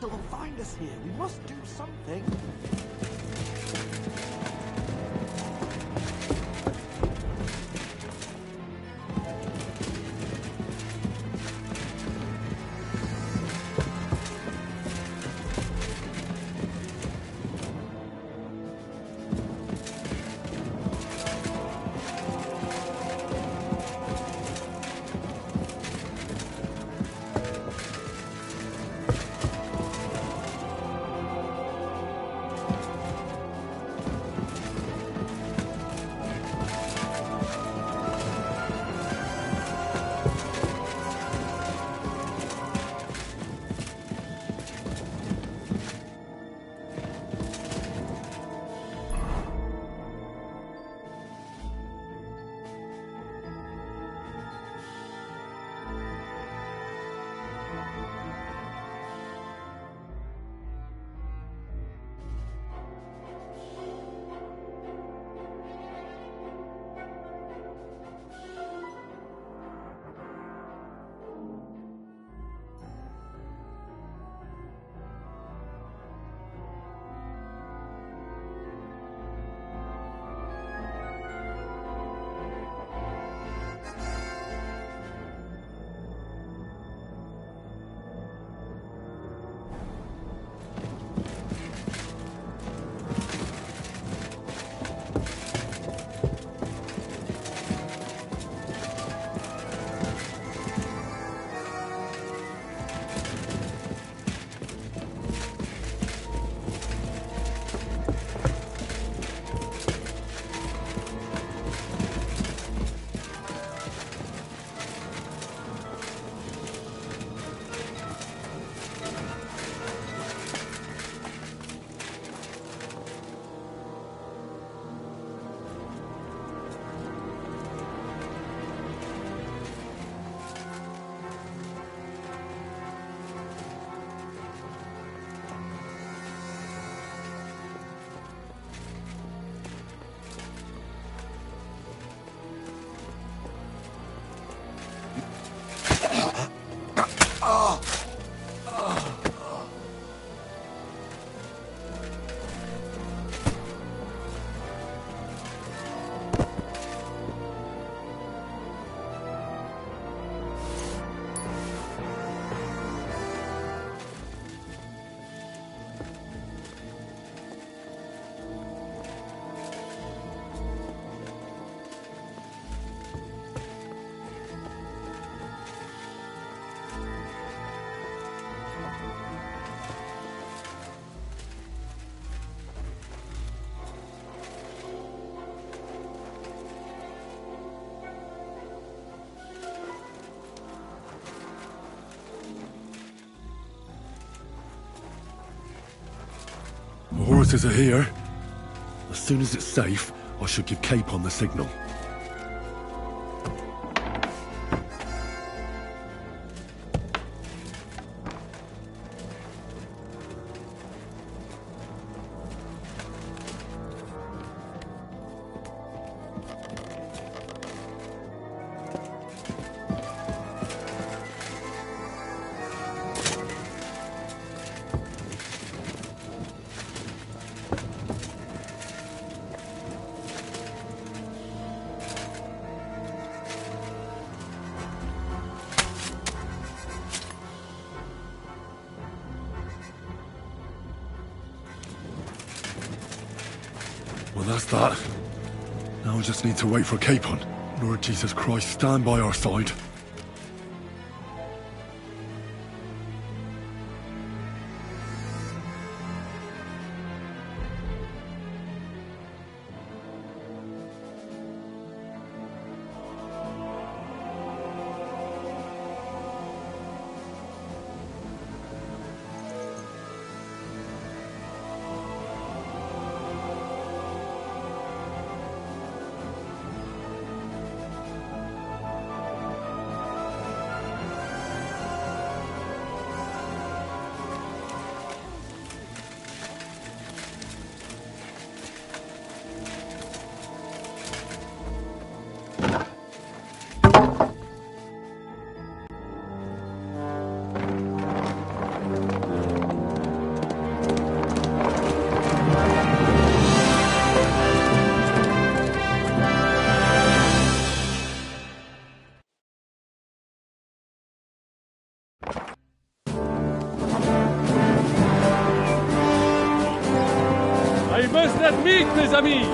Hostel will find us here. We must do something. The horses are here. As soon as it's safe, I should give Capon the signal. Well, that's that. Now we just need to wait for Capon. Lord Jesus Christ, stand by our side. week, mes amis.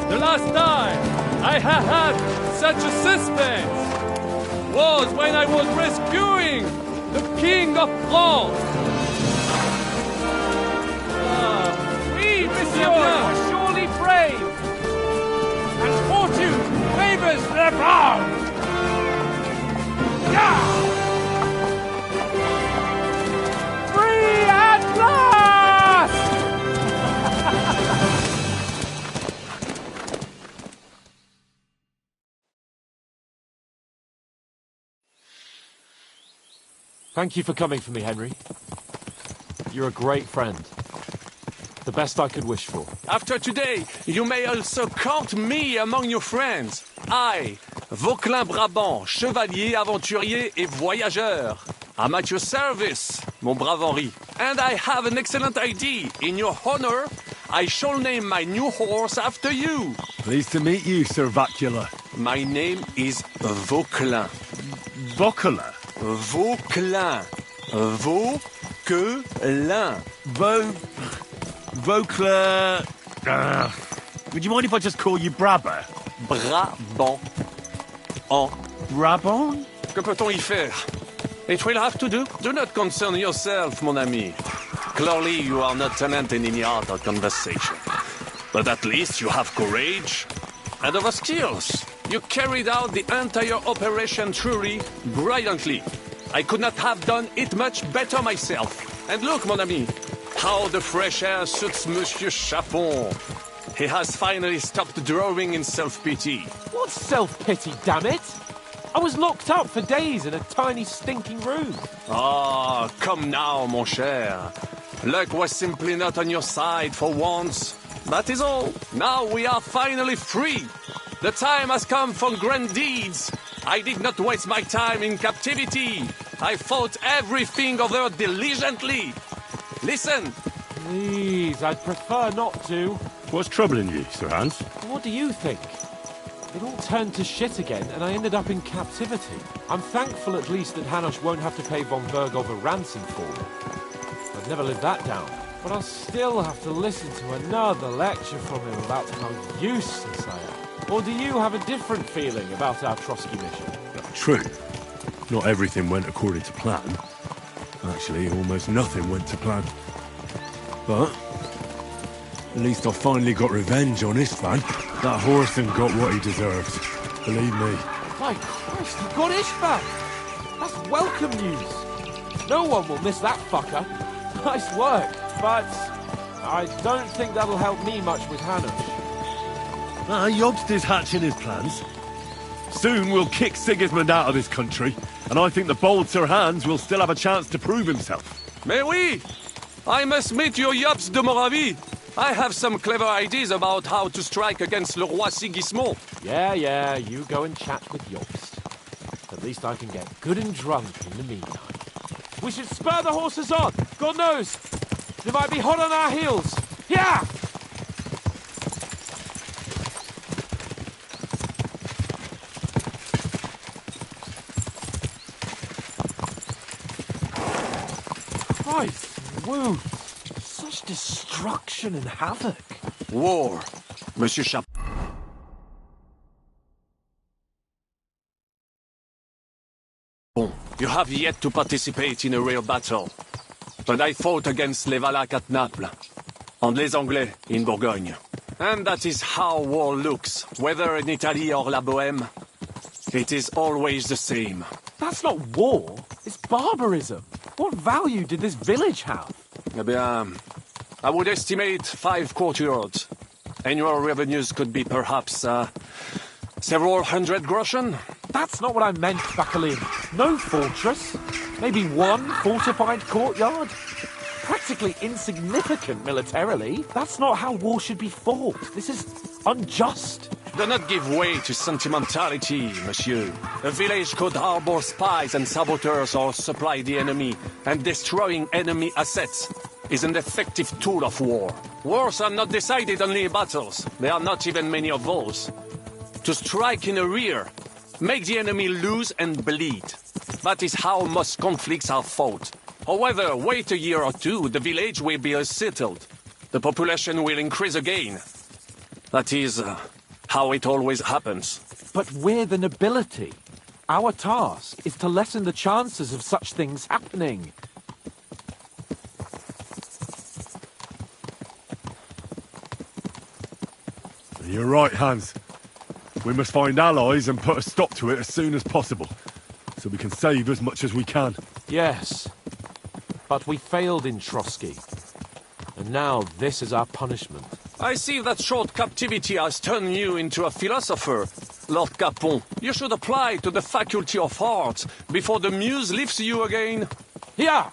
The last time I have had such a suspense was when I was rescuing the King of France. Oui, monsieur, you're surely brave. And fortune favors the brave. Yeah! Free at last! Thank you for coming for me, Henry. You're a great friend. The best I could wish for. After today, you may also count me among your friends. I, Vauquelin Brabant, chevalier, aventurier et voyageur. I'm at your service, mon brave Henri. And I have an excellent idea. In your honor, I shall name my new horse after you. Pleased to meet you, Sir Vacula. My name is Vauquelin. Vauquelin? Vauquelin. Vauquelin. Vauquelin... would you mind if I just call you Brabber? Brabant. Brabant? Que peut-on y faire? It will have to do. Do not concern yourself, mon ami. Clearly, you are not talented in the art of conversation. But at least you have courage and other skills. You carried out the entire operation truly brilliantly. I could not have done it much better myself. And look, mon ami, how the fresh air suits Monsieur Chapon. He has finally stopped drawing in self-pity. What self-pity, damn it? I was locked up for days in a tiny stinking room. Ah, come now, mon cher. Luck was simply not on your side for once. That is all. Now we are finally free. The time has come for grand deeds. I did not waste my time in captivity. I fought everything over diligently. Listen. Please, I'd prefer not to. What's troubling you, Sir Hans? What do you think? It all turned to shit again, and I ended up in captivity. I'm thankful at least that Hanush won't have to pay von Bergov a ransom for me. I've never lived that down. But I'll still have to listen to another lecture from him about how useless I am. Or do you have a different feeling about our Trotsky mission? True. Not everything went according to plan. Actually, almost nothing went to plan. But at least I finally got revenge on Istvan. That Horthen got what he deserved. Believe me. My Christ, you got Istvan! That's welcome news. No one will miss that fucker. Nice work, but I don't think that'll help me much with Hanush. Jobst is hatching his plans. Soon we'll kick Sigismund out of this country, and I think the bold Sir Hans will still have a chance to prove himself. Mais oui! I must meet your Jobst de Moravie. I have some clever ideas about how to strike against Le Roi Sigismund. Yeah, you go and chat with Jobst. At least I can get good and drunk in the meantime. We should spur the horses on! God knows! They might be hot on our heels! Yeah! Christ, wounds! Such destruction and havoc! War, Monsieur Chapon. You have yet to participate in a real battle. But I fought against les Valaques at Naples, and les Anglais in Bourgogne. And that is how war looks, whether in Italy or La Bohème. It is always the same. That's not war, it's barbarism. What value did this village have? Eh bien, I would estimate 5 courtyards. Annual revenues could be perhaps, several hundred groschen. That's not what I meant, Bakalin. No fortress. Maybe one fortified courtyard. Practically insignificant militarily. That's not how war should be fought. This is unjust. Do not give way to sentimentality, monsieur. A village could harbor spies and saboteurs or supply the enemy, and destroying enemy assets is an effective tool of war. Wars are not decided only in battles. There are not even many of those. To strike in the rear, make the enemy lose and bleed. That is how most conflicts are fought. However, wait a year or two, the village will be settled. the population will increase again. That is how it always happens. But we're the nobility. Our task is to lessen the chances of such things happening. You're right, Hans. We must find allies and put a stop to it as soon as possible, so we can save as much as we can. Yes, but we failed in Trotsky. And now this is our punishment. I see that short captivity has turned you into a philosopher, Lord Capon. You should apply to the Faculty of Arts before the Muse lifts you again. Yeah!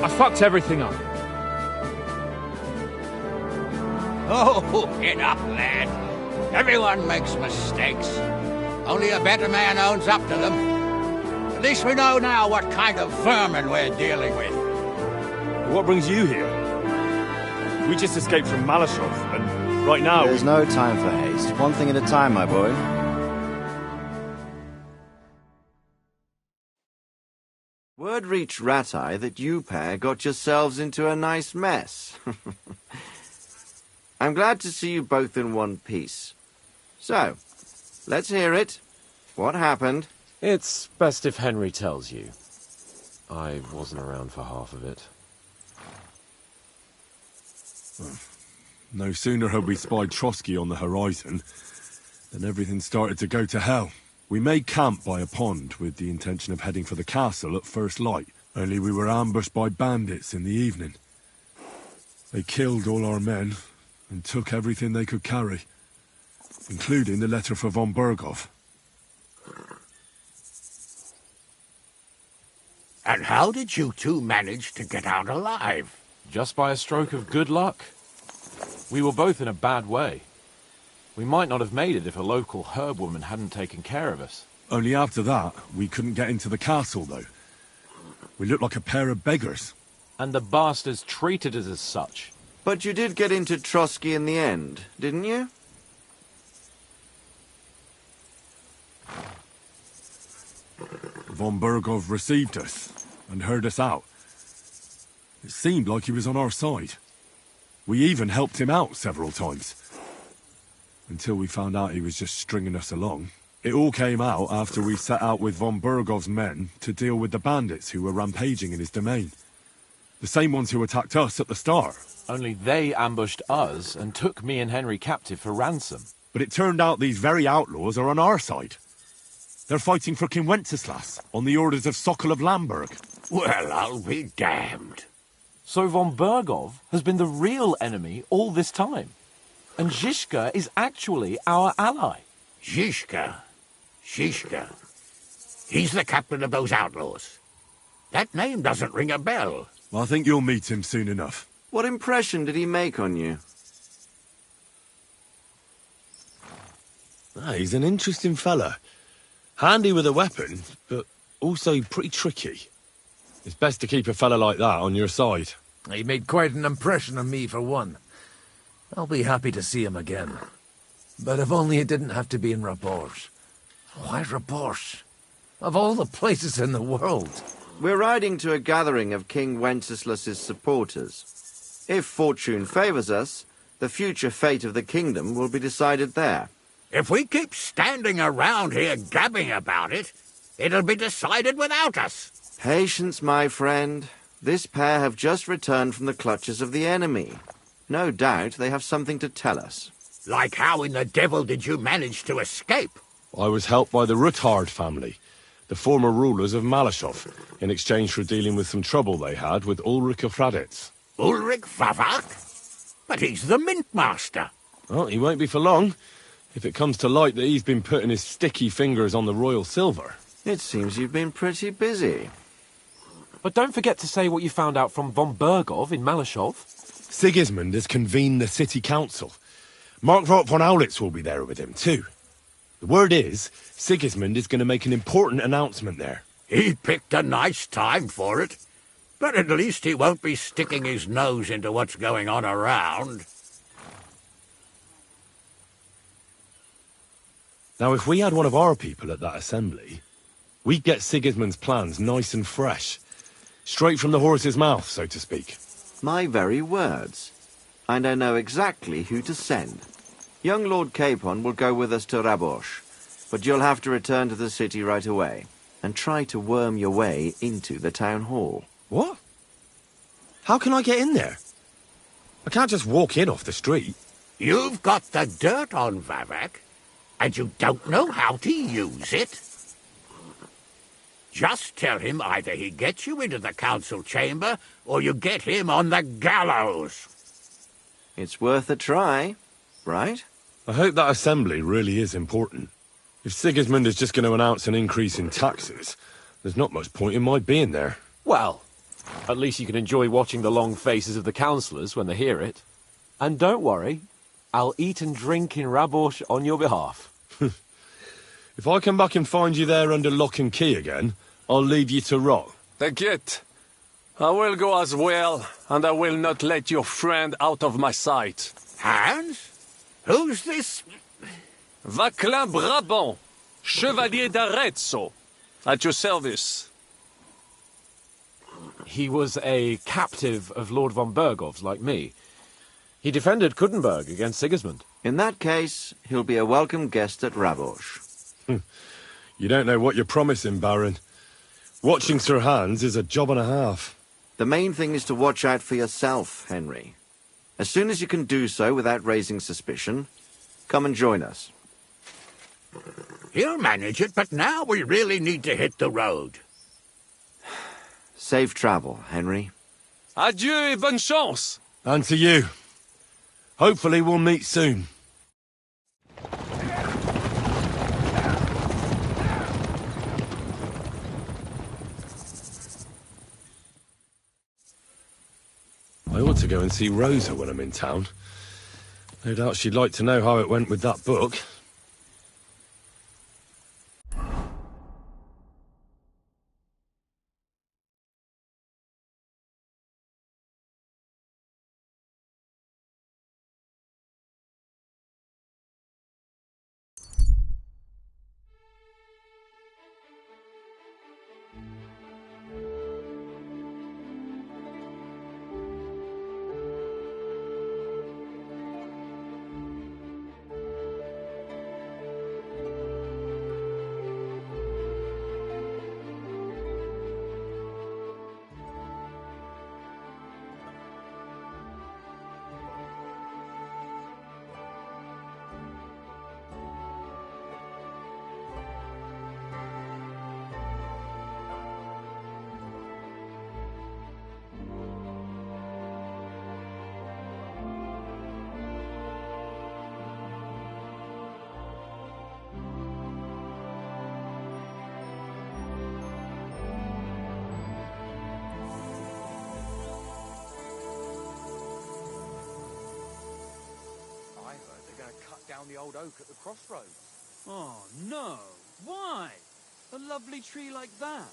I fucked everything up. Oh, get up, lad. Everyone makes mistakes. Only a better man owns up to them. At least we know now what kind of vermin we're dealing with. What brings you here? We just escaped from Malashov, and right now... There's no time for haste. One thing at a time, my boy. Word reached Rattay that you pair got yourselves into a nice mess. I'm glad to see you both in one piece. So, let's hear it. What happened? It's best if Henry tells you. I wasn't around for half of it. No sooner had we spied Trotsky on the horizon than everything started to go to hell. We made camp by a pond with the intention of heading for the castle at first light, only we were ambushed by bandits in the evening. They killed all our men and took everything they could carry, including the letter for von Berghoff. And how did you two manage to get out alive? Just by a stroke of good luck. We were both in a bad way. We might not have made it if a local herb woman hadn't taken care of us. Only after that, we couldn't get into the castle, though. We looked like a pair of beggars. And the bastards treated us as such. But you did get into Trotsky in the end, didn't you? Von Berghoff received us and heard us out. It seemed like he was on our side. We even helped him out several times. Until we found out he was just stringing us along. It all came out after we set out with von Berghoff's men to deal with the bandits who were rampaging in his domain. The same ones who attacked us at the start. Only they ambushed us and took me and Henry captive for ransom. But it turned out these very outlaws are on our side. They're fighting for King Wenceslas on the orders of Sokol of Lamberg. Well, I'll be damned. So von Berghoff has been the real enemy all this time. And Zizka is actually our ally. Zizka? Zizka? He's the captain of those outlaws. That name doesn't ring a bell. I think you'll meet him soon enough. What impression did he make on you? He's an interesting fella. Handy with a weapon, but also pretty tricky. It's best to keep a fella like that on your side. He made quite an impression on me, for one. I'll be happy to see him again. But if only it didn't have to be in Rapport. Why Rapport? Of all the places in the world. We're riding to a gathering of King Wenceslas's supporters. If fortune favours us, the future fate of the kingdom will be decided there. If we keep standing around here gabbing about it, it'll be decided without us. Patience, my friend. This pair have just returned from the clutches of the enemy. No doubt they have something to tell us. Like how in the devil did you manage to escape? I was helped by the Ruthard family, the former rulers of Malashov, in exchange for dealing with some trouble they had with Ulrich of Raditz. Ulrich Favak? But he's the mint master. Well, he won't be for long, if it comes to light that he's been putting his sticky fingers on the royal silver. It seems you've been pretty busy. But don't forget to say what you found out from von Bergov in Malashov. Sigismund has convened the city council. Markvart von Aulitz will be there with him, too. The word is, Sigismund is going to make an important announcement there. He picked a nice time for it. But at least he won't be sticking his nose into what's going on around. Now, if we had one of our people at that assembly, we'd get Sigismund's plans nice and fresh. Straight from the horse's mouth, so to speak. My very words. And I know exactly who to send. Young Lord Capon will go with us to Rabosh, but you'll have to return to the city right away, and try to worm your way into the town hall. What? How can I get in there? I can't just walk in off the street. You've got the dirt on Vavak, and you don't know how to use it? Just tell him either he gets you into the council chamber, or you get him on the gallows. It's worth a try, right? I hope that assembly really is important. If Sigismund is just going to announce an increase in taxes, there's not much point in my being there. Well, at least you can enjoy watching the long faces of the councillors when they hear it. And don't worry, I'll eat and drink in Rabosh on your behalf. If I come back and find you there under lock and key again, I'll leave you to rot. T'inquiète. I will go as well, and I will not let your friend out of my sight. Hans? Who's this? Vaclin Brabant, Chevalier d'Arezzo, at your service. He was a captive of Lord von Bergov's, like me. He defended Kuttenberg against Sigismund. In that case, he'll be a welcome guest at Rabosh. You don't know what you're promising, Baron. Watching Sir Hans is a job and a half. The main thing is to watch out for yourself, Henry. As soon as you can do so without raising suspicion, come and join us. He'll manage it, but now we really need to hit the road. Safe travel, Henry. Adieu et bonne chance! And to you. Hopefully we'll meet soon. I ought to go and see Rosa when I'm in town. No doubt she'd like to know how it went with that book. Down the old oak at the crossroads. Oh, no. Why? A lovely tree like that.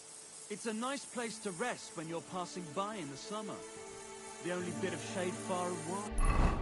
It's a nice place to rest when you're passing by in the summer. The only bit of shade far and wide.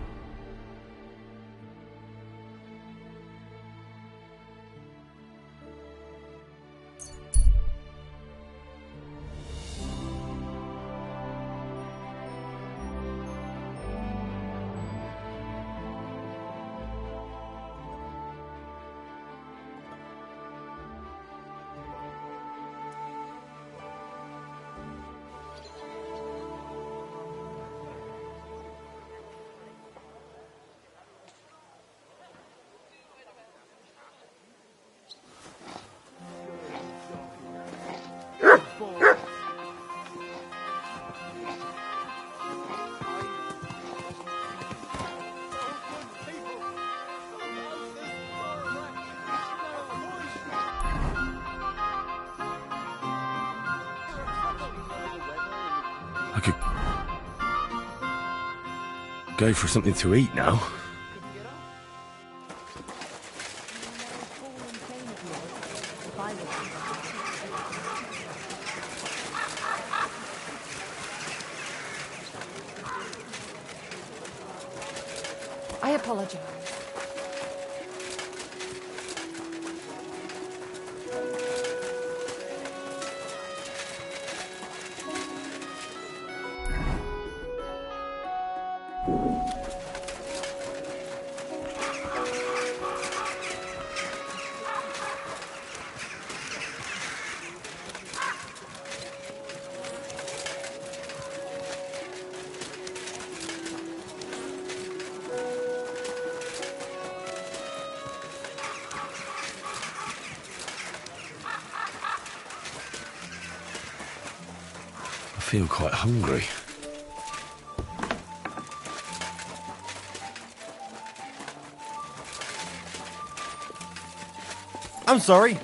I could go for something to eat now. I apologize. I feel quite hungry. I'm sorry. You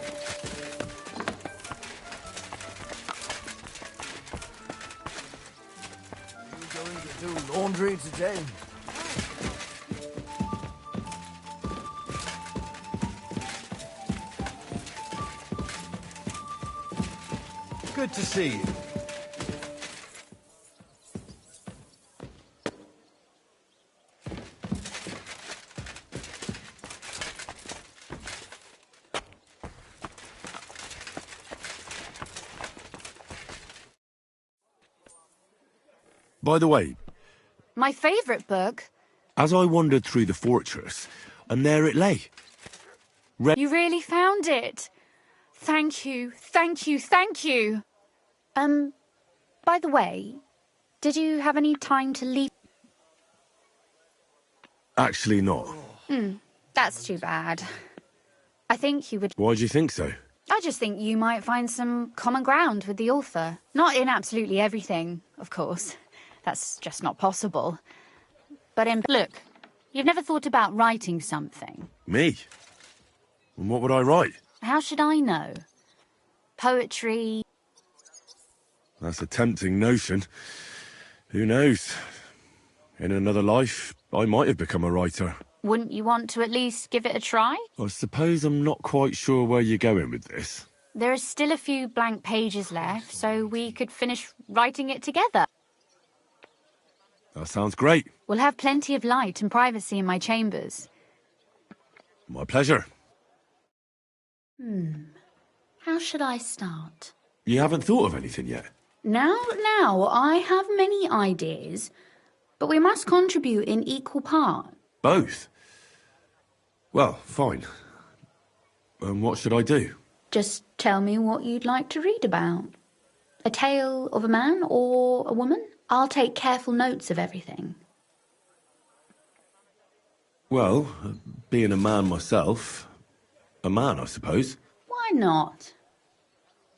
going to do laundry today? Good to see you. By the way, My favourite book? as I wandered through the fortress, and there it lay. You really found it. Thank you, thank you, thank you. By the way, did you have any time to leave? Actually not. That's too bad. I think you would... Why do you think so? I just think you might find some common ground with the author. Not in absolutely everything, of course. That's just not possible. But look, you've never thought about writing something. Me? And what would I write? How should I know? Poetry... That's a tempting notion. Who knows? In another life, I might have become a writer. Wouldn't you want to at least give it a try? I suppose I'm not quite sure where you're going with this. There are still a few blank pages left, so we could finish writing it together. That sounds great. We'll have plenty of light and privacy in my chambers. My pleasure. How should I start? You haven't thought of anything yet? Now, I have many ideas, but we must contribute in equal part. Both? Well, fine. And what should I do? Just tell me what you'd like to read about. A tale of a man or a woman? I'll take careful notes of everything. Well, being a man myself, a man, I suppose. Why not?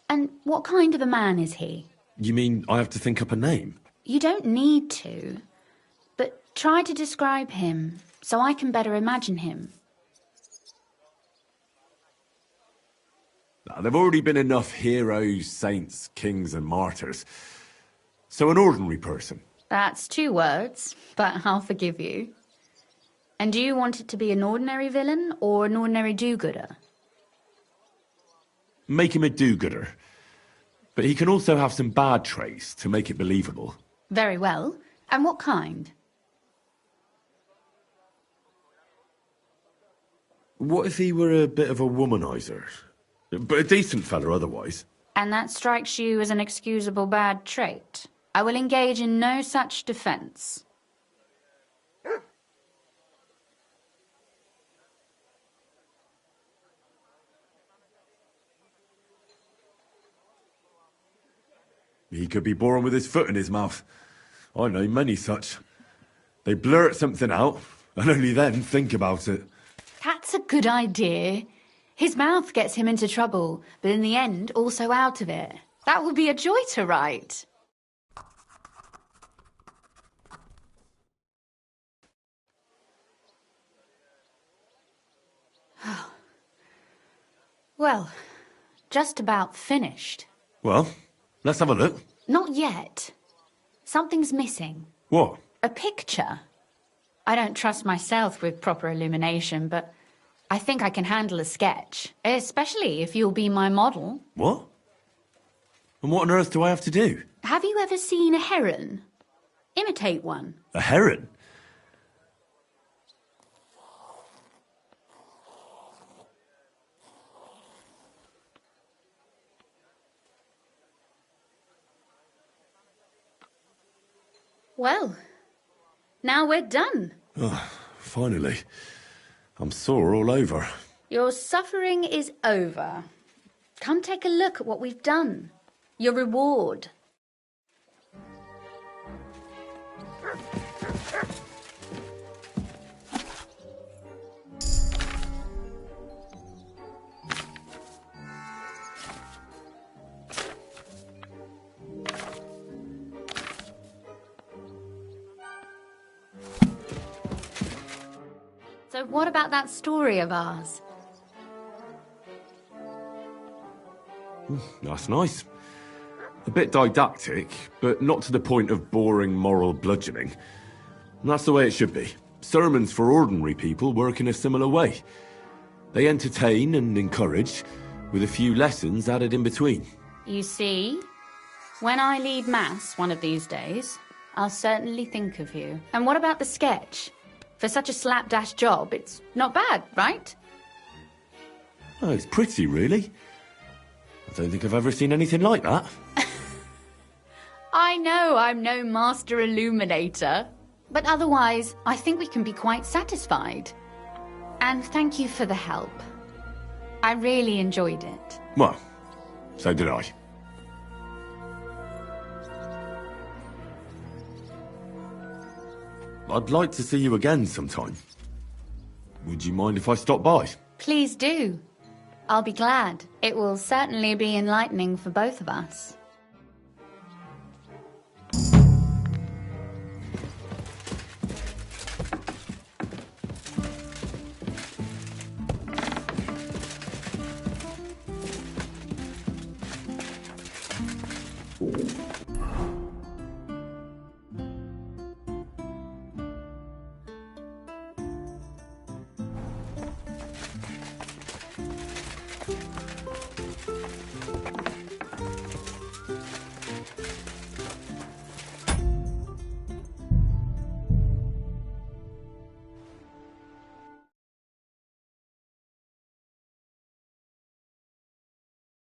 And what kind of a man is he? You mean I have to think up a name? You don't need to, but try to describe him so I can better imagine him. Now, there've already been enough heroes, saints, kings and martyrs. So an ordinary person. That's 2 words, but I'll forgive you. And do you want it to be an ordinary villain or an ordinary do-gooder? Make him a do-gooder. But he can also have some bad traits to make it believable. Very well. And what kind? What if he were a bit of a womanizer? But a decent fella otherwise. And that strikes you as an excusable bad trait? I will engage in no such defence. He could be born with his foot in his mouth. I know many such. They blurt something out, and only then think about it. That's a good idea. His mouth gets him into trouble, but in the end, also out of it. That would be a joy to write. Well, just about finished. Well, let's have a look. Not yet. Something's missing. What? A picture. I don't trust myself with proper illumination, but I think I can handle a sketch, especially if you'll be my model. What? And what on earth do I have to do? Have you ever seen a heron? Imitate one. A heron? Well, now we're done. Oh, finally. I'm sore all over. Your suffering is over. Come take a look at what we've done. Your reward. So what about that story of ours? That's nice. A bit didactic, but not to the point of boring moral bludgeoning. And that's the way it should be. Sermons for ordinary people work in a similar way. They entertain and encourage, with a few lessons added in between. You see, when I lead Mass one of these days, I'll certainly think of you. And what about the sketch? For such a slapdash job, it's not bad, right? Oh, it's pretty, really. I don't think I've ever seen anything like that. I know I'm no master illuminator, but otherwise, I think we can be quite satisfied. And thank you for the help. I really enjoyed it. Well, so did I. I'd like to see you again sometime. Would you mind if I stop by? Please do. I'll be glad. It will certainly be enlightening for both of us.